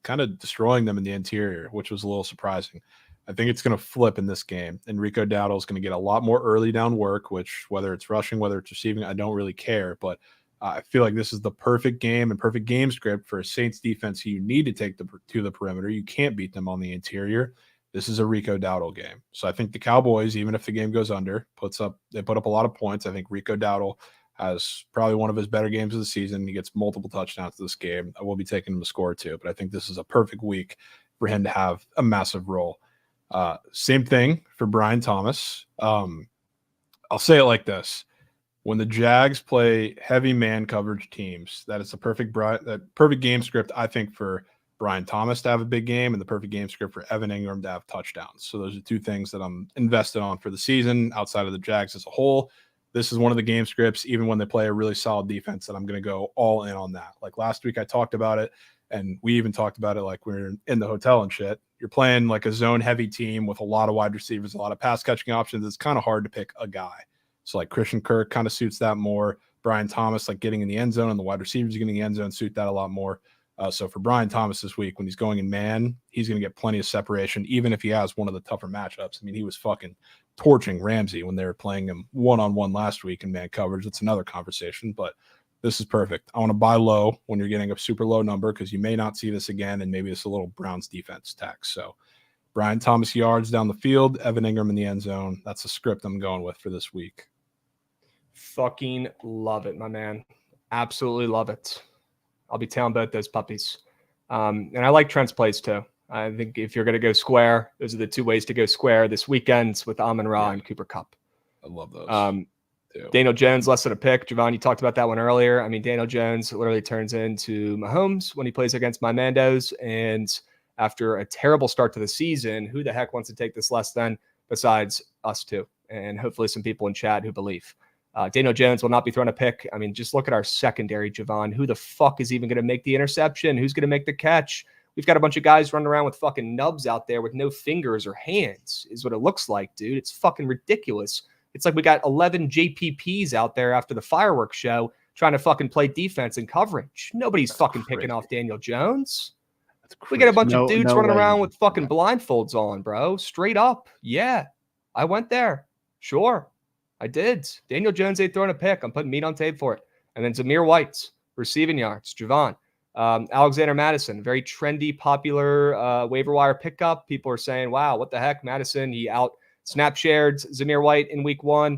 kind of destroying them in the interior, which was a little surprising. I think it's going to flip in this game, and Rico Dowdle is going to get a lot more early down work, which whether it's rushing, whether it's receiving, I don't really care. But I feel like this is the perfect game and perfect game script for a Saints defense who you need to take to the perimeter. You can't beat them on the interior. This is a Rico Dowdle game. So I think the Cowboys, even if the game goes under, put up a lot of points. I think Rico Dowdle has probably one of his better games of the season. He gets multiple touchdowns this game. I will be taking him to score too, but I think this is a perfect week for him to have a massive role. Same thing for Brian Thomas. I'll say it like this. When the Jags play heavy man coverage teams, that is a perfect game script, I think, for Brian Thomas to have a big game and the perfect game script for Evan Ingram to have touchdowns. So those are two things that I'm invested on for the season outside of the Jags as a whole. This is one of the game scripts, even when they play a really solid defense, that I'm going to go all in on that. Like last week I talked about it, and we even talked about it like we were in the hotel and shit. You're playing like a zone-heavy team with a lot of wide receivers, a lot of pass-catching options. It's kind of hard to pick a guy. So like Christian Kirk kind of suits that more. Brian Thomas, like getting in the end zone, and the wide receivers getting in the end zone suit that a lot more. So for Brian Thomas this week, when he's going in man, he's going to get plenty of separation, even if he has one of the tougher matchups. I mean, he was fucking torching Ramsey when they were playing him one-on-one last week in man coverage. That's another conversation, but this is perfect. I want to buy low when you're getting a super low number because you may not see this again, and maybe it's a little Browns defense tax. So Brian Thomas yards down the field, Evan Ingram in the end zone. That's the script I'm going with for this week. Fucking love it, my man. Absolutely love it. I'll be telling both those puppies. And I like Trent's plays too. I think if you're going to go square, those are the two ways to go square this weekend with Amon-Ra and Cooper Kupp. I love those. Daniel Jones, less than a pick. Jovan, you talked about that one earlier. I mean, Daniel Jones literally turns into Mahomes when he plays against my Mandos. And after a terrible start to the season, who the heck wants to take this less than besides us two? And hopefully some people in chat who believe. Daniel Jones will not be throwing a pick. I mean, just look at our secondary, Jovan. Who the fuck is even going to make the interception? Who's going to make the catch? We've got a bunch of guys running around with fucking nubs out there with no fingers or hands is what it looks like, dude. It's fucking ridiculous. It's like we got 11 JPPs out there after the fireworks show trying to fucking play defense and coverage. Nobody's fucking picking off Daniel Jones. We got a bunch of dudes running around with fucking blindfolds on, bro. Straight up. Yeah, I went there. Sure. I did. Daniel Jones ain't throwing a pick. I'm putting meat on tape for it. And then Zamir White's receiving yards. Jovan. Alexander Madison, very trendy, popular waiver wire pickup. People are saying, wow, what the heck? Madison, he out snap shared Zamir White in week 1.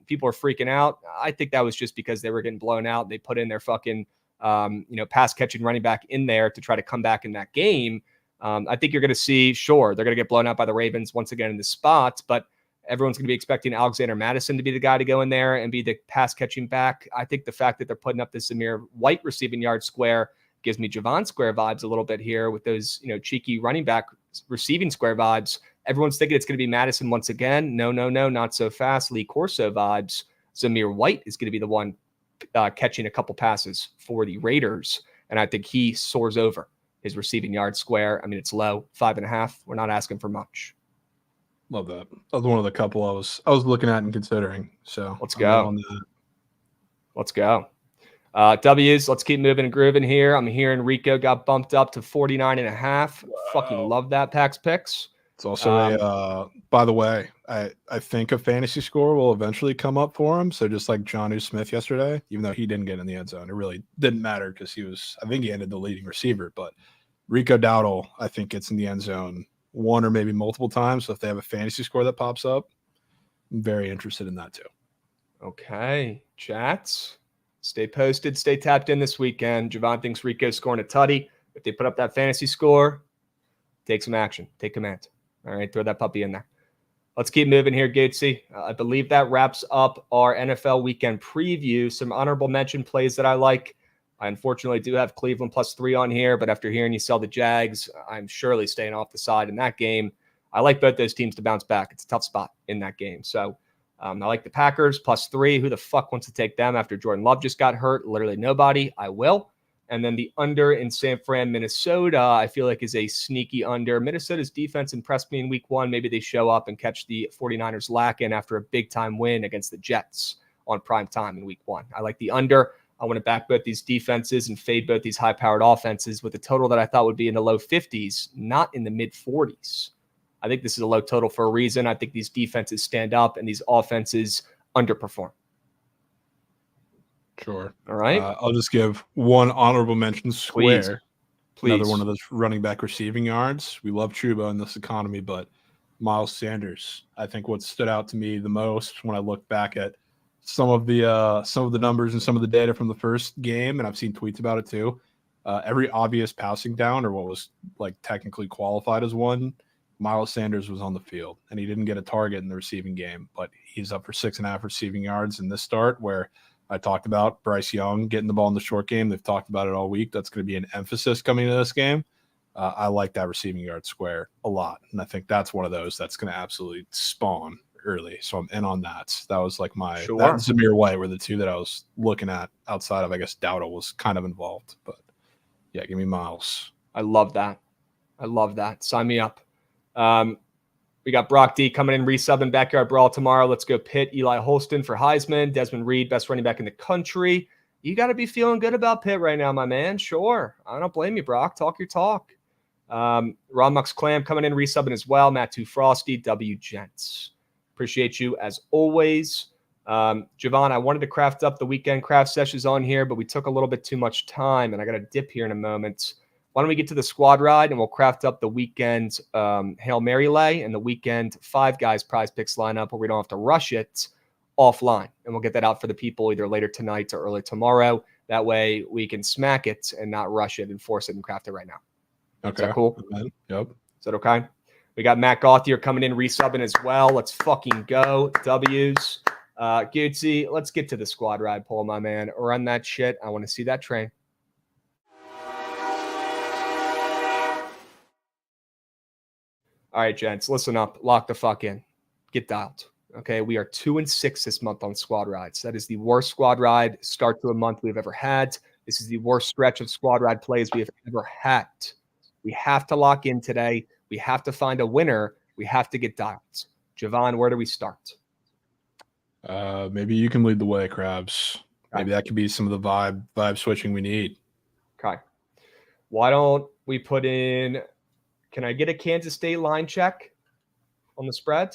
People are freaking out. I think that was just because they were getting blown out. They put in their fucking, pass catching running back in there to try to come back in that game. I think you're going to see, sure, they're going to get blown out by the Ravens once again in the spot, but everyone's going to be expecting Alexander Madison to be the guy to go in there and be the pass catching back. I think the fact that they're putting up this Zamir White receiving yard square gives me Jovan square vibes a little bit here with those, cheeky running back receiving square vibes. Everyone's thinking it's going to be Madison once again. No, not so fast. Lee Corso vibes. Zamir White is going to be the one catching a couple passes for the Raiders. And I think he soars over his receiving yard square. I mean, it's low, 5.5. We're not asking for much. Love that. That was one of the couple I was looking at and considering. So let's go. Let's go. W's. Let's keep moving and grooving here. I'm hearing Rico got bumped up to 49.5. Wow. Fucking love that Pax picks. It's also by the way, I think a fantasy score will eventually come up for him. So just like Jonnu Smith yesterday, even though he didn't get in the end zone, it really didn't matter because I think he ended the leading receiver. But Rico Dowdle, I think, gets in the end zone one or maybe multiple times. So if they have a fantasy score that pops up, I'm very interested in that too. Okay. Chats. Stay posted. Stay tapped in this weekend. Jovan thinks Rico's scoring a tutty. If they put up that fantasy score, take some action. Take command. All right, throw that puppy in there. Let's keep moving here, Gatesy. I believe that wraps up our NFL weekend preview. Some honorable mention plays that I like. I unfortunately do have Cleveland +3 on here, but after hearing you sell the Jags, I'm surely staying off the side in that game. I like both those teams to bounce back. It's a tough spot in that game. So I like the Packers +3. Who the fuck wants to take them after Jordan Love just got hurt? Literally nobody. I will. And then the under in San Fran, Minnesota, I feel like is a sneaky under. Minnesota's defense impressed me in week 1. Maybe they show up and catch the 49ers lacking after a big-time win against the Jets on prime time in week 1. I like the under. I want to back both these defenses and fade both these high-powered offenses with a total that I thought would be in the low 50s, not in the mid-40s. I think this is a low total for a reason. I think these defenses stand up and these offenses underperform. Sure. All right. I'll just give one honorable mention. Square. Please. Another one of those running back receiving yards. We love Chuba in this economy, but Miles Sanders. I think what stood out to me the most when I look back at some of the numbers and some of the data from the first game, and I've seen tweets about it too. Every obvious passing down, or what was like technically qualified as one, Miles Sanders was on the field, and he didn't get a target in the receiving game, but he's up for 6.5 receiving yards in this start, where I talked about Bryce Young getting the ball in the short game. They've talked about it all week. That's going to be an emphasis coming into this game. I like that receiving yard square a lot, and I think that's one of those that's going to absolutely spawn early. So I'm in on that. That was like my that and Zamir White were the two that I was looking at outside of, I guess, Dowdle was kind of involved. But, yeah, give me Miles. I love that. I love that. Sign me up. We got Brock D coming in, resubbing Backyard Brawl tomorrow. Let's go Pitt, Eli Holston for Heisman. Desmond Reed, best running back in the country. You got to be feeling good about Pitt right now, my man. Sure. I don't blame you, Brock. Talk your talk. Ron Mux Clam coming in, resubbing as well. Matt Too Frosty, W Gents. Appreciate you as always. Jovan, I wanted to craft up the weekend craft sessions on here, but we took a little bit too much time, and I got to dip here in a moment. Why don't we get to the squad ride, and we'll craft up the weekend Hail Mary lay and the weekend 5 guys prize picks lineup where we don't have to rush it offline. And we'll get that out for the people either later tonight or early tomorrow. That way we can smack it and not rush it and force it and craft it right now. Okay. Is that cool? Yep. Is that okay? We got Matt Gauthier coming in, resubbing as well. Let's fucking go. W's. Gootsy, let's get to the squad ride poll, my man. Run that shit. I want to see that train. All right, gents, listen up. Lock the fuck in. Get dialed. Okay, we are 2-6 this month on squad rides. That is the worst squad ride start to a month we've ever had. This is the worst stretch of squad ride plays we have ever had. We have to lock in today. We have to find a winner. We have to get dialed. Jovan, where do we start? Maybe you can lead the way, Krabs. Maybe that could be some of the vibe switching we need. Okay. Why don't we put in... Can I get a Kansas State line check on the spread?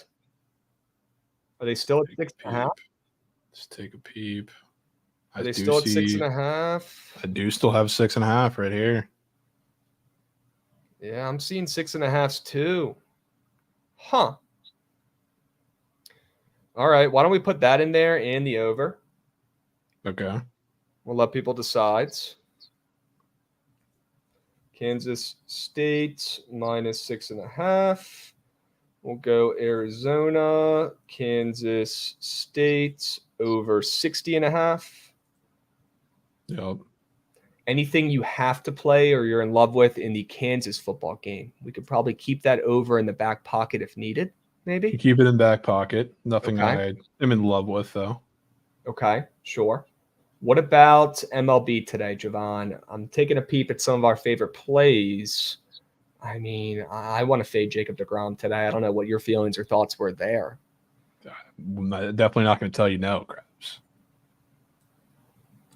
Are they still at 6.5? Let's take a peep. Are they still at 6.5? I do still have 6.5 right here. Yeah, I'm seeing 6.5s too. Huh. All right. Why don't we put that in there and the over? Okay. We'll let people decide. Kansas State minus 6.5. We'll go Arizona, Kansas State over 60.5. Yep. Anything you have to play or you're in love with in the Kansas football game, we could probably keep that over in the back pocket if needed, maybe. You keep it in back pocket. Nothing okay. I am in love with, though. Okay, sure. What about MLB today, Jovan? I'm taking a peep at some of our favorite plays. I mean, I want to fade Jacob deGrom today. I don't know what your feelings or thoughts were there. I'm definitely not going to tell you no, Krabs.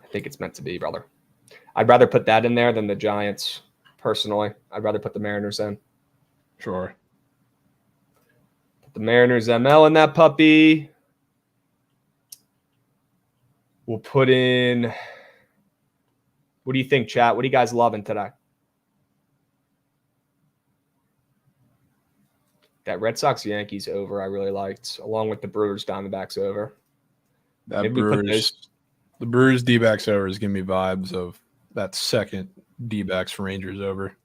I think it's meant to be, brother. I'd rather put that in there than the Giants, personally. I'd rather put the Mariners in. Sure. Put the Mariners ML in that puppy. We'll put in, what do you think, chat? What are you guys loving today? That Red Sox-Yankees over I really liked, along with the Brewers-Diamondbacks over. That Maybe Brewers, we put those. The Brewers D-backs over is giving me vibes of that second D-backs Rangers over.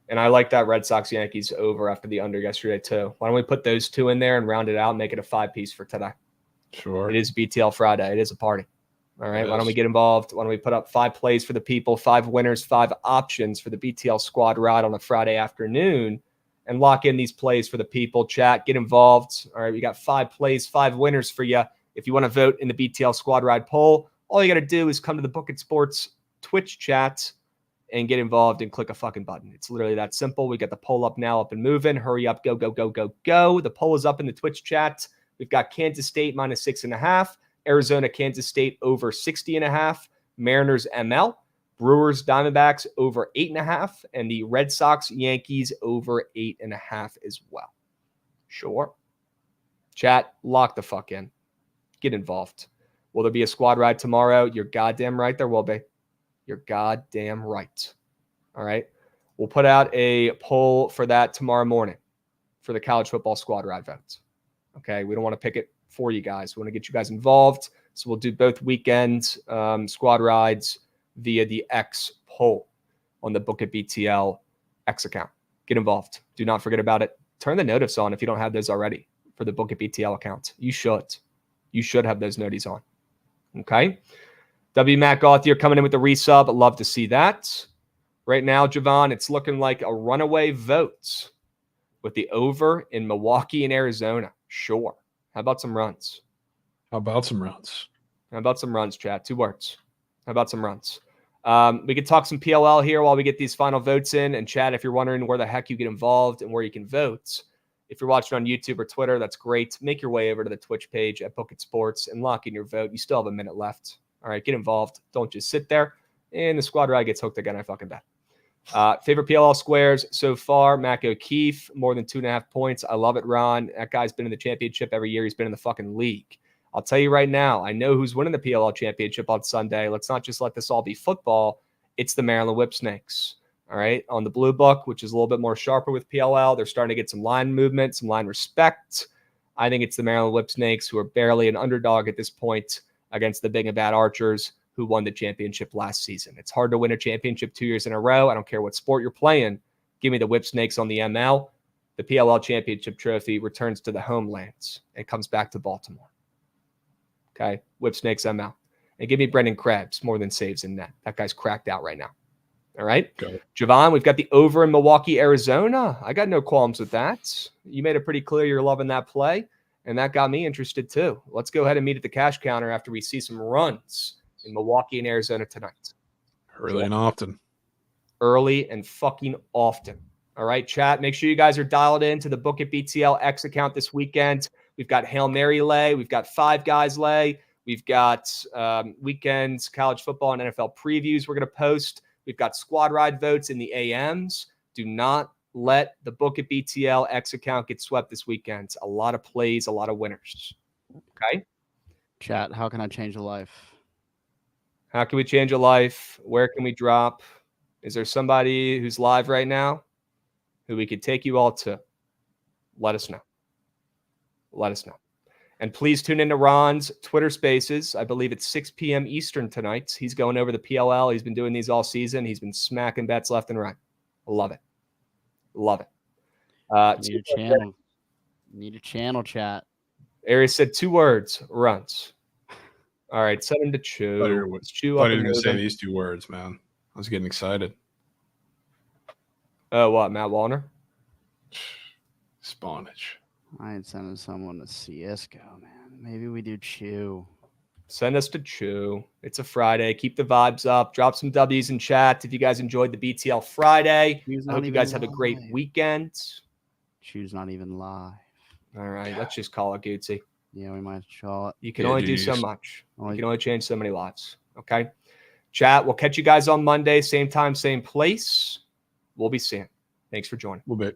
And I like that Red Sox Yankees over after the under yesterday too. Why don't we put those two in there and round it out and make it a 5-piece for today? Sure. It is BTL Friday. It is a party. All right. It Why don't we is. get involved? Why don't we put up 5 plays for the people, 5 winners, 5 options for the BTL Squad Ride on a Friday afternoon and lock in these plays for the people. Chat, get involved. All right. We got 5 plays, 5 winners for you. If you want to vote in the BTL Squad Ride poll, all you got to do is come to the Bookit Sports Twitch chat and get involved and click a fucking button. It's literally that simple. We got the poll up now, up and moving. Hurry up. Go, go, go, go, go. The poll is up in the Twitch chat. We've got Kansas State -6.5. Arizona, Kansas State over 60.5. Mariners, ML. Brewers, Diamondbacks over 8.5. And the Red Sox, Yankees over 8.5 as well. Sure. Chat, lock the fuck in. Get involved. Will there be a squad ride tomorrow? You're goddamn right there will be. You're goddamn right. All right. We'll put out a poll for that tomorrow morning for the college football squad ride votes. Okay. We don't want to pick it for you guys. We want to get you guys involved. So we'll do both weekend squad rides via the X poll on the Bookit BTL X account. Get involved. Do not forget about it. Turn the notice on if you don't have those already for the Bookit BTL account. You should. You should have those noties on. Okay. W. Matt Gauthier coming in with the resub. Love to see that. Right now, Jovan, it's looking like a runaway vote with the over in Milwaukee and Arizona. Sure. How about some runs? How about some runs? How about some runs, chat? 2 words. How about some runs? We could talk some PLL here while we get these final votes in. And chat, if you're wondering where the heck you get involved and where you can vote, if you're watching on YouTube or Twitter, that's great. Make your way over to the Twitch page at Bookit Sports and lock in your vote. You still have a minute left. All right, get involved. Don't just sit there. And the squad ride gets hooked again. I fucking bet. Favorite PLL squares so far, Mac O'Keefe, more than 2.5 points. I love it, Ron. That guy's been in the championship every year. He's been in the fucking league. I'll tell you right now, I know who's winning the PLL championship on Sunday. Let's not just let this all be football. It's the Maryland Whipsnakes. All right, on the blue book, which is a little bit more sharper with PLL. They're starting to get some line movement, some line respect. I think it's the Maryland Whipsnakes, who are barely an underdog at this point against the big and bad Archers, who won the championship last season. It's hard to win a championship 2 years in a row. I don't care what sport you're playing. Give me the Whipsnakes on the ML. The PLL championship trophy returns to the homelands and comes back to Baltimore. Okay, Whipsnakes ML. And give me Brendan Krabs, more than saves in net. That guy's cracked out right now. All right. Go. Jovan, we've got the over in Milwaukee, Arizona. I got no qualms with that. You made it pretty clear you're loving that play, and that got me interested too. Let's go ahead and meet at the cash counter after we see some runs in Milwaukee and Arizona tonight. Early and often. Early and fucking often. All right, chat. Make sure you guys are dialed in to the Bookit BTL X account this weekend. We've got Hail Mary lay. We've got 5 guys lay. We've got weekends, college football, and NFL previews we're going to post. We've got squad ride votes in the AMs. Do not let the Bookit BTL X account get swept this weekend. A lot of plays, a lot of winners. Okay? Chat, how can I change a life? How can we change a life? Where can we drop? Is there somebody who's live right now who we could take you all to? Let us know. Let us know. And please tune into Ron's Twitter Spaces. I believe it's 6 p.m. Eastern tonight. He's going over the PLL. He's been doing these all season. He's been smacking bets left and right. Love it. Love it. Need a channel. Need a channel, chat. Arius said 2 words, runs. All right, send him to Chew. I thought you were going to say these 2 words, man. I was getting excited. Oh, what, Matt Wallner? Spawnage. I ain't sending someone to CSGO, man. Maybe we do Chew. Send us to Chew. It's a Friday. Keep the vibes up. Drop some W's in chat if you guys enjoyed the BTL Friday. I hope you guys have a great weekend. Chew's not even live. All right, let's just call it Gucci. Yeah, we might call it. You can only do so geez. much. You can only change so many lives. Okay? Chat, we'll catch you guys on Monday. Same time, same place. We'll be seeing. Thanks for joining. A little bit.